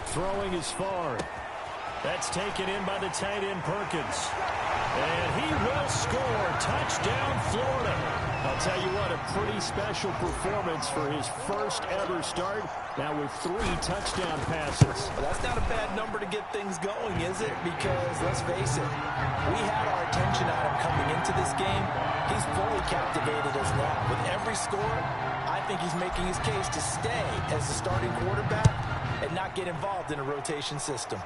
Throwing is far. That's taken in by the tight end Perkins. And he will score. Touchdown, Florida. I'll tell you what, a pretty special performance for his first ever start. Now with 3 touchdown passes. Well, that's not a bad number to get things going, is it? Because, let's face it, we had our attention on him coming into this game. He's fully captivated us now. With every score, I think he's making his case to stay as the starting quarterback and not get involved in a rotation system.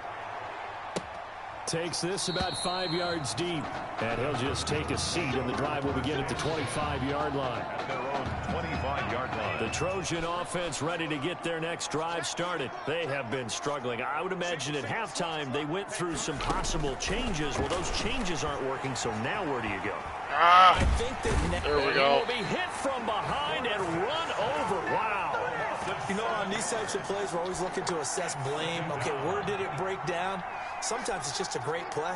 Takes this about 5 yards deep. And he'll just take a seat, and the drive will begin at the 25-yard line. At their own 25-yard line. The Trojan offense ready to get their next drive started. They have been struggling. I would imagine at halftime they went through some possible changes. Well, those changes aren't working, so now where do you go? I think that There we go. He will be hit from behind and run over. Wow. You know, on these types of plays, we're always looking to assess blame. Okay, where did it break down? Sometimes it's just a great play.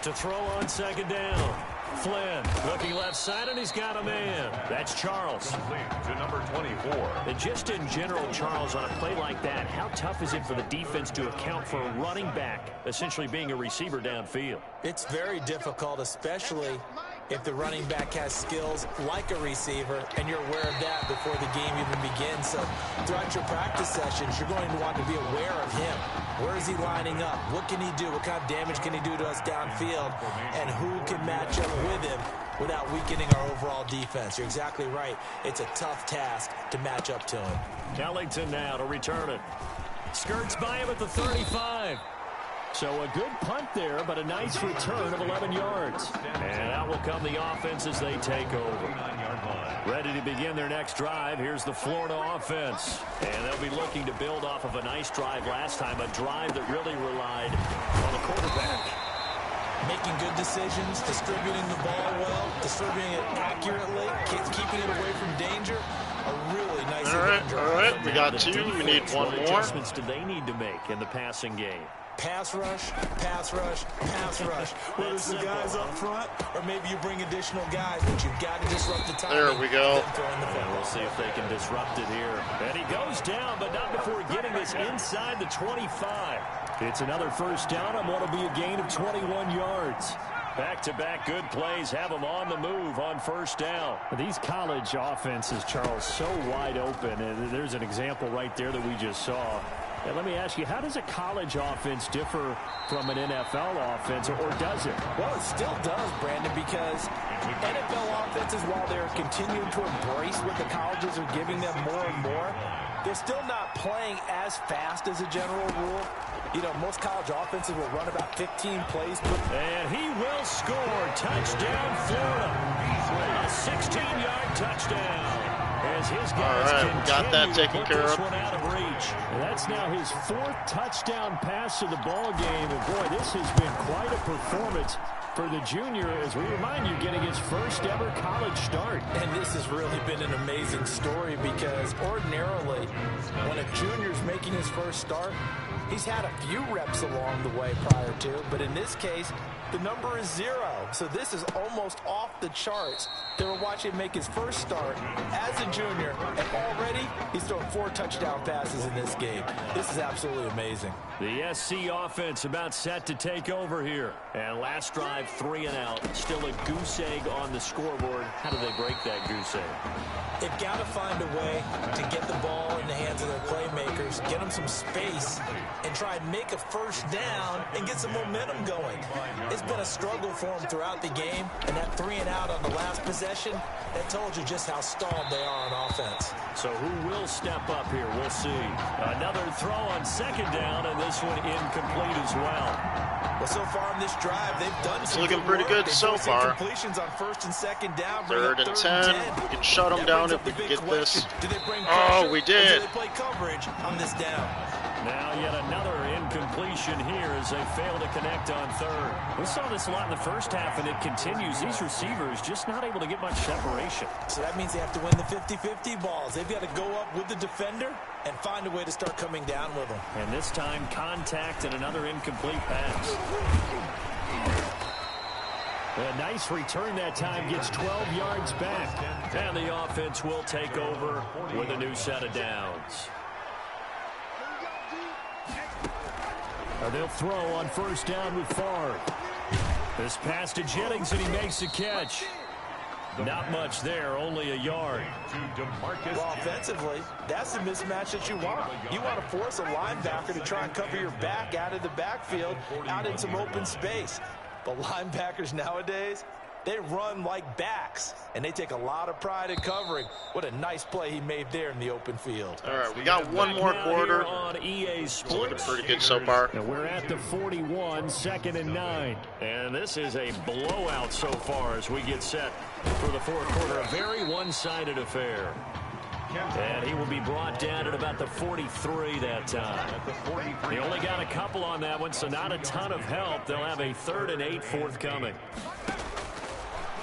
To throw on 2nd down. Flynn looking left side, and he's got a man. That's Charles. Complete to number 24. And just in general, Charles, on a play like that, how tough is it for the defense to account for a running back essentially being a receiver downfield? It's very difficult, especially if the running back has skills like a receiver, and you're aware of that before the game even begins. So throughout your practice sessions, you're going to want to be aware of him. Where is he lining up? What can he do? What kind of damage can he do to us downfield? And who can match up with him without weakening our overall defense? You're exactly right. It's a tough task to match up to him. Ellington now to return it. Skirts by him at the 35. So a good punt there, but a nice return of 11 yards. And out will come the offense as they take over. Ready to begin their next drive. Here's the Florida offense. And they'll be looking to build off of a nice drive last time, a drive that really relied on the quarterback. Making good decisions, distributing the ball well, distributing it accurately, keeping it away from danger. A really nice All right, we got 2. We need one What more. adjustments do they need to make in the passing game? Pass rush, pass rush, pass rush. Whether it's the guys up front or maybe you bring additional guys, but you've got to disrupt the timing. There we go. And we'll see if they can disrupt it here. And he goes down, but not before getting this inside the 25. It's another 1st down on what will be a gain of 21 yards. Back-to-back good plays have them on the move on 1st down. These college offenses, Charles, so wide open. And there's an example right there that we just saw. And let me ask you, how does a college offense differ from an NFL offense, or does it? Well, it still does, Brandon, because NFL offenses, while they're continuing to embrace what the colleges are giving them more and more, they're still not playing as fast as a general rule. You know, most college offenses will run about 15 plays per... And he will score. Touchdown, Florida. A 16-yard touchdown. As his guys got that taken care of. One out of reach. And that's now his 4th touchdown pass of the ball game. And boy, this has been quite a performance for the junior, as we remind you, getting his first ever college start. And this has really been an amazing story, because ordinarily, when a junior's making his first start, he's had a few reps along the way prior to, but in this case, The number is 0. So this is almost off the charts. They were watching him make his first start as a junior, and already he's thrown 4 touchdown passes in this game. This is absolutely amazing. The SC offense about set to take over here. And last drive, 3 and out. Still a goose egg on the scoreboard. How do they break that goose egg? They've got to find a way to get the ball in the hands of their playmakers, get them some space, and try and make a first down and get some momentum going. It's been a struggle for them throughout the game, and that 3 and out on the last possession, that told you just how stalled they are on offense. So who will step up here? We'll see. Another throw on second down, and this one incomplete as well. Well, so far in this drive, they've done it's looking pretty good so far. Completions on first and second down. 3rd and 10. We can shut them down if we can get this. Oh, we did. Do they play coverage on this down? Now yet another incompletion here as they fail to connect on 3rd. We saw this a lot in the first half, and it continues. These receivers just not able to get much separation. So that means they have to win the 50-50 balls. They've got to go up with the defender and find a way to start coming down with them. And this time, contact and another incomplete pass. A nice return that time, gets 12 yards back. And the offense will take over with a new set of downs. They'll throw on first down with Favre. This pass to Jennings, and he makes the catch. Not much there, only a yard. Well, offensively, that's the mismatch that you want. You want to force a linebacker to try and cover your back out of the backfield, out in some open space. But linebackers nowadays, they run like backs, and they take a lot of pride in covering. What a nice play he made there in the open field. All right, we got one more quarter. On EA Sports. Looking pretty good so far. And we're at the 41, 2nd and 9. And this is a blowout so far as we get set for the 4th quarter. A very one-sided affair. And he will be brought down at about the 43 that time. He only got a couple on that one, so not a ton of help. They'll have a 3rd and 8 forthcoming.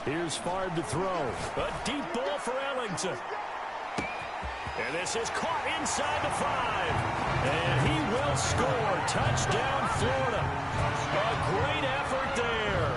Here's Favre to throw. A deep ball for Ellington. And this is caught inside the 5. And he will score. Touchdown, Florida. A great effort there.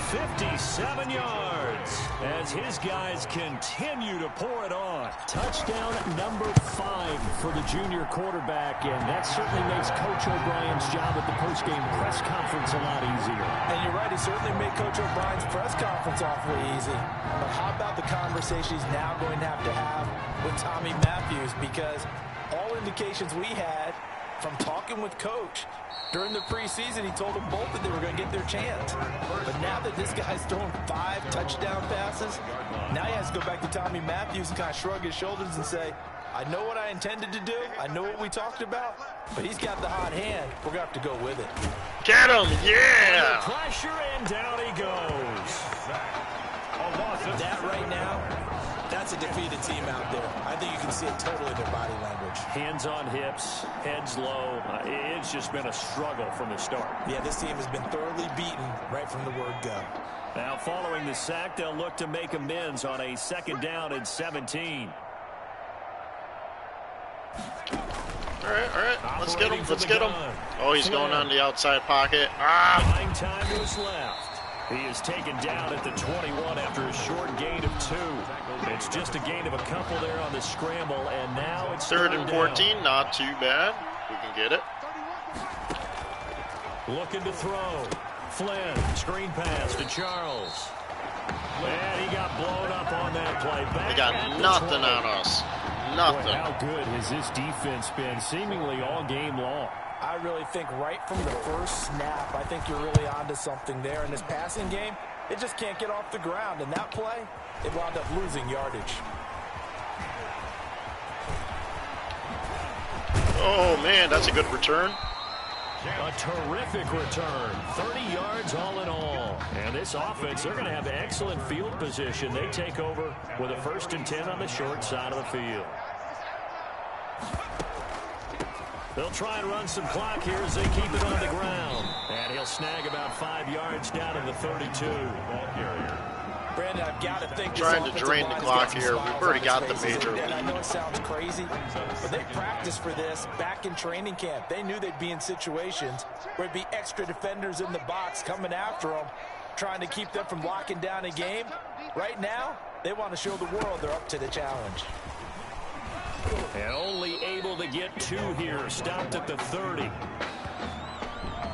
57 yards as his guys continue to pour it on. Touchdown number 5 for the junior quarterback, and that certainly makes Coach O'Brien's job at the postgame press conference a lot easier. And you're right, he certainly made Coach O'Brien's press conference awfully easy. But how about the conversation he's now going to have with Tommy Matthews? Because all indications we had from talking with Coach during the preseason, he told them both that they were going to get their chance. But now that this guy's thrown 5 touchdown passes, now he has to go back to Tommy Matthews and kind of shrug his shoulders and say, I know what I intended to do. I know what we talked about. But he's got the hot hand. We're going to have to go with it. Get him, yeah! Under pressure, and down he goes. That right now, that's a defeated team out there. I think you can see it totally in their body language. Hands on hips, heads low. It's just been a struggle from the start. Yeah, this team has been thoroughly beaten right from the word go. Now, following the sack, they'll look to make amends on a 2nd down and 17. All right. Let's get him. Let's get him. Oh, he's going on the outside pocket. 9 time is left. He is taken down at the 21 after a short gain of 2. It's just a gain of a couple there on the scramble, and now it's 3rd and 14. Down. Not too bad. We can get it. Looking to throw. Flynn, screen pass to Charles. And he got blown up on that play. Back they got nothing on us. Nothing. Boy, how good has this defense been seemingly all game long? I really think right from the first snap, I think you're really onto something there. In this passing game, it just can't get off the ground. And that play, it wound up losing yardage. Oh, man, that's a good return. A terrific return. 30 yards all in all. And this offense, they're going to have excellent field position. They take over with a 1st and 10 on the short side of the field. They'll try and run some clock here as they keep it on the ground. And he'll snag about 5 yards down to the 32. Brandon, I've got to think trying to drain the clock here. We've already got the major lead. And I know it sounds crazy, but they practiced for this back in training camp. They knew they'd be in situations where it'd be extra defenders in the box coming after them, trying to keep them from locking down a game. Right now, they want to show the world they're up to the challenge. And only able to get 2 here. Stopped at the 30.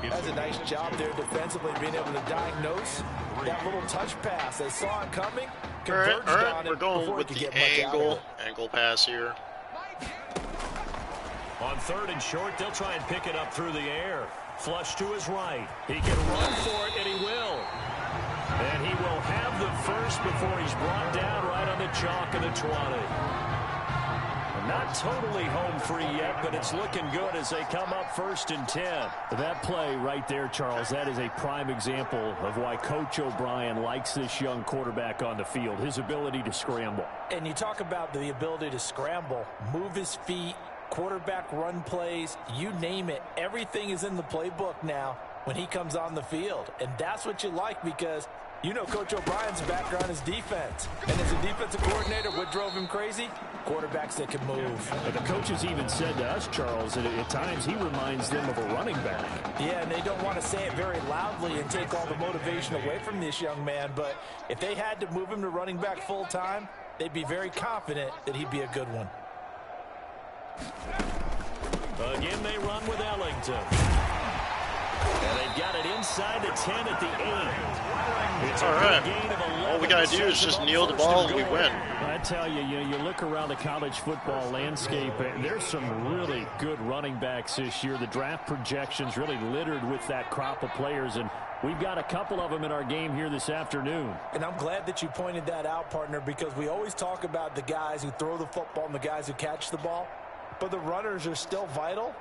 That's a nice job there defensively, being able to diagnose that little touch pass. They saw it coming, converged all right, on it. we're going with the angle pass here. On 3rd and short, they'll try and pick it up through the air. Flush to his right. He can run for it, and he will. And he will have the first before he's brought down right on the chalk of the 20. Not totally home free yet, but it's looking good as they come up 1st and 10. That play right there, Charles, that is a prime example of why Coach O'Brien likes this young quarterback on the field, his ability to scramble. And you talk about the ability to scramble, move his feet, quarterback run plays, you name it. Everything is in the playbook now when he comes on the field. And that's what you like, because you know Coach O'Brien's background is defense. And as a defensive coordinator, what drove him crazy? Quarterbacks that can move. But the coaches even said to us, Charles, that at times he reminds them of a running back. Yeah, and they don't want to say it very loudly and take all the motivation away from this young man. But if they had to move him to running back full time, they'd be very confident that he'd be a good one. Again, they run with Ellington. And they've got it inside the 10 at the 8. It's all right. All we got to do is just kneel the ball and we win. I tell you, you look around the college football landscape, and there's some really good running backs this year. The draft projections really littered with that crop of players, and we've got a couple of them in our game here this afternoon. And I'm glad that you pointed that out, partner, because we always talk about the guys who throw the football and the guys who catch the ball, but the runners are still vital.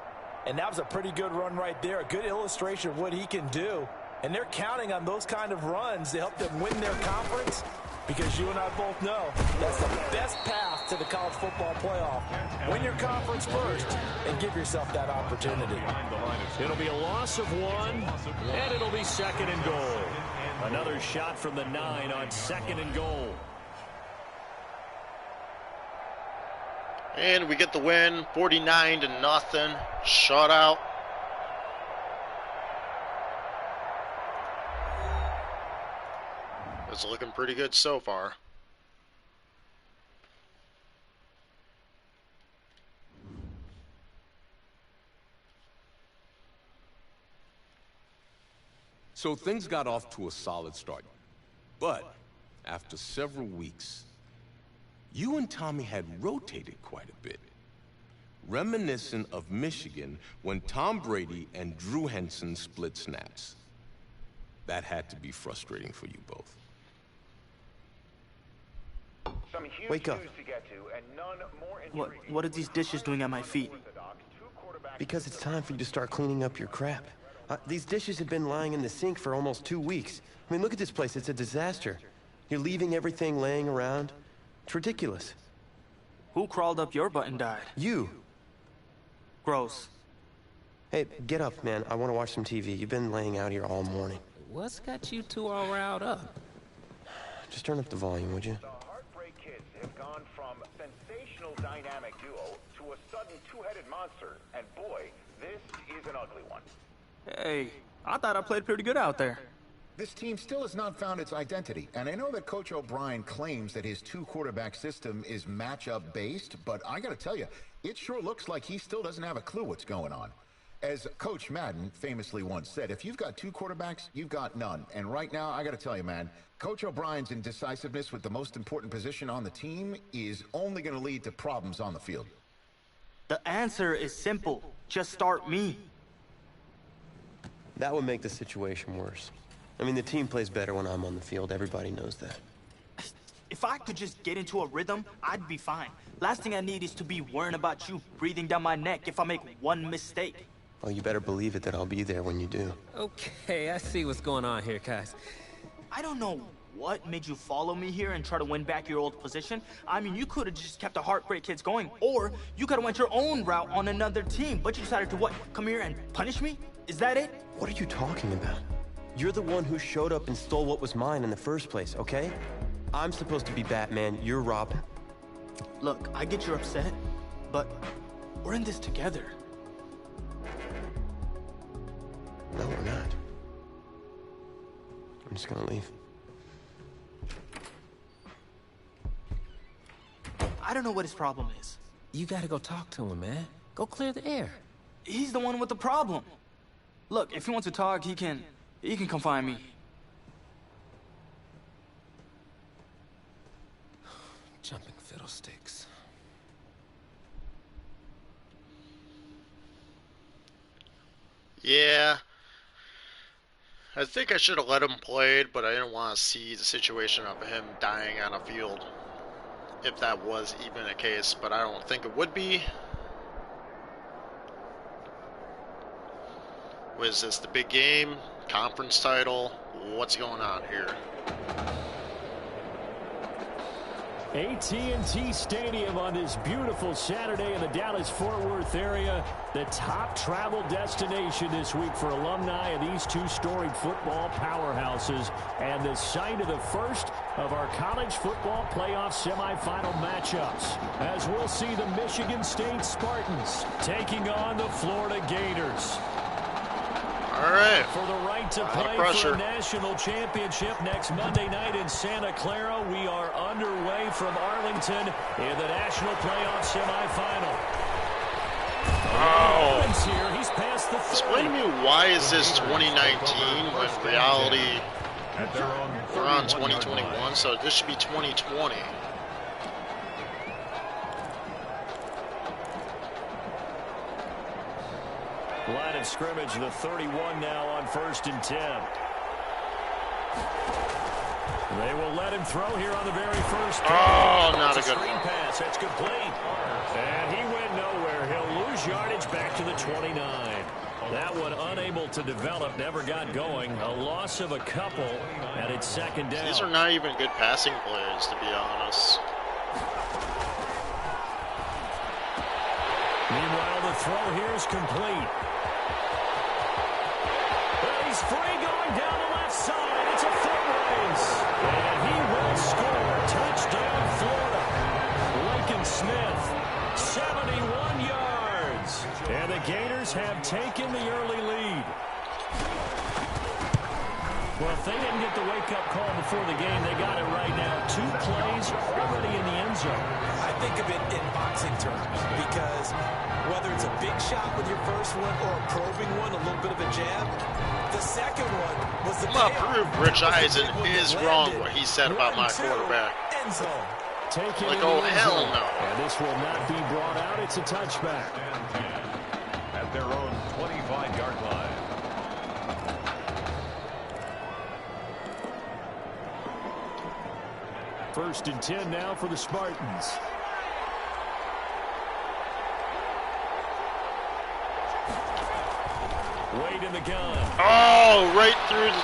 And that was a pretty good run right there, a good illustration of what he can do. And they're counting on those kind of runs to help them win their conference, because you and I both know that's the best path to the college football playoff. Win your conference first and give yourself that opportunity. It'll be a loss of 1, and it'll be 2nd and goal. Another shot from the 9 on 2nd and goal. And we get the win, 49-0, shutout. It's looking pretty good so far. So things got off to a solid start. But after several weeks, you and Tommy had rotated quite a bit, reminiscent of Michigan when Tom Brady and Drew Henson split snaps. That had to be frustrating for you both. Wake up. What are these dishes doing at my feet? Because it's time for you to start cleaning up your crap. These dishes have been lying in the sink for almost 2 weeks. I mean, look at this place. It's a disaster. You're leaving everything laying around. It's ridiculous. Who crawled up your butt and died? You. Gross. Hey, get up, man. I want to watch some TV. You've been laying out here all morning. What's got you two all riled up? Just turn up the volume, would you? The Heartbreak Kids have gone from sensational dynamic duo to a sudden two-headed monster. And boy, this is an ugly one. Hey, I thought I played pretty good out there. This team still has not found its identity, and I know that Coach O'Brien claims that his two-quarterback system is matchup-based, but I gotta tell you, it sure looks like he still doesn't have a clue what's going on. As Coach Madden famously once said, if you've got two quarterbacks, you've got none. And right now, I gotta tell you, man, Coach O'Brien's indecisiveness with the most important position on the team is only gonna lead to problems on the field. The answer is simple. Just start me. That would make the situation worse. I mean, the team plays better when I'm on the field. Everybody knows that. If I could just get into a rhythm, I'd be fine. Last thing I need is to be worrying about you breathing down my neck if I make one mistake. Well, you better believe it that I'll be there when you do. Okay, I see what's going on here, guys. I don't know what made you follow me here and try to win back your old position. I mean, you could have just kept the Heartbreak Kids going, or you could have went your own route on another team, but you decided to what? Come here and punish me? Is that it? What are you talking about? You're the one who showed up and stole what was mine in the first place, okay? I'm supposed to be Batman, you're Robin. Look, I get you're upset, but we're in this together. No, we're not. I'm just gonna leave. I don't know what his problem is. You gotta go talk to him, man. Go clear the air. He's the one with the problem. Look, if he wants to talk, he can come find me. Jumping fiddlesticks. Yeah. I think I should have let him play it, but I didn't want to see the situation of him dying on a field. If that was even a case, but I don't think it would be. Was this the big game? Conference title? What's going on here? AT&T Stadium on this beautiful Saturday in the Dallas-Fort Worth area. The top travel destination this week for alumni of these two storied football powerhouses. And the site of the first of our college football playoff semifinal matchups. As we'll see the Michigan State Spartans taking on the Florida Gators. All right. For the right to play for a national championship next Monday night in Santa Clara, we are underway from Arlington in the national playoff semifinal. Oh. Here. He's past the 30. Explain to me, why is this 2019 when reality we're on 2021, so this should be 2020. Line of scrimmage, the 31 now on 1st and 10. They will let him throw here on the very first play. Oh, not a good screen one. pass. That's complete. And he went nowhere. He'll lose yardage back to the 29. That one unable to develop, never got going. A loss of a couple, and it's second down. These are not even good passing players, to be honest. Meanwhile, the throw here is complete. Well, he's free going down the left side. It's a foot race. And he will score. Touchdown, Florida. Lincoln Smith, 71 yards. And the Gators have taken the early lead. Well, if they didn't get the wake-up call before the game, they got it right now. 2 plays already in the end zone. I think of it in boxing terms because whether it's a big shot with your first one or a probing one, a little bit of a jab, the second one was the I'm gonna prove Rich Eisen is wrong what he said about my quarterback. End zone. Like, oh, hell no. And this will not be brought out. It's a touchback. At their own 25-yard line. First and 10 now for the Spartans. Wade in the gun. Oh, right through the...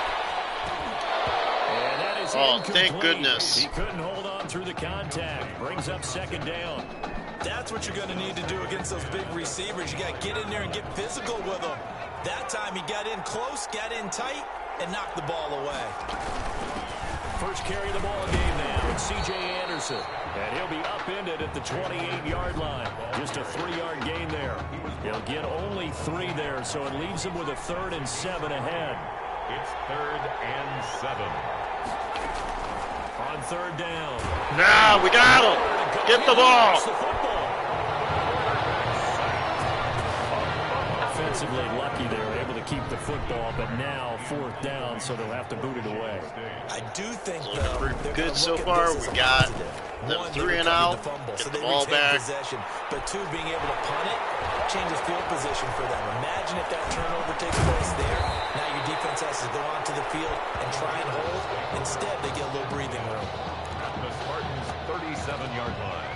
And that is thank goodness. He couldn't hold on through the contact. Brings up second down. That's what you're going to need to do against those big receivers. You got to get in there and get physical with them. That time he got in close, got in tight, and knocked the ball away. First carry of the ball game now. It's C.J. Anderson. And he'll be upended at the 28-yard line. Just a 3-yard gain there. He'll get only 3 there, so it leaves him with a 3rd and 7 ahead. It's 3rd and 7. On 3rd down. Now we got him. Get the ball. Offensively lucky they were able to keep the football, but now 4th down, so they'll have to boot it away. I do think looking good so far. We got them 3 and out. Get the ball back. Possession, but 2, being able to punt it changes field position for them. Imagine if that turnover takes place there. Now your defense has to go onto the field and try and hold. Instead, they get a little breathing room. The Spartans' 37-yard line.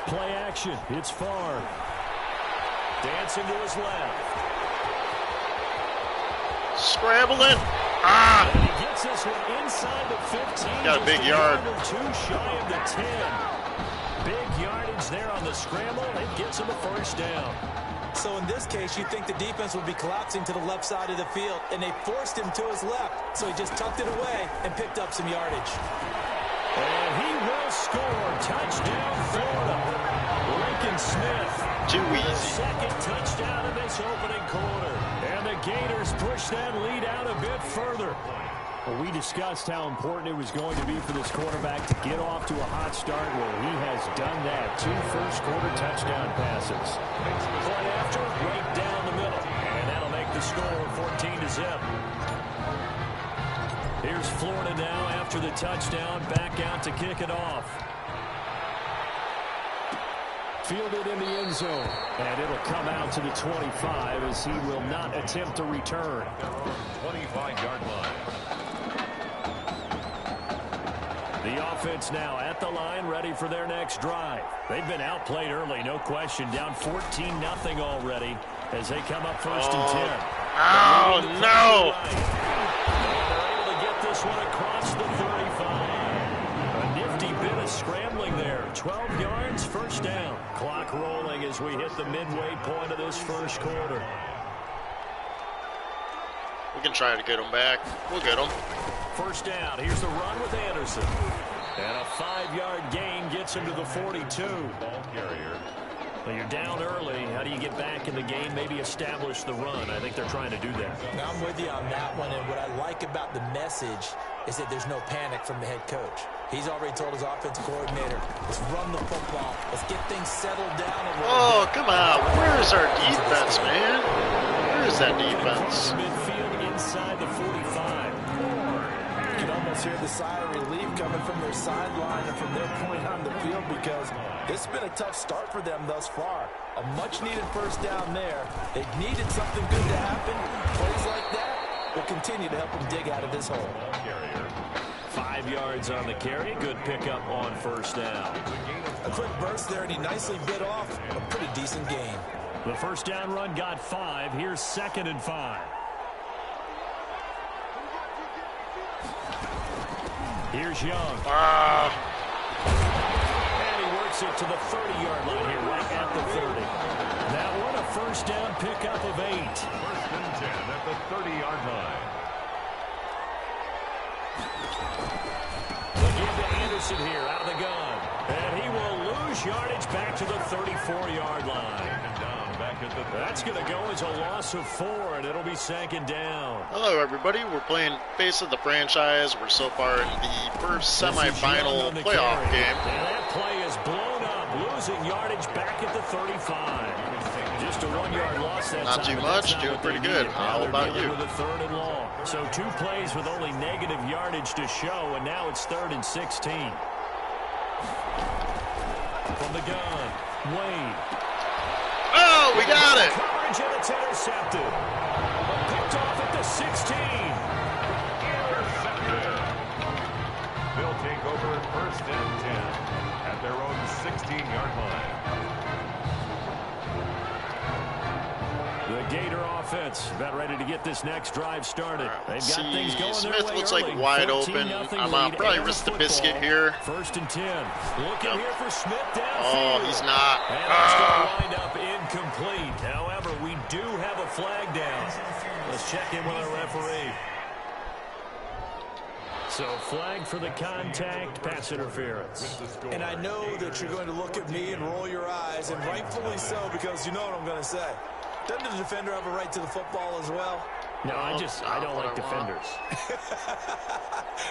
Play action. It's Favre. Dancing to his left. Scrambling. Ah! And he gets this one inside the 15. Got a big yard. 2 shy of the 10. Big yardage there on the scramble. It gets him a 1st down. So in this case, you'd think the defense would be collapsing to the left side of the field, and they forced him to his left. So he just tucked it away and picked up some yardage. And he will score. Touchdown, Florida. Lincoln Smith. Too easy. Second touchdown of this opening quarter. And the Gators push that lead out a bit further. Well, we discussed how important it was going to be for this quarterback to get off to a hot start. Well, he has done that. 2 first-quarter touchdown passes. Play after, right down the middle. And that'll make the score 14-0. Here's Florida now after the touchdown, back out to kick it off. Fielded in the end zone, and it'll come out to the 25 as he will not attempt to return. 25-yard line. The offense now at the line, ready for their next drive. They've been outplayed early, no question. Down 14-0 already as they come up first and 10. Oh, no! They're able to get this one across the 35. A nifty bit of scrambling there. 12 yards, first down. Clock rolling as we hit the midway point of this first quarter. We can try to get him back. We'll get him. First down. Here's the run with Anderson. And a 5-yard gain gets him to the 42. Ball carrier. Well, you're down early. How do you get back in the game? Maybe establish the run. I think they're trying to do that. Now, I'm with you on that one, and what I like about the message is that there's no panic from the head coach. He's already told his offensive coordinator, let's run the football. Let's get things settled down a little bit. Oh, come on. Where is our defense, man? Where is that defense? Midfield inside the 45. You can almost hear the sigh of relief coming from their sideline and from their point on the field because this has been a tough start for them thus far. A much-needed first down there. They needed something good to happen. Plays like that will continue to help them dig out of this hole. 5 yards on the carry. Good pickup on first down. A quick burst there, and he nicely bit off a pretty decent gain. The first down run got 5. Here's 2nd and 5. Here's Young. And he works it to the 30-yard line here, right at the 30. That one a first down pickup of 8. First and 10 at the 30-yard line. They give to Anderson here out of the gun. And he will lose yardage back to the 34-yard line. That's going to go as a loss of 4, and it'll be 2nd down. Hello, everybody. We're playing Face of the Franchise. We're so far in the first semifinal playoff game. And that play is blown up, losing yardage back at the 35. Just a 1-yard loss that not time. Too much, doing pretty good. How about you? With a 3rd and long. So 2 plays with only negative yardage to show, and now it's 3rd and 16. From the gun, Wade. Oh, we got it. Coverage, and it's intercepted. Picked off at the 16. Intercepted. They'll take over first and 10 at their own 16-yard line. The Gator offense about ready to get this next drive started. They've got things going Smith their way looks early. like wide open. I'm probably risk the biscuit here. 1st and 10. Looking here for Smith downfield. Oh, he's not. And that's going to wind up incomplete. However, we do have a flag down. Let's check in with our referee. So flag for the contact, pass interference. And I know that you're going to look at me and roll your eyes, and rightfully so, because you know what I'm going to say. Doesn't the defender have a right to the football as well? No, I don't like defenders.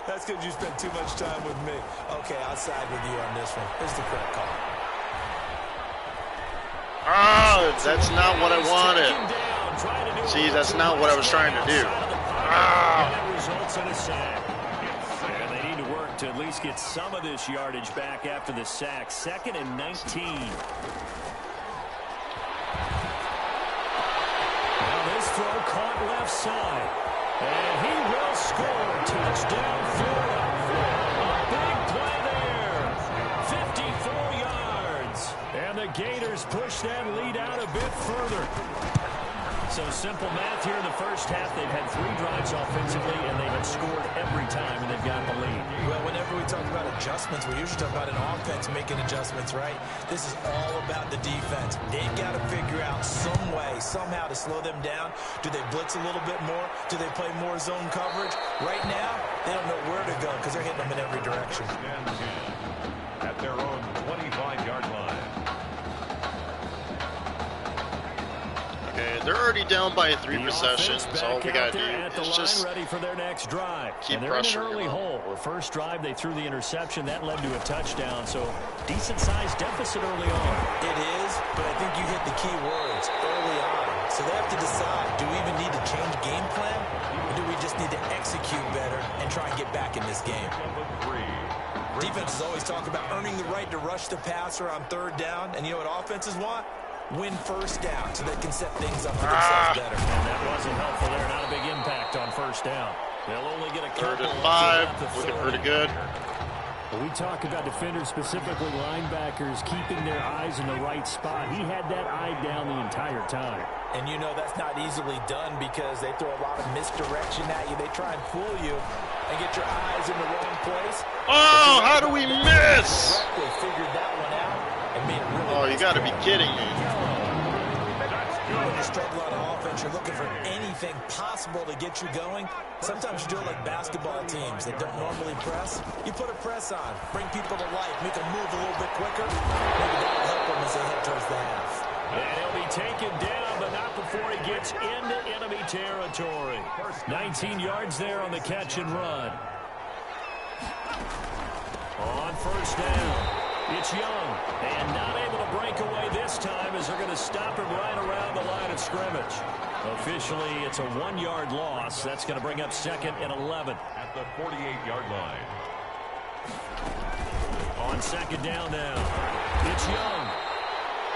That's because you spent too much time with me. Okay, I'll side with you on this one. Here's the correct call. Oh, that's not what I wanted. See, that's not what I was trying to do. Results in a sack. And they need to work to at least get some of this yardage back after the sack. 2nd and 19. Now this throw caught left side. And he will score. Touchdown, Florida. A big play there. 54 yards. And the Gators push that lead out a bit further. So simple math here in the first half. They've had 3 drives offensively, and they have scored every time, and they've got the lead. Well, whenever we talk about adjustments, we usually talk about an offense making adjustments, right? This is all about the defense. They've got to figure out some way, somehow to slow them down. Do they blitz a little bit more? Do they play more zone coverage? Right now, they don't know where to go because they're hitting them in every direction. At their own 25-yard line. Okay, they're already down by 3 possessions. All we got to do is just ready for their next drive. keep and they're in an pressuring early them. hole. The first drive, they threw the interception. That led to a touchdown. So decent-sized deficit early on. It is, but I think you hit the key words early on. So they have to decide, do we even need to change game plan? Or do we just need to execute better and try and get back in this game? Defenses always talk about earning the right to rush the passer on 3rd down. And you know what offenses want? Win first down so they can set things up for themselves better. And that wasn't helpful there. Not a big impact on first down. They'll only get a couple. 3rd and 5, looking pretty good. When we talk about defenders, specifically linebackers, keeping their eyes in the right spot. He had that eye down the entire time. And you know that's not easily done because they throw a lot of misdirection at you. They try and fool you and get your eyes in the wrong place. Oh, how do we miss? They figured that one out and made it really. Oh, you got to be kidding me. When you struggle on offense, you're looking for anything possible to get you going. Sometimes you do it like basketball teams that don't normally press. You put a press on, bring people to life, make them move a little bit quicker. Maybe that'll help them as they head towards the half. And he'll be taken down, but not before he gets into enemy territory. 19 yards there on the catch and run. On first down. It's Young, and not able to break away this time as they're going to stop him right around the line of scrimmage. Officially, it's a 1-yard loss. That's going to bring up 2nd and 11. At the 48-yard line. On 2nd down now, it's Young.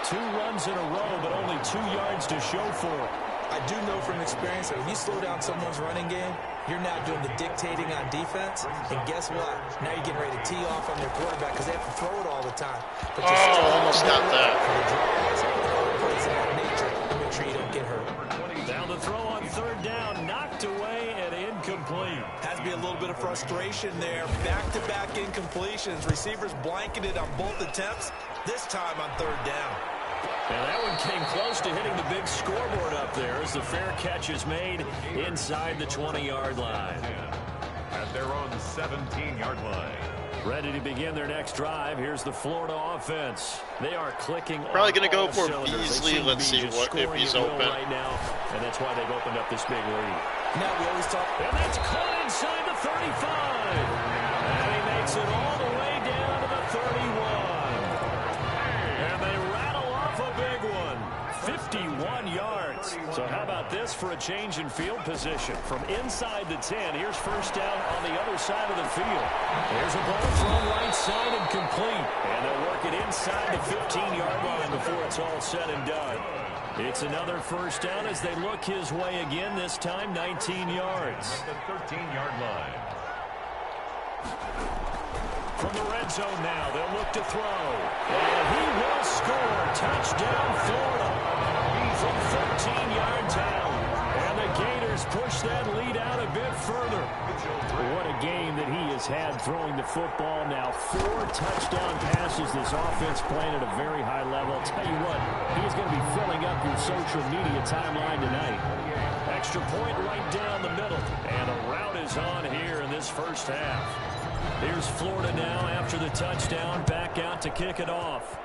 2 runs in a row, but only 2 yards to show for it. I do know from experience that when you slow down someone's running game, you're now doing the dictating on defense. And guess what? Now you're getting ready to tee off on their quarterback because they have to throw it all the time. But almost got that. To make sure you don't get hurt. Down the throw on 3rd down, knocked away and incomplete. Has to be a little bit of frustration there. Back-to-back incompletions. Receivers blanketed on both attempts. This time on 3rd down. And that one came close to hitting the big scoreboard up there as the fair catch is made inside the 20-yard line. At their own 17-yard line. Ready to begin their next drive. Here's the Florida offense. They are clicking. Probably going to go for cylinders. Beasley. Let's see what if he's open right now, and that's why they've opened up this big lead. Now we always talk. And that's caught inside the 35. And he makes it all the way down to the 31. And they rattle off a big one. 51 yards. So how about this for a change in field position? From inside the 10, here's first down on the other side of the field. There's a ball thrown right side and complete. And they'll work it inside the 15-yard line before it's all said and done. It's another first down as they look his way again, this time 19 yards. At the 13-yard line. From the red zone now, they'll look to throw. And he will score. Touchdown, Florida. From 13-yard town. And the Gators push that lead out a bit further. What a game that he has had throwing the football now. 4 touchdown passes. This offense playing at a very high level. Tell you what, he's going to be filling up your social media timeline tonight. Extra point right down the middle. And a route is on here in this first half. Here's Florida now after the touchdown. Back out to kick it off.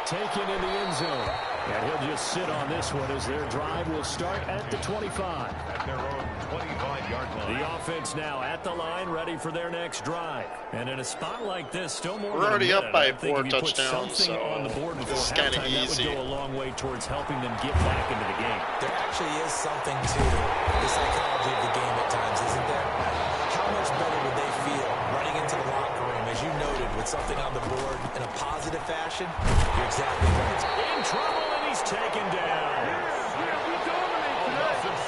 Taken in the end zone. And he'll just sit on this one as their drive will start at the 25. At their own 25-yard line. The offense now at the line, ready for their next drive. And in a spot like this, still more We're already up by 4 touchdowns, so on the board this is kind of easy. That would go a long way towards helping them get back into the game. There actually is something to the psychology of the game at times, isn't there? How much better would they feel running into the locker room, as you noted, with something on the board in a positive fashion? You're exactly right. In trouble, and he's taken down.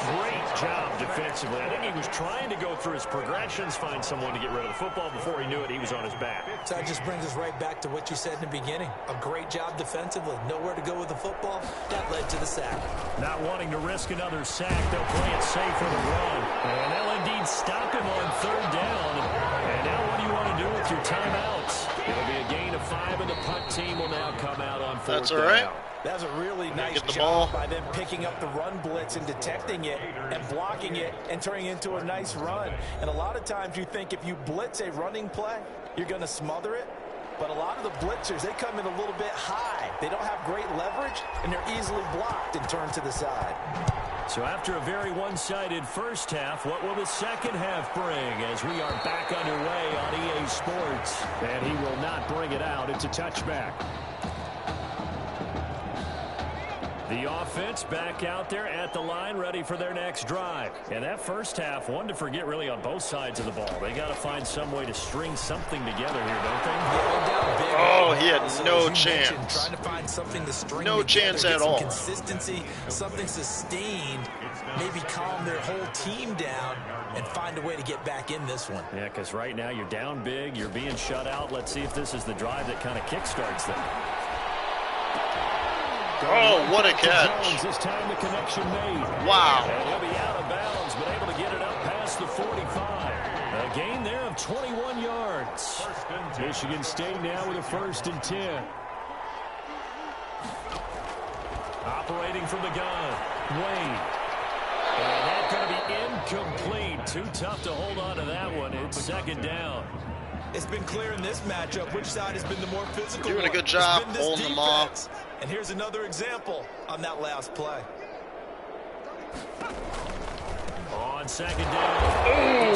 Great job job defensively. I think he was trying to go through his progressions, find someone to get rid of the football. Before he knew it, he was on his back. So that just brings us right back to what you said in the beginning. A great job defensively. Nowhere to go with the football. That led to the sack. Not wanting to risk another sack, they'll play it safe for the run. And they'll indeed stop him on third down. And now what do you want to do with your timeouts? It'll be a gain of 5, and the punt team will now come out on fourth down. That's all right. That was a really nice job ball by them picking up the run blitz and detecting it and blocking it and turning it into a nice run. And a lot of times you think if you blitz a running play, you're going to smother it. But a lot of the blitzers, they come in a little bit high. They don't have great leverage, and they're easily blocked and turned to the side. So after a very one-sided first half, what will the second half bring as we are back underway on EA Sports? And he will not bring it out. It's a touchback. The offense back out there at the line, ready for their next drive. And that first half, one to forget really on both sides of the ball. They got to find some way to string something together here, don't they? Oh, he had no chance. Trying to find something to string no chance at all. Consistency, something sustained, maybe calm their whole team down and find a way to get back in this one. Yeah, because right now you're down big, you're being shut out. Let's see if this is the drive that kind of kickstarts them. Oh, what a catch. This time the connection made. Wow. And he'll be out of bounds, but able to get it up past the 45. A gain there of 21 yards. Michigan State now with a 1st and 10. Operating from the gun, Wade. And that's going to be incomplete. Too tough to hold on to that one. It's 2nd down. It's been clear in this matchup which side has been the more physical. Doing a good job holding them off. And here's another example on that last play. On 2nd down.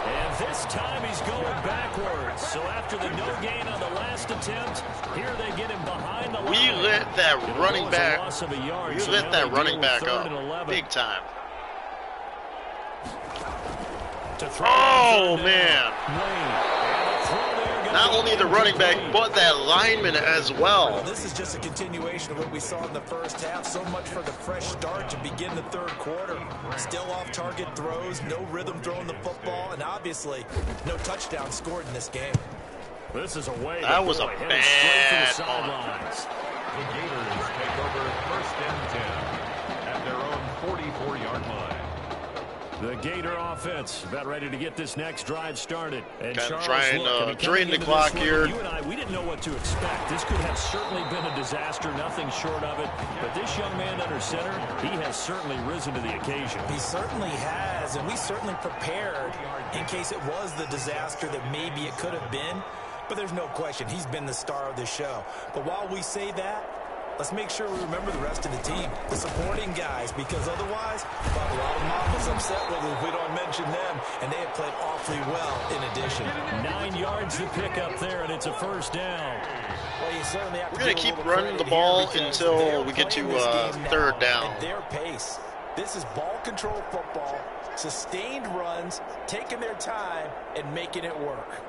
And this time he's going backwards. So after the no gain on the last attempt, here they get him behind the line. We lit that running back. We lit that running back up big time. Oh, man. Not only the running back, but that lineman as well. This is just a continuation of what we saw in the first half. So much for the fresh start to begin the third quarter. Still off-target throws, no rhythm throwing the football, and obviously no touchdown scored in this game. This is a way. That was a bad sidelines. The Gators take over 1st and 10 at their own 44-yard line. The Gator offense about ready to get this next drive started. And kind Charles, of trying to drain the clock here. You and I, we didn't know what to expect. This could have certainly been a disaster, nothing short of it. But this young man under center, he has certainly risen to the occasion. He certainly has, and we certainly prepared in case it was the disaster that maybe it could have been. But there's no question, he's been the star of the show. But while we say that, let's make sure we remember the rest of the team, the supporting guys, because otherwise, a lot of mamas upset with us if we don't mention them, and they have played awfully well in addition. 9 yards to pick up there, and it's a 1st down. Well, you certainly have to We're going to keep running the ball until we get to 3rd down. At their pace. This is ball control football, sustained runs, taking their time, and making it work.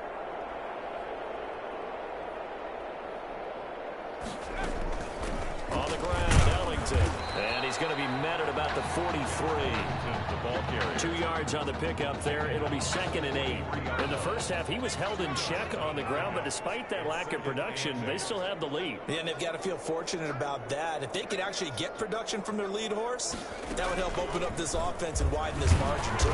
On the ground, Ellington. And he's going to be met at about the 43. 2 yards on the pickup there. It'll be 2nd and 8. In the first half, he was held in check on the ground, but despite that lack of production, they still have the lead. Yeah, and they've got to feel fortunate about that. If they could actually get production from their lead horse, that would help open up this offense and widen this margin, too.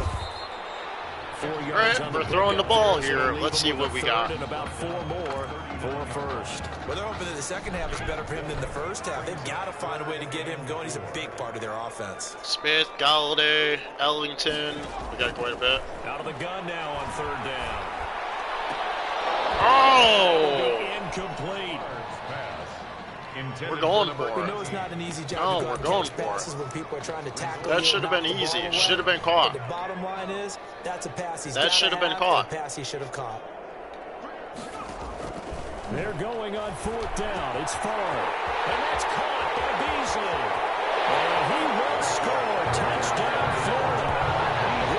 4 yards. All right, we're throwing the ball here. Let's see what we got. And about 4 more for 1st. Well, they're hoping that the second half is better for him than the first half. They've got to find a way to get him going. He's a big part of their offense. Smith, Galladay, Ellington. We got quite a bit. Out of the gun now on 3rd down. Oh! Incomplete. We're going for it. We know it's not an easy job. No, we're going for passes when people are trying to tackle. That should have been easy. It should have been caught. But the bottom line is, that's a pass he's that should have been caught. A pass he should have caught. They're going on 4th down. It's Farr. And that's caught by Beasley. And he will score. Touchdown, Florida.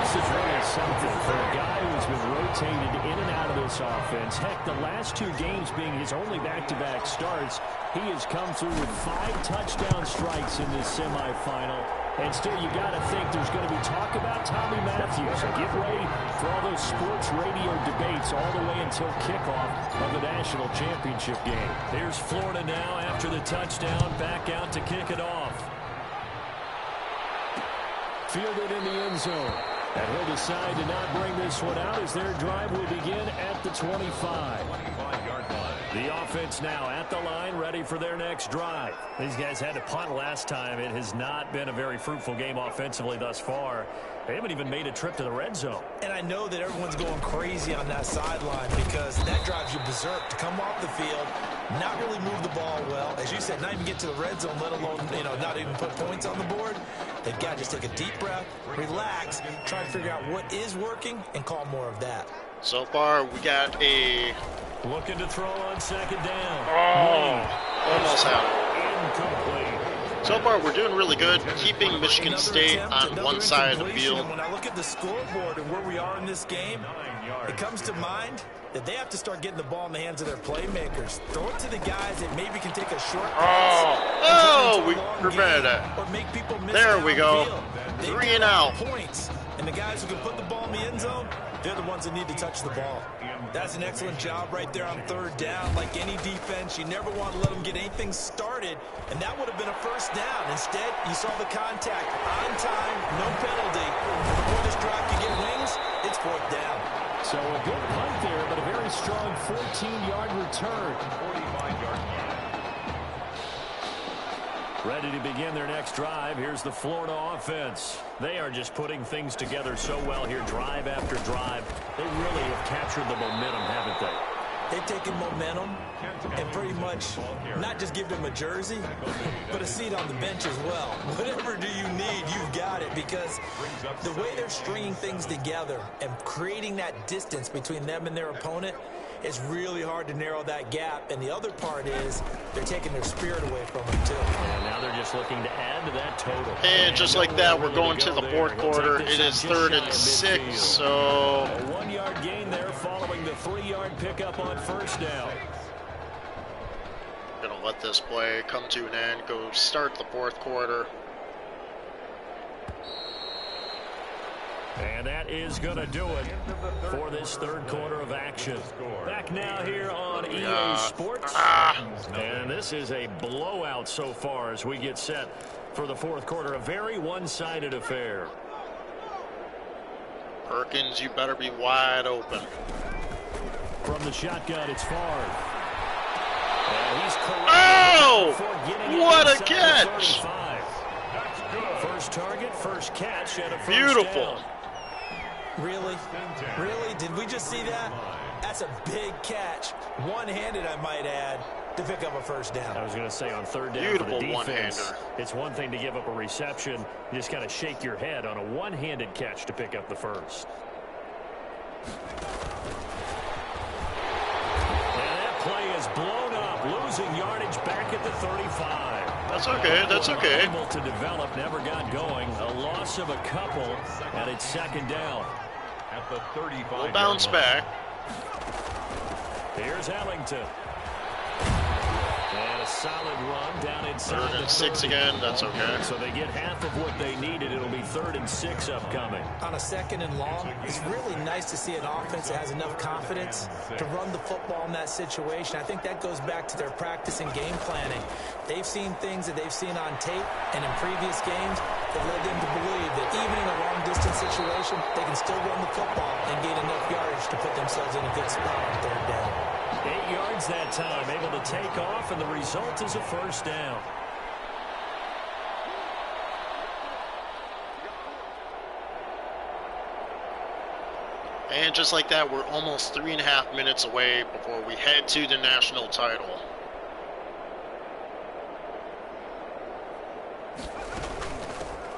This is really something for a guy who's been rotated in and out of this offense. Heck, the last 2 games being his only back-to-back starts, he has come through with 5 touchdown strikes in this semifinal. And still, you got to think there's going to be talk about Tommy Matthews. So get ready for all those sports radio debates all the way until kickoff of the national championship game. Here's Florida now after the touchdown, back out to kick it off. Fielded in the end zone. And he'll decide to not bring this one out as their drive will begin at the 25. 25-yard line. The offense now at the line, ready for their next drive. These guys had to punt last time. It has not been a very fruitful game offensively thus far. They haven't even made a trip to the red zone. And I know that everyone's going crazy on that sideline because that drives you berserk to come off the field, not really move the ball well. As you said, not even get to the red zone, let alone, not even put points on the board. They've got to just take a deep breath, relax, try to figure out what is working, and call more of that. So far, we got a... Looking to throw on second down. Oh, almost had it. Incomplete. So far, we're doing really good, keeping Michigan State on one side of the field. When I look at the scoreboard and where we are in this game, it comes to mind that they have to start getting the ball in the hands of their playmakers. Throw it to the guys that maybe can take a short pass. We prevented that. Or make people miss. There we go. Field. 3 and out. Points. And the guys who can put the ball in the end zone, they're the ones that need to touch the ball. That's an excellent job right there on third down. Like any defense, you never want to let them get anything started, and that would have been a first down. Instead, you saw the contact on time, no penalty. And before this drive can get wings, it's fourth down. So a good punt there, but a very strong 14-yard return. 45-yard line. Ready to begin their next drive. Here's the Florida offense. They are just putting things together so well here, drive after drive. They really have captured the momentum, haven't they? They've taken momentum and pretty much not just give them a jersey, but a seat on the bench as well. Whatever do you need, you've got it, because the way they're stringing things together and creating that distance between them and their opponent, it's really hard to narrow that gap. And the other part is they're taking their spirit away from them, too. And now they're just looking to add to that total. And just like that, we're going to the fourth quarter. It is 3rd and 6, so... A 1-yard gain there following the 3-yard pickup on first down. Gonna let this play come to an end, go start the fourth quarter. And that is going to do it for this third quarter of action. Back now here on EA Sports. And this is a blowout so far as we get set for the fourth quarter. A very one-sided affair. Perkins, you better be wide open. From the shotgun, it's Favre. And he's what a catch! First target, first catch, and a first Beautiful. down. Really? Really? Did we just see that? That's a big catch. One-handed, I might add, to pick up a first down. I was going to say on third down Beautiful for the defense, one-hander. It's one thing to give up a reception. You just got to shake your head on a one-handed catch to pick up the first. And that play is blown up, losing yardage back at the 35. That's okay, that's okay. Able to develop, never got going. A loss of a couple, and it's second down. At the 35. We'll bounce back. Here's Ellington. And a solid run down inside. 3rd and 6 again, that's okay. So they get half of what they needed. It'll be 3rd and 6 upcoming. On a 2nd and long, it's really nice to see an offense that has enough confidence to run the football in that situation. I think that goes back to their practice and game planning. They've seen things that they've seen on tape and in previous games that led them to believe that even in a long-distance situation, they can still run the football and gain enough yardage to put themselves in a good spot on third down. 8 yards that time, able to take off, and the result is a first down. And just like that, we're almost 3.5 minutes away before we head to the national title.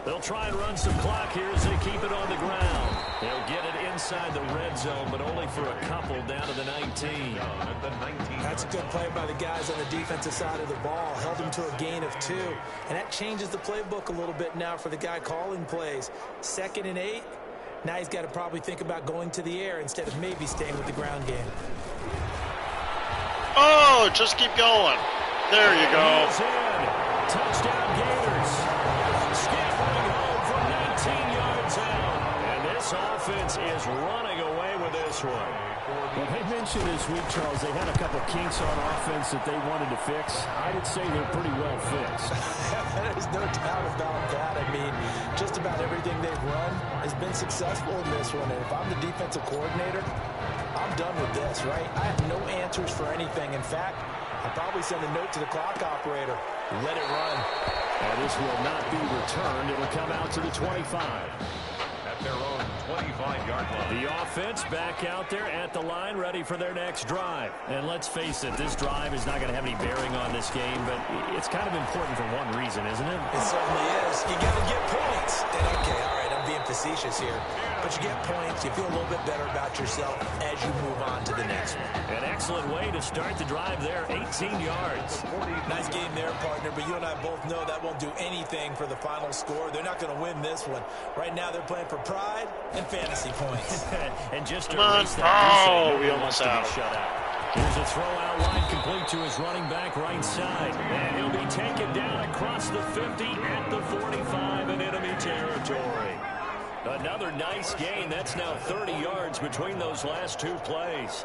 They'll try and run some clock here as they keep it on the ground. They'll get it inside the red zone, but only for a couple down to the 19. That's a good play by the guys on the defensive side of the ball. Held them to a gain of 2. And that changes the playbook a little bit now for the guy calling plays. 2nd and 8. Now he's got to probably think about going to the air instead of maybe staying with the ground game. Oh, just keep going. There you go. Touchdown Gators. Scampering offense is running away with this one. Well, they mentioned this week, Charles, they had a couple kinks on offense that they wanted to fix. I would say they're pretty well fixed. There's no doubt about that. I mean, just about everything they've run has been successful in this one. And if I'm the defensive coordinator, I'm done with this, right? I have no answers for anything. In fact, I'll probably send a note to the clock operator. Let it run. And this will not be returned. It'll come out to the 25. At their own 25-yard line. The offense back out there at the line, ready for their next drive. And let's face it, this drive is not going to have any bearing on this game, but it's kind of important for one reason, isn't it? It certainly is. You got to get points. And okay, all right, I'm being facetious here. But you get points, you feel a little bit better about yourself as you move on to the next one. An excellent way to start the drive there, 18 yards. Nice game there, partner, but you and I both know that won't do anything for the final score. They're not going to win this one. Right now they're playing for pride and fantasy points. And just to Come on. erase that, We almost out. shut out. Here's a throw out line complete to his running back right side. And he'll be taken down across the 50 at the 45 in enemy territory. Another nice gain. That's now 30 yards between those last two plays.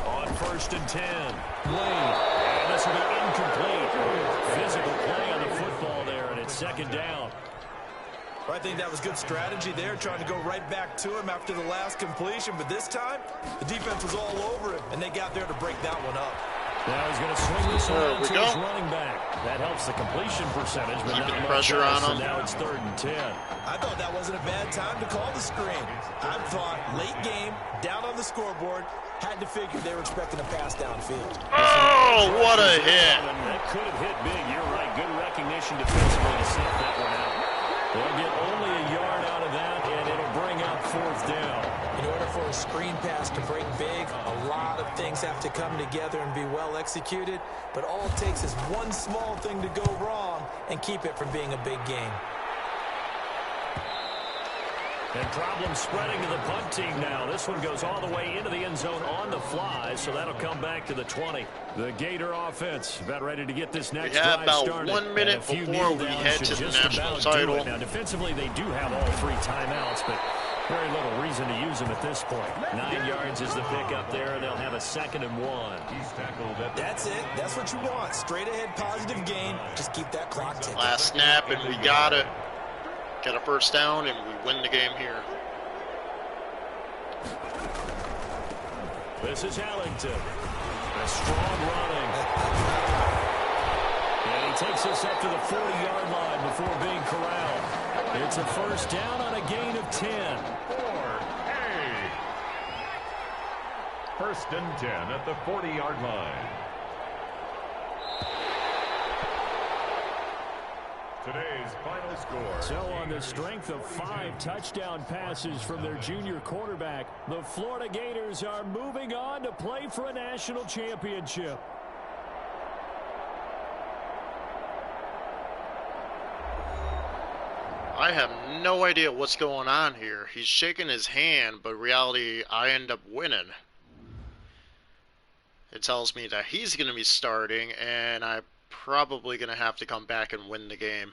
On 1st and 10. Lane. And this will be incomplete. Physical play on the football there, and it's 2nd down. I think that was good strategy there, trying to go right back to him after the last completion. But this time, the defense was all over him, and they got there to break that one up. Now he's going to swing this around to his running back. That helps the completion percentage, but not much pressure else, on him. And now it's 3rd and 10. I thought that wasn't a bad time to call the screen. I thought late game, down on the scoreboard, had to figure they were expecting a pass downfield. Oh, what a hit. That could have hit big. You're right. Good recognition defensively to sniff that one out. They'll get only a yard out of that, and it'll bring out 4th down. In order for a screen pass to break big, a lot of things have to come together and be well executed. But all it takes is one small thing to go wrong and keep it from being a big game. And problem spreading to the punt team now. This one goes all the way into the end zone on the fly, so that'll come back to the 20. The Gator offense about ready to get this next drive about started. 1 minute before we head to the national title. Now, defensively, they do have all 3 timeouts, but very little reason to use them at this point. 9 yards is the pickup there, and they'll have a 2nd and 1. That's it. That's what you want. Straight ahead, positive gain. Just keep that clock ticking. Last snap, and we got it. Get a 1st down, and we win the game here. This is Ellington. A strong running. And he takes us up to the 40-yard line before being corralled. It's a 1st down on a gain of 10. 1st and 10 at the 40-yard line. Today's final score. So on the strength of 5 touchdown passes from their junior quarterback, the Florida Gators are moving on to play for a national championship. I have no idea what's going on here. He's shaking his hand, but in reality, I end up winning. It tells me that he's going to be starting, and I'm probably going to have to come back and win the game.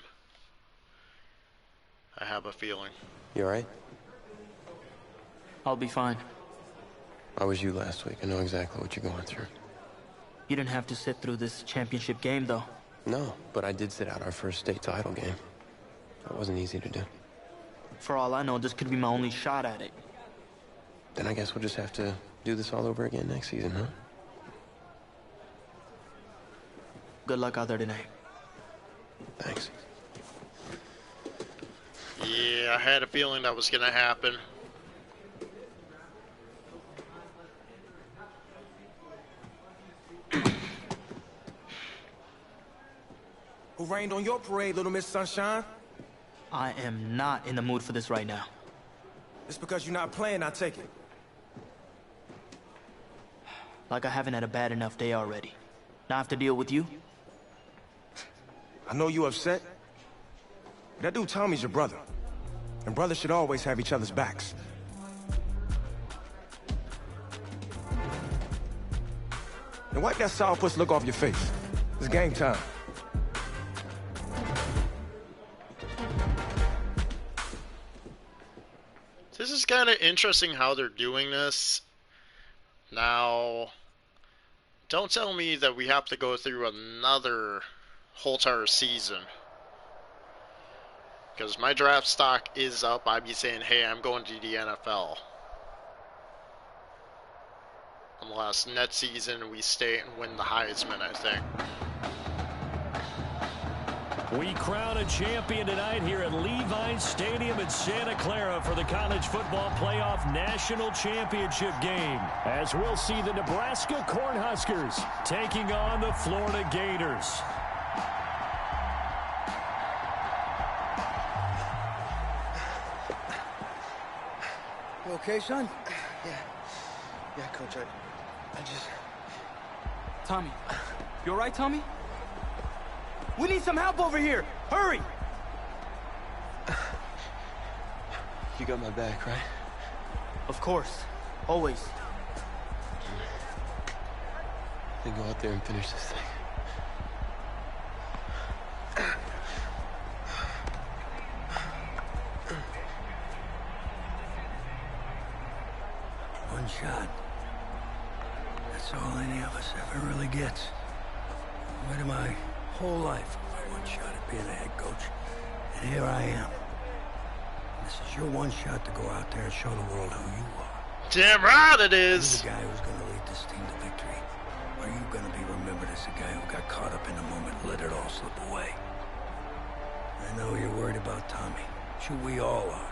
I have a feeling. You all right? I'll be fine. I was you last week. I know exactly what you're going through. You didn't have to sit through this championship game, though. No, but I did sit out our first state title game. That wasn't easy to do. For all I know, this could be my only shot at it. Then I guess we'll just have to do this all over again next season, huh? Good luck out there tonight. Thanks. Yeah, I had a feeling that was going to happen. Who rained on your parade, Little Miss Sunshine? I am not in the mood for this right now. It's because you're not playing, I take it. Like I haven't had a bad enough day already. Now I have to deal with you? I know you're upset. That dude Tommy's your brother. And brothers should always have each other's backs. And wipe that sourpuss look off your face. It's game time. This is kind of interesting how they're doing this. Now, don't tell me that we have to go through another whole entire season. Because my draft stock is up, I'd be saying, hey, I'm going to the NFL. Unless next season we stay and win the Heisman, I think. We crown a champion tonight here at Levi's Stadium in Santa Clara for the College Football Playoff National Championship game, as we'll see the Nebraska Cornhuskers taking on the Florida Gators. You okay, son? Yeah, Coach, I just... Tommy, you all right, Tommy? We need some help over here. Hurry! You got my back, right? Of course. Always. Then go out there and finish this thing. One shot. That's all any of us ever really gets. Waited my whole life for one shot at being a head coach. And here I am. This is your one shot to go out there and show the world who you are. Damn right it is. You're the guy who's going to lead this team to victory. Or are you going to be remembered as the guy who got caught up in the moment and let it all slip away? I know you're worried about Tommy. Sure, we all are.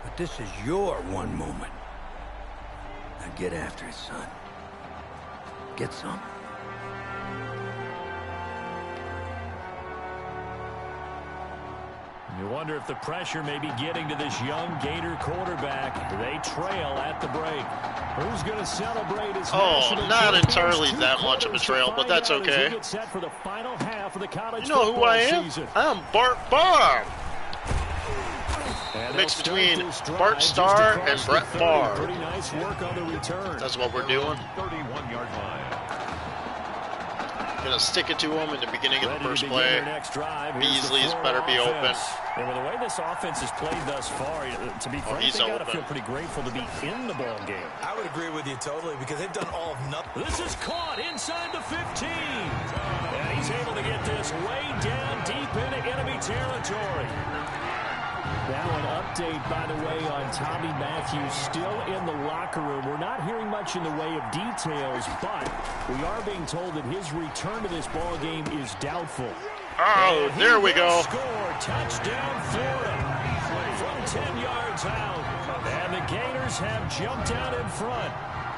But this is your one moment. Now get after it, son. Get some. You wonder if the pressure may be getting to this young Gator quarterback. They trail at the break. Who's going to celebrate his not entirely that much of a trail, but that's okay. Set for the final half of the college you know who I am? Season. I'm Bart Barr. Mix between Bart Starr and Brett Favre. Pretty nice work on the return. That's what we're doing. 31-yard line. Gonna stick it to him in the beginning of the first play. Beasley's better be open. And with the way this offense has played thus far, to be frank, they gotta feel pretty grateful to be in the ball game. I would agree with you totally because they've done all of nothing. This is caught inside the 15. And he's able to get this way down deep into enemy territory. Now an update, by the way, on Tommy Matthews still in the locker room. We're not hearing much in the way of details, but we are being told that his return to this ball game is doubtful. Oh, there we go. Score, touchdown, Florida, from 10 yards out. And the Gators have jumped out in front.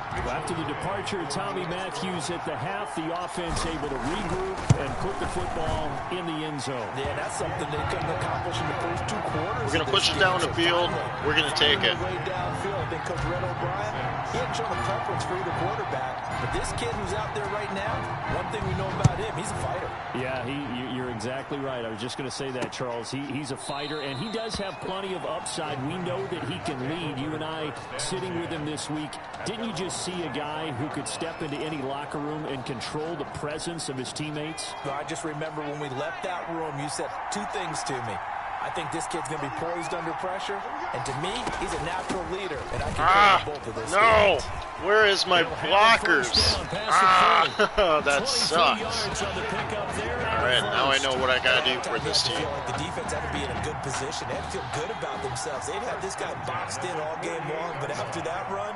After the departure of Tommy Matthews at the half, the offense able to regroup and put the football in the end zone. Yeah, that's something they couldn't accomplish in the first two quarters. We're going to push it down the field. We're going to take it. Way downfield. I think Coach Red O'Brien, he hadn't shown a preference for either quarterback. But this kid who's out there right now, one thing we know about him, he's a fighter. Yeah, you're exactly right. I was just going to say that, Charles. He's a fighter, and he does have plenty of upside. We know that he can lead. You and I sitting with him this week, didn't you just see a guy who could step into any locker room and control the presence of his teammates? Well, I just remember when we left that room, you said two things to me. I think this kid's going to be poised under pressure, and to me, he's a natural leader, and I can both of those things. Where is my blockers? That sucks. All right, now I know what I got to do for this team. I feel like the defense had to be in a good position. They had to feel good about themselves. They'd had this guy boxed in all game long, but after that run,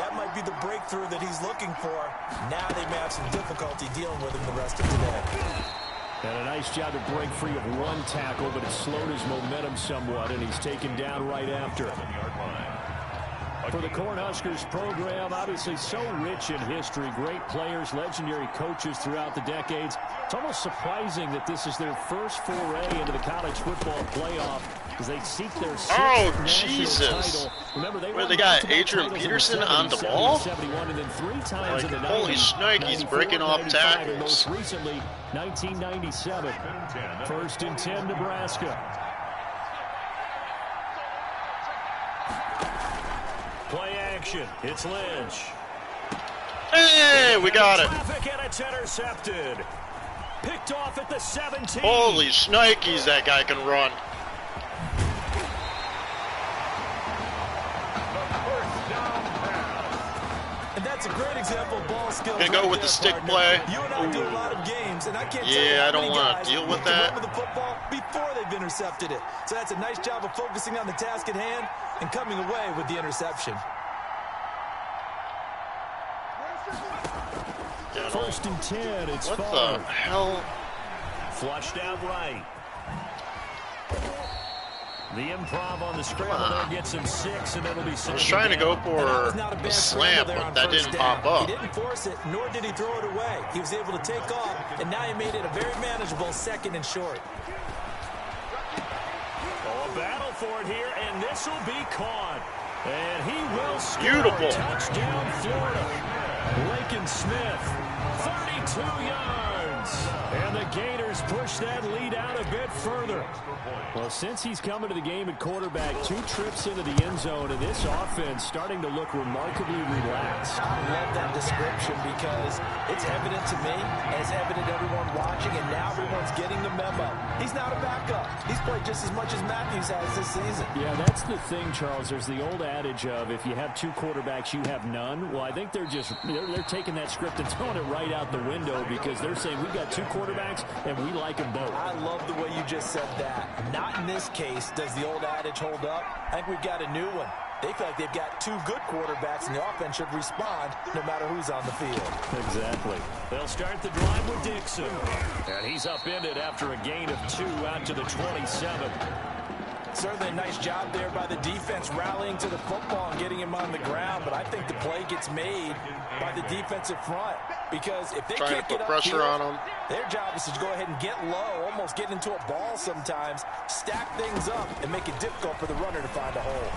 that might be the breakthrough that he's looking for. Now they may have some difficulty dealing with him the rest of today. And a nice job to break free of one tackle, but it slowed his momentum somewhat, and he's taken down right after. For the Cornhuskers program, obviously so rich in history, great players, legendary coaches throughout the decades. It's almost surprising that this is their first foray into the college football playoff as they seek their sixth national title. Remember, they got Adrian Peterson on the ball? And then 3 times in the 90s, holy snake, he's breaking off tackles. And most recently, 1997. 1st and 10, Nebraska. Play action. It's Lynch. Hey, we got it. Traffic and it's intercepted. Picked off at the 17. Holy shnikes, that guy can run. skills. Gonna go with the stick play. You and I do a lot of games, and I can't tell you Yeah, how I don't many want guys to deal with look to run that. with the football before they've intercepted it. So that's a nice job of focusing on the task at hand and coming away with the interception. First and 10, it's What Favre. the hell? Flushed out right. The improv on the scramble there gets him 6, and it'll be 6. I was trying to go for a slam, but that didn't pop up. He didn't force it, nor did he throw it away. He was able to take off, and now he made it a very manageable 2nd and short. Oh, a battle for it here, and this will be caught. And he will score. Beautiful. Touchdown, Florida. Laken Smith, 32 yards. And the Gators push that lead out a bit further. Well, since he's coming to the game at quarterback, 2 trips into the end zone, and this offense starting to look remarkably relaxed. I love that description because it's evident to me, and it's evident to everyone watching, and now everyone's getting the memo. He's not a backup. He's played just as much as Matthews has this season. Yeah, that's the thing, Charles. There's the old adage of if you have 2 quarterbacks, you have none. Well, I think they're taking that script and throwing it right out the window because they're saying we've got 2 quarterbacks and we like them both. I love the way you just said that. Not in this case does the old adage hold up. I think we've got a new one. They feel like they've got 2 good quarterbacks, and the offense should respond no matter who's on the field. Exactly. They'll start the drive with Dixon. And he's upended after a gain of 2 out to the 27. Certainly a nice job there by the defense rallying to the football and getting him on the ground, but I think the play gets made by the defensive front because if they Trying can't to put get pressure upfield, on them. their job is to go ahead and get low, almost get into a ball sometimes, stack things up, and make it difficult for the runner to find a hole.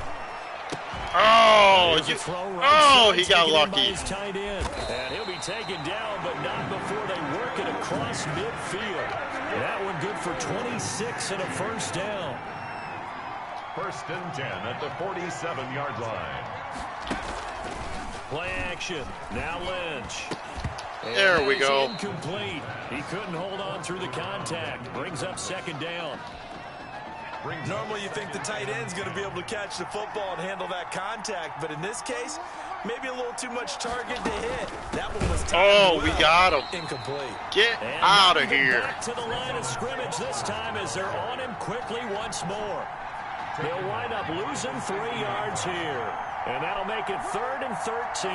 He got lucky. Tight end. And he'll be taken down, but not before they work it across midfield. That one good for 26 and a first down. First and 10 at the 47-yard line. Play action. Now Lynch. There we go. Incomplete. He couldn't hold on through the contact. Brings up 2nd down. Normally you think the tight end's going to be able to catch the football and handle that contact, but in this case, maybe a little too much target to hit. That one was timed we got him. Incomplete. Get out of here. Back to the line of scrimmage this time as they're on him quickly once more. They'll wind up losing 3 yards here. And that'll make it 3rd and 13.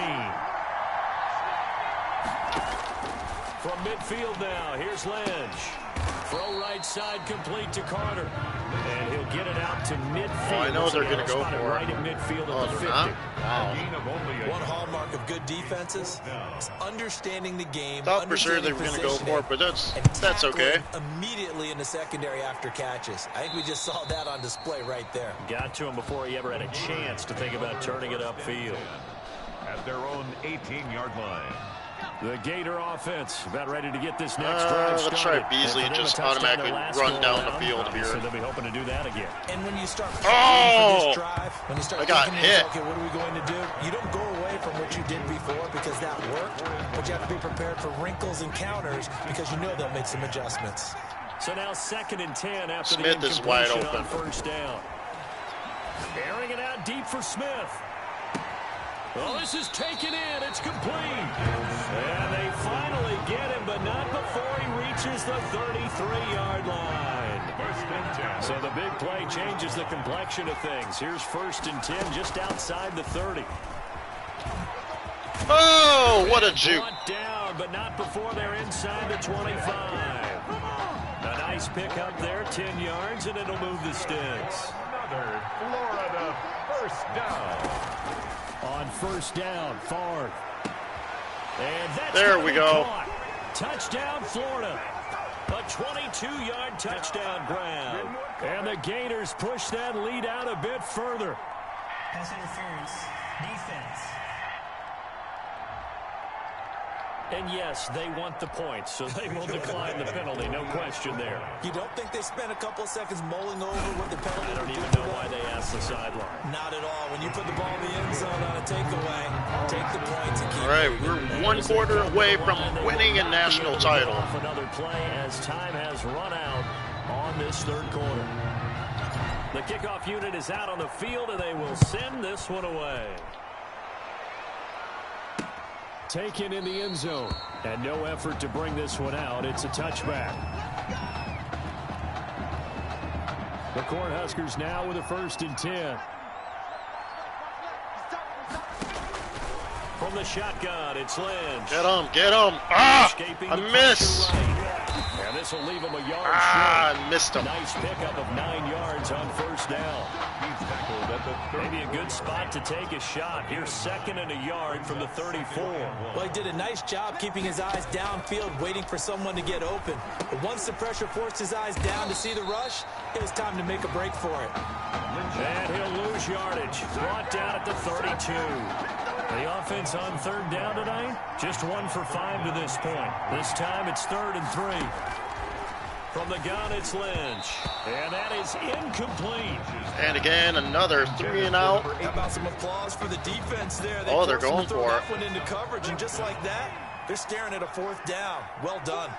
From midfield now, here's Lynch. Throw right side complete to Carter. And he'll get it out to midfield. Oh, I know they're going to go for it. Right in midfield at the 50. Wow. One hallmark of good defenses is understanding the game. Thought for sure they were going to go for it, but that's okay. Immediately in the secondary after catches. I think we just saw that on display right there. Got to him before he ever had a chance to think about turning it upfield. At their own 18-yard line. The Gator offense about ready to get this next drive started. Let's try Beasley and just automatically run down the field here. So they'll be hoping to do that again. And when you start for this drive, when you start I got hit. Okay, what are we going to do? You don't go away from what you did before because that worked, but you have to be prepared for wrinkles and counters because you know they'll make some adjustments. So now 2nd and 10 after Smith the is wide incompletion open. on first down. Airing it out deep for Smith. Well, this is taken in. It's complete. And they finally get him, but not before he reaches the 33-yard line. So the big play changes the complexion of things. Here's 1st and 10 just outside the 30. Oh, what a juke. Down, but not before they're inside the 25. A nice pick up there, 10 yards, and it'll move the sticks. Another Florida first down. On first down, Favre. And that's there we go. Caught. Touchdown, Florida. A 22-yard touchdown grab. And the Gators push that lead out a bit further. Pass interference. Defense. And yes, they want the points, so they will decline the penalty. No question there. You don't think they spent a couple of seconds mulling over what the penalty I don't would even do know why they asked the sideline. Not at all. When you put the ball in the end zone on a takeaway, take the points and keep All right, moving. we're 1 quarter away from winning a national title. Another play as time has run out on this 3rd quarter. The kickoff unit is out on the field, and they will send this one away. taken in the end zone. And no effort to bring this one out. It's a touchback. The Cornhuskers now with a 1st and 10. From the shotgun, it's Lynch. Get him, get him. Ah, a miss. And this will leave him a yard short. I missed him. Nice pickup of 9 yards on 1st down. Maybe a good spot to take a shot. Here's 2nd and a yard from the 34. Well, he did a nice job keeping his eyes downfield, waiting for someone to get open. But once the pressure forced his eyes down to see the rush, it was time to make a break for it. And he'll lose yardage. Brought down at the 32. The offense on 3rd down tonight, just 1 for 5 to this point. This time it's 3rd and 3. From the gun, it's Lynch. And that is incomplete. And again, another 3 and out. How about some applause for the defense there? They're going for it. Went into coverage, and just like that, they're staring at a 4th down. Well done.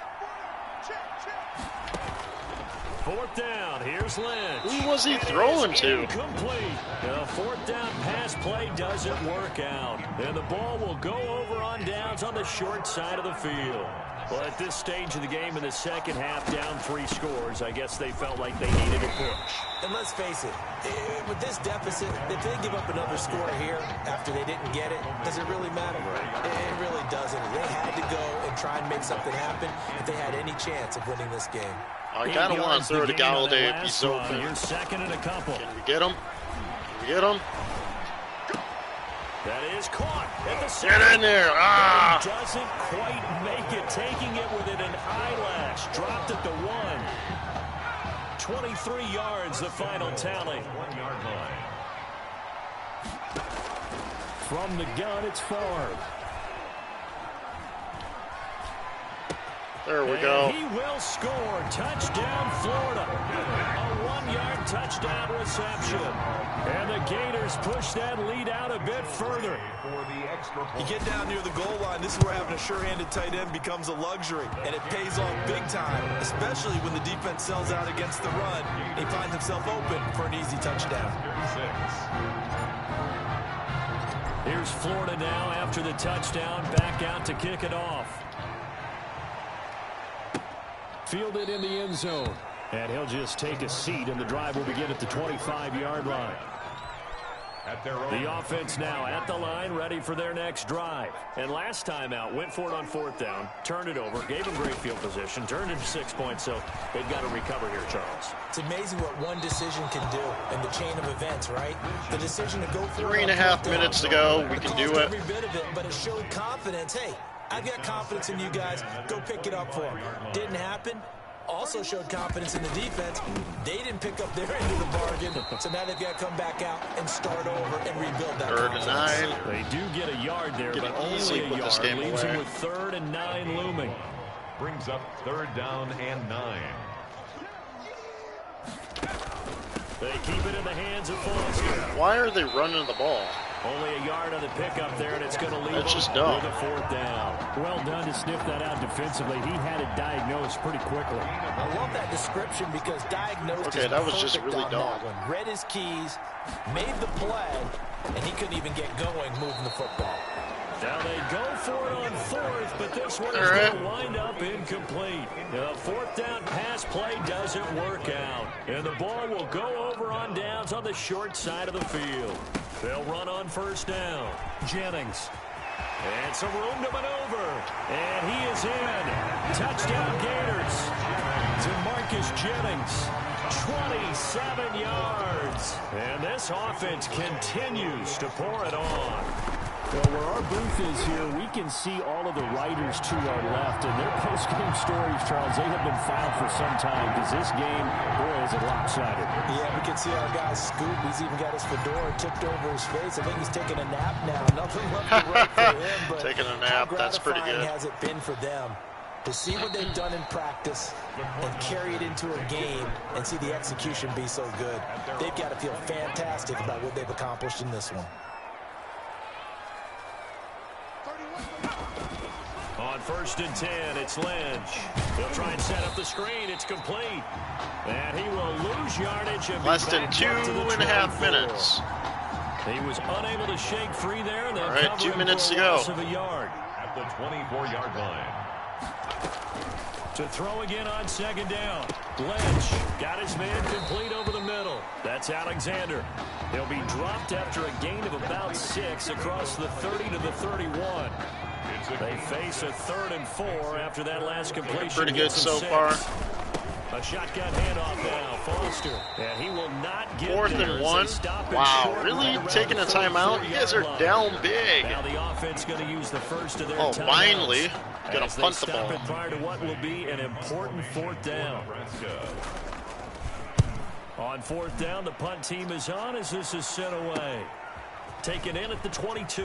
4th down, here's Lynch. Who was he throwing to? Incomplete. The 4th down pass play doesn't work out. And the ball will go over on downs on the short side of the field. Well, at this stage of the game in the second half, down 3 scores, I guess they felt like they needed a push. And let's face it, with this deficit, if they give up another score here after they didn't get it, does it really matter? It really doesn't. They had to go and try and make something happen if they had any chance of winning this game. I kind of want to throw to Galladay if he's open. Here's 2nd and a couple. Can we get him? Can we get him? That is caught at the Get in there. Ah! Doesn't quite make it. Taking it within an eyelash. Dropped at the 1. 23 yards, the final tally. 1 yard line. From the gun, it's Favre. There we go. He will score. Touchdown, Florida. A 1-yard touchdown reception. And the Gators push that lead out a bit further. You get down near the goal line, this is where having a sure-handed tight end becomes a luxury, and it pays off big time, especially when the defense sells out against the run. He finds himself open for an easy touchdown. Here's Florida now after the touchdown, back out to kick it off. Fielded in the end zone. And he'll just take a seat, and the drive will begin at the 25-yard line. The offense now at the line, ready for their next drive. And last time out, went for it on 4th down, turned it over, gave them great field position, turned it to 6 points, so they've got to recover here, Charles. It's amazing what one decision can do in the chain of events, right? The decision to go for 3.5 minutes to go. We can do it. Every bit of it, but it showed confidence. Hey, I've got confidence in you guys. Go pick it up for them. Didn't happen. Also showed confidence in the defense. They didn't pick up their end of the bargain, so now they've got to come back out and start over and rebuild that 3rd and 9. They do get a yard there, but only a yard. Leaves them with 3rd and 9 looming. Brings up 3rd down and 9. They keep it in the hands of Foster. Why are they running the ball? Only a yard on the pickup there, and it's going to leave That's them just dumb. with a 4th down. Well done to sniff that out defensively. He had it diagnosed pretty quickly. I love that description because diagnosed Okay, is that was just perfect really on dumb. that one. Read his keys, made the play, and he couldn't even get going moving the football. Now they go for it on 4th, but this one is going to wind up incomplete. The 4th down pass play doesn't work out. And the ball will go over on downs on the short side of the field. They'll run on 1st down. Jennings. And some room to maneuver. And he is in. Touchdown Gators. To Marcus Jennings. 27 yards. And this offense continues to pour it on. Well, where our booth is here, we can see all of the writers to our left, and their post-game stories, Charles, they have been filed for some time, because this game, boy, is it lopsided. Yeah, we can see our guy Scoop. He's even got his fedora tipped over his face. I think he's taking a nap now. Nothing left to write for him, but taking a nap, that's pretty good. How gratifying has it been for them to see what they've done in practice and carry it into a game and see the execution be so good? They've got to feel fantastic about what they've accomplished in this one. On 1st and 10, it's Lynch. He'll try and set up the screen. It's complete. And he will lose yardage. And less than 2.5 minutes. He was unable to shake free there. And all right, 2 minutes to go. Of a yard. the 24-yard line. To throw again on second down. Lynch got his man complete over the middle. That's Alexander. He'll be dropped after a gain of about 6 across the 30 to the 31. They face a 3rd and 4 after that last completion. Pretty good so far. A shotgun handoff now, Foster. And he will not get 4th and 1. Wow, really taking a timeout? You guys are down big. Now the offense going to use the first of their timeouts. Finally. Going to punt the ball. Prior to what will be an important 4th down. On 4th down, the punt team is on as this is sent away. Taken in at the 22.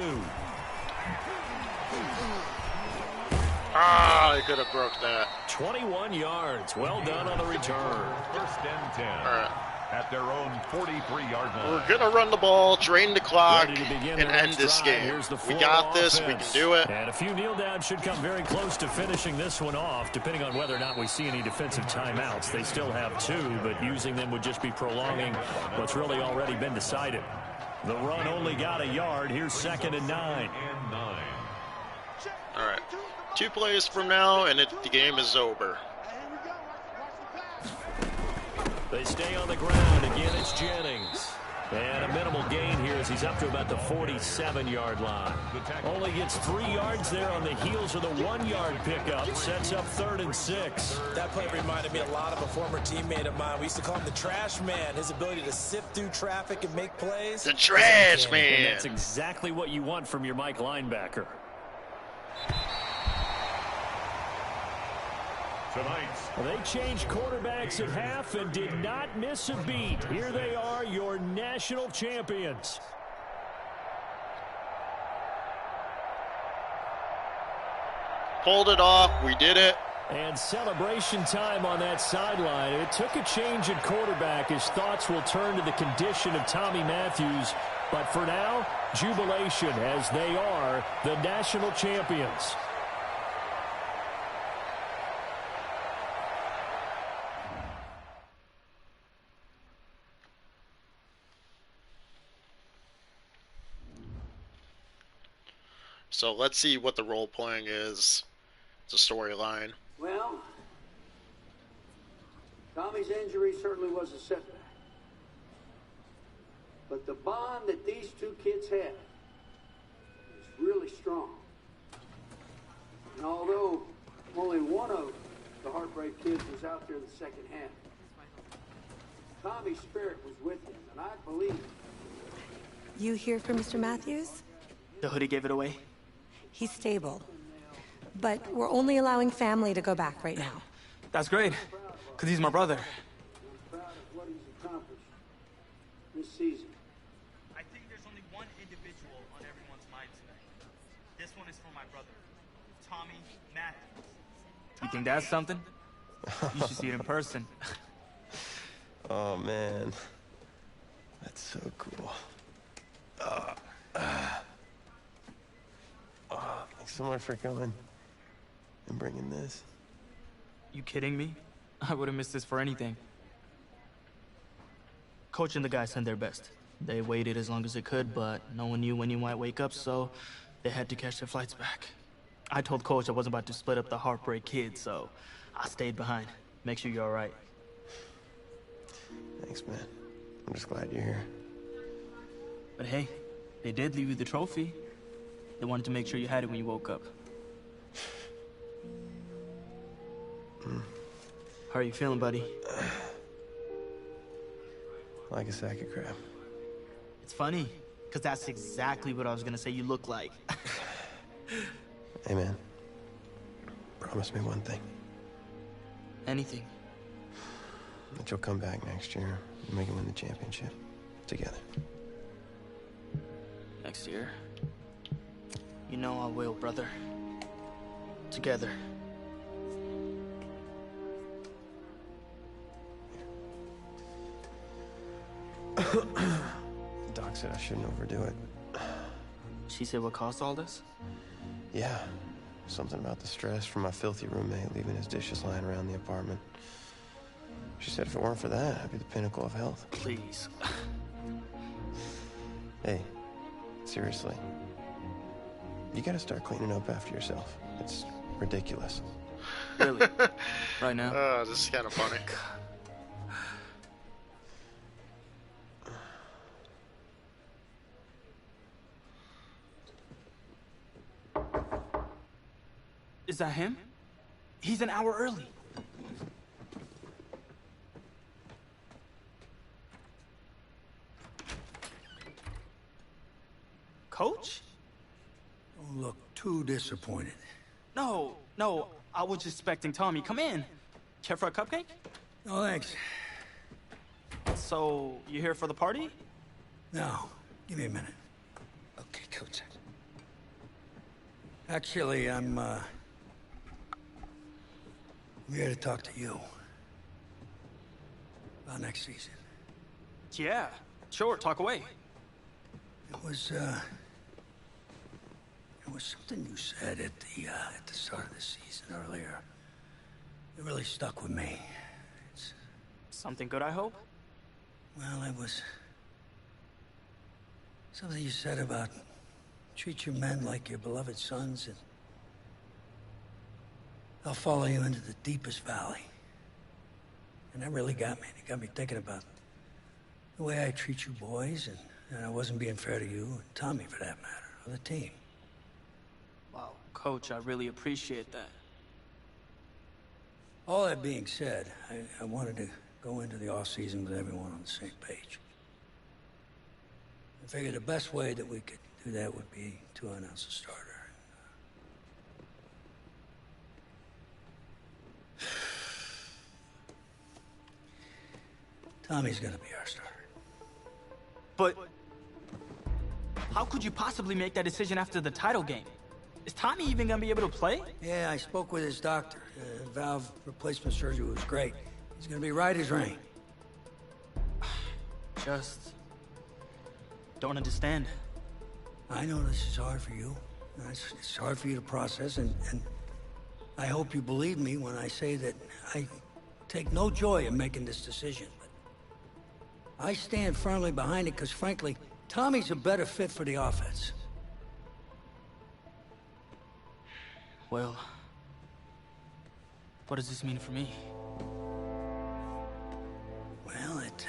Ah, I could have broke that. 21 yards. Well done on the return. 1st and 10. All right. At their own 43-yard line. We're going to run the ball, drain the clock, and end this game. We got this. We can do it. And a few kneel downs should come very close to finishing this one off, depending on whether or not we see any defensive timeouts. They still have 2, but using them would just be prolonging what's really already been decided. The run only got a yard. Here's 2nd and 9. All right. 2 plays from now, and the game is over. They stay on the ground. Again, it's Jennings. And a minimal gain here as he's up to about the 47-yard line. Only gets 3 yards there on the heels of the 1-yard pickup. Sets up 3rd and 6. That play reminded me a lot of a former teammate of mine. We used to call him the trash man. His ability to sift through traffic and make plays. The trash man. And that's exactly what you want from your Mike linebacker. Tonight. They changed quarterbacks at half and did not miss a beat. Here they are, your national champions. Pulled it off. We did it. And celebration time on that sideline. It took a change at quarterback. His thoughts will turn to the condition of Tommy Matthews. But for now, jubilation as they are the national champions. So let's see what the role playing is. It's a storyline. Well, Tommy's injury certainly was a setback. But the bond that these 2 kids had is really strong. And although only one of the Heartbreak Kids was out there in the second half, Tommy's spirit was with him, and I believe. You here for Mr. Matthews? The hoodie gave it away? He's stable. But we're only allowing family to go back right now. That's great, because he's my brother. I'm proud of what he's accomplished this season. I think there's only one individual on everyone's mind tonight. This one is for my brother, Tommy Matthews. You think that's something? You should see it in person. Oh, man. That's so cool. Thanks so much for coming and bringing this. You kidding me? I would have missed this for anything. Coach and the guys sent their best. They waited as long as they could, but no one knew when you might wake up, so they had to catch their flights back. I told Coach I wasn't about to split up the Heartbreak Kids, so I stayed behind. Make sure you're all right. Thanks, man. I'm just glad you're here. But hey, they did leave you the trophy. They wanted to make sure you had it when you woke up. How are you feeling, buddy? Like a sack of crap. It's funny, because that's exactly what I was going to say you look like. Hey, man. Promise me one thing. Anything. That you'll come back next year and we can win the championship. Together. Next year? You know I will, brother. Together. Doc said I shouldn't overdo it. She said what caused all this? Yeah. Something about the stress from my filthy roommate leaving his dishes lying around the apartment. She said if it weren't for that, I'd be the pinnacle of health. Please. Hey, seriously. You gotta start cleaning up after yourself. It's ridiculous. Really? Right now? This is kind of funny. Is that him? He's an hour early. Coach? Don't look too disappointed. No, I was just expecting Tommy. Come in. Care for a cupcake? No, thanks. So, you here for the party? No, give me a minute. Okay, Coach. Actually, I'm here to talk to you about next season. Yeah, sure, talk away. It was something you said at the start of the season earlier. It really stuck with me. It's something good, I hope? Well, it was something you said about treat your men like your beloved sons, and I'll follow you into the deepest valley. And that really got me. It got me thinking about the way I treat you boys, and I wasn't being fair to you, and Tommy for that matter, or the team. Wow, Coach, I really appreciate that. All that being said, I wanted to go into the off-season with everyone on the same page. I figured the best way that we could do that would be to announce a starter. Tommy's gonna be our starter. But how could you possibly make that decision after the title game? Is Tommy even gonna be able to play? Yeah, I spoke with his doctor. Valve replacement surgery was great. He's gonna be right as rain. Just don't understand. I know this is hard for you. It's hard for you to process, and I hope you believe me when I say that I take no joy in making this decision. But I stand firmly behind it because, frankly, Tommy's a better fit for the offense. Well, what does this mean for me? Well, it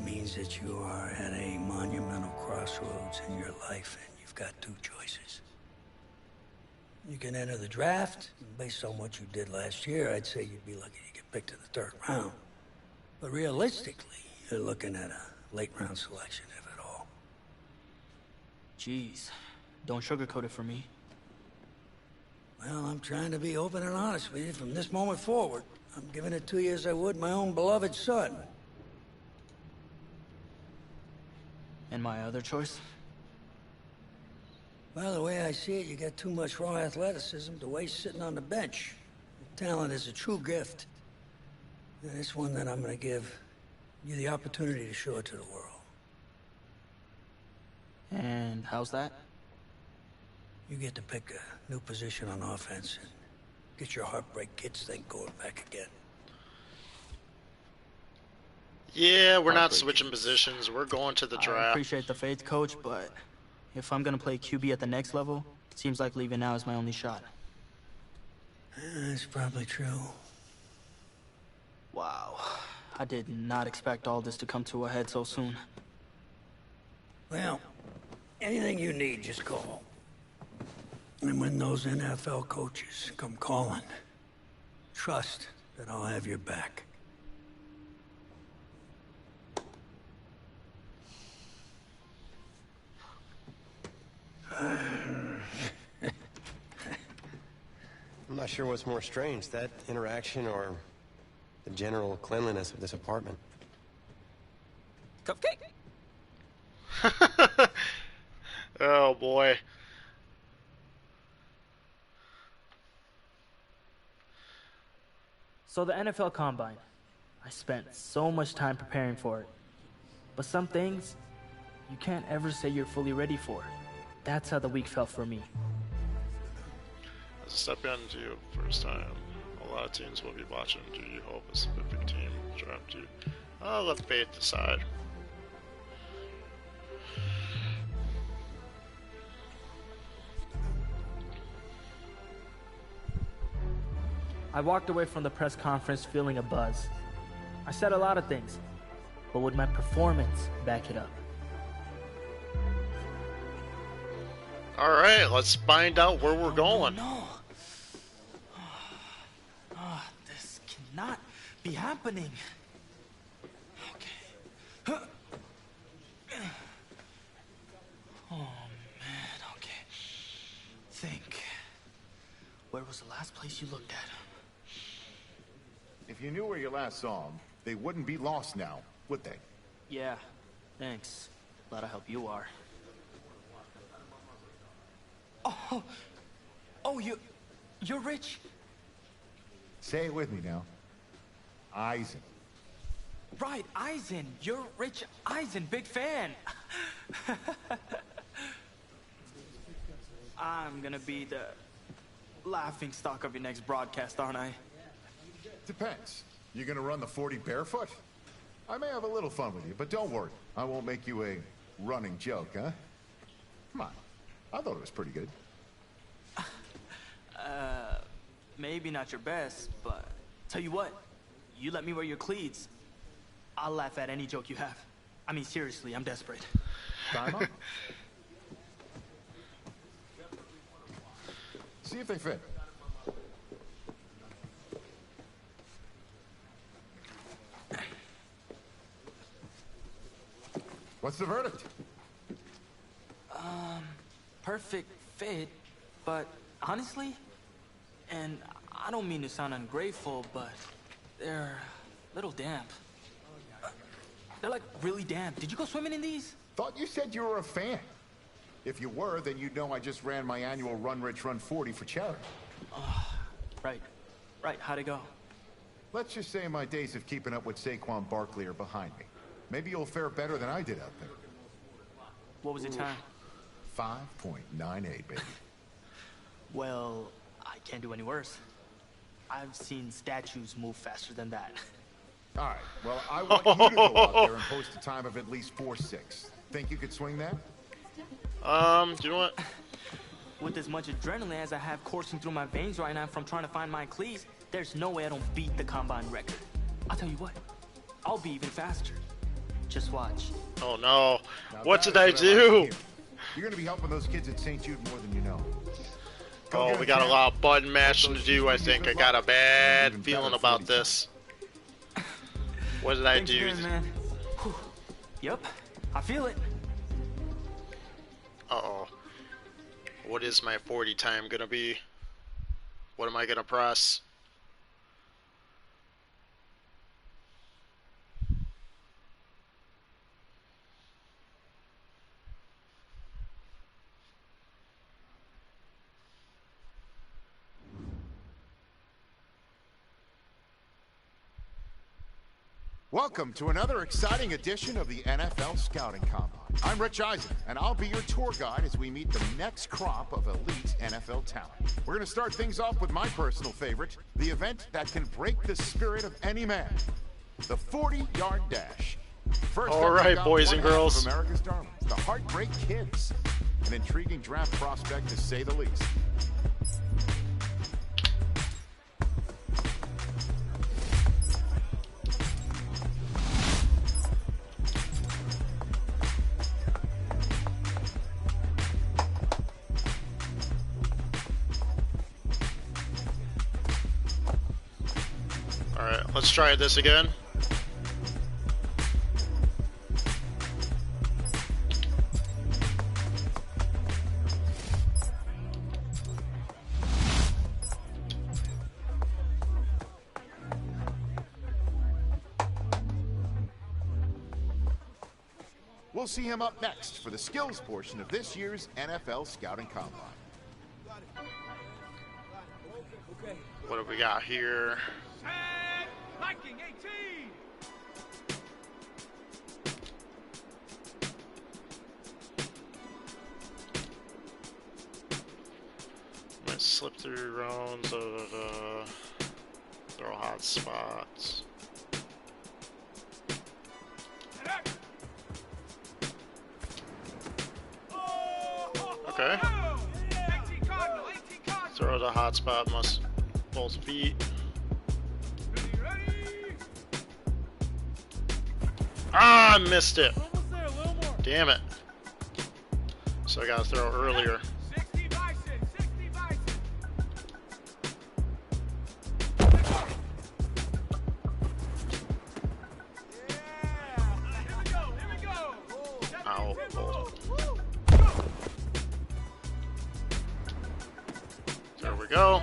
means that you are at a monumental crossroads in your life, and you've got two choices. You can enter the draft, and based on what you did last year, I'd say you'd be lucky to get picked in the third round. But realistically, you're looking at a late-round selection, if at all. Jeez, don't sugarcoat it for me. Well, I'm trying to be open and honest with you from this moment forward. I'm giving it to you as I would my own beloved son. And my other choice? Well, the way I see it, you got too much raw athleticism to waste sitting on the bench. Talent is a true gift. And it's one that I'm going to give you the opportunity to show it to the world. And how's that? You get to pick a new position on offense and get your Heartbreak Kids thing going back again. Yeah, we're not switching positions. We're going to the I draft. appreciate the faith, Coach, but if I'm gonna play QB at the next level, it seems like leaving now is my only shot. That's probably true. Wow. I did not expect all this to come to a head so soon. Well, anything you need, just call. And when those NFL coaches come calling, trust that I'll have your back. I'm not sure what's more strange, that interaction or the general cleanliness of this apartment. Cupcake? Oh boy. So the NFL Combine. I spent so much time preparing for it. But some things, you can't ever say you're fully ready for. That's how the week felt for me. As a step into your first time, a lot of teams will be watching. Do you hope a specific team draft you? I'll let fate decide. I walked away from the press conference feeling a buzz. I said a lot of things, but would my performance back it up? All right, let's find out where we're going. No. This cannot be happening. Okay. Oh, man, okay. Think. Where was the last place you looked at? If you knew where you last saw them, they wouldn't be lost now, would they? Yeah, thanks. Glad I help you are. Oh, you're Rich? Say it with me now. Eisen. Right, Eisen. You're Rich Eisen, big fan. I'm gonna be the laughing stock of your next broadcast, aren't I? Depends. You gonna run the 40 barefoot? I may have a little fun with you, but don't worry. I won't make you a running joke, huh? Come on. I thought it was pretty good. Maybe not your best, but tell you what, you let me wear your cleats, I'll laugh at any joke you have. I mean, seriously, I'm desperate. Time up. See if they fit. What's the verdict? Perfect fit, but honestly, and I don't mean to sound ungrateful, but they're a little damp. They're like really damp. Did you go swimming in these? Thought you said you were a fan. If you were, then you'd know I just ran my annual Run Rich Run 40 for charity. Right. How'd it go? Let's just say my days of keeping up with Saquon Barkley are behind me. Maybe you'll fare better than I did out there. What was your time? 5.98, baby. Well, I can't do any worse. I've seen statues move faster than that. All right, well, I want you to go out there and post a time of at least 4.6. Think you could swing that? Do you know what? With as much adrenaline as I have coursing through my veins right now from trying to find my cleats, there's no way I don't beat the combine record. I'll tell you what, I'll be even faster. Just watch. Oh no, Now what that did I is do? what like to hear. You're gonna be helping those kids at St. Jude more than you know. Go Oh, get we it, got a champ. lot of button mashing to Those do, I shoes think. give I you got a luck. bad Even feeling better about 40 this. What did I Thanks do? again, man. Whew. Yep, I feel it. Uh-oh. What is my 40 time gonna be? What am I gonna press? Welcome to another exciting edition of the NFL Scouting Combine. I'm Rich Eisen, and I'll be your tour guide as we meet the next crop of elite NFL talent. We're going to start things off with my personal favorite, the event that can break the spirit of any man, the 40-yard dash. First All up, we've right, got boys one and half girls. of America's darlings, the Heartbreak Kids. An intriguing draft prospect, to say the least. Alright, let's try this again. We'll see him up next for the skills portion of this year's NFL Scouting Combine. What do we got here? Viking 18! I'm gonna slip through rounds of throw hot spots. Okay. Throw the hot spot must both feet. Ah, I missed it. Damn it. So I gotta throw earlier. Ow. Oh. There we go.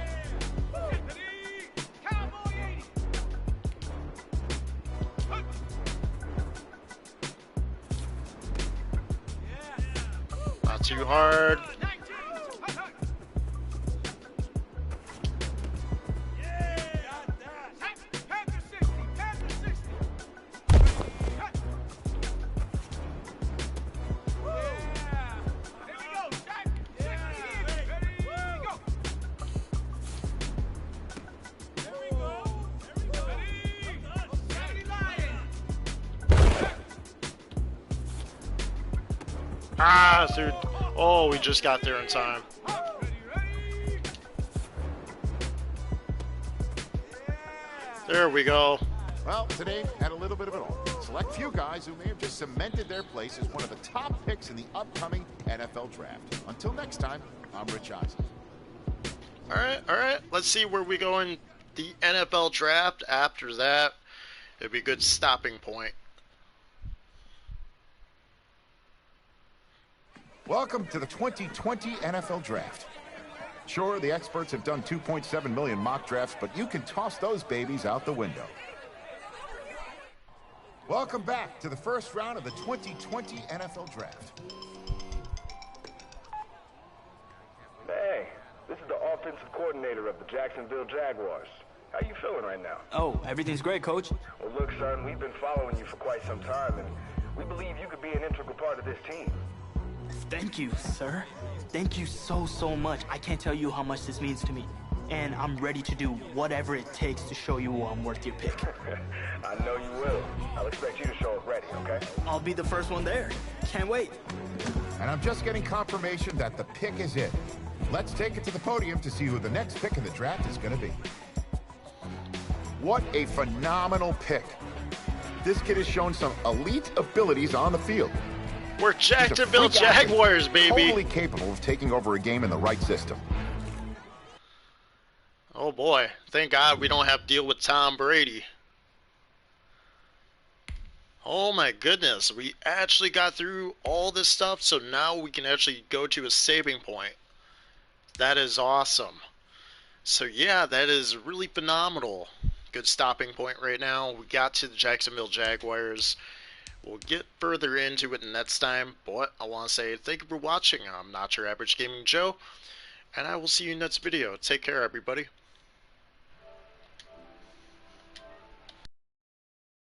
Not too hard. Ah, dude. Oh, we just got there in time. There we go. Well, today had a little bit of it all. Select few guys who may have just cemented their place as one of the top picks in the upcoming NFL draft. Until next time, I'm Rich Eisen. All right. Let's see where we go in the NFL draft. After that, it'd be a good stopping point. Welcome to the 2020 NFL Draft. Sure, the experts have done 2.7 million mock drafts, but you can toss those babies out the window. Welcome back to the first round of the 2020 NFL Draft. Hey, this is the offensive coordinator of the Jacksonville Jaguars. How you feeling right now? Oh, everything's great, Coach. Well, look, son, we've been following you for quite some time, and we believe you could be an integral part of this team. Thank you, sir. Thank you so much. I can't tell you how much this means to me. And I'm ready to do whatever it takes to show you I'm worth your pick. I know you will. I'll expect you to show up ready, okay? I'll be the first one there. Can't wait. And I'm just getting confirmation that the pick is it. Let's take it to the podium to see who the next pick in the draft is going to be. What a phenomenal pick. This kid has shown some elite abilities on the field. We're Jacksonville Jaguars, baby. Totally capable of taking over a game in the right system. Oh boy, thank God we don't have to deal with Tom Brady. Oh my goodness, we actually got through all this stuff, so now we can actually go to a saving point. That is awesome. So yeah, that is really phenomenal. Good stopping point right now. We got to the Jacksonville Jaguars. We'll get further into it next time, but I want to say thank you for watching. I'm Not Your Average Gaming Joe, and I will see you in the next video. Take care, everybody.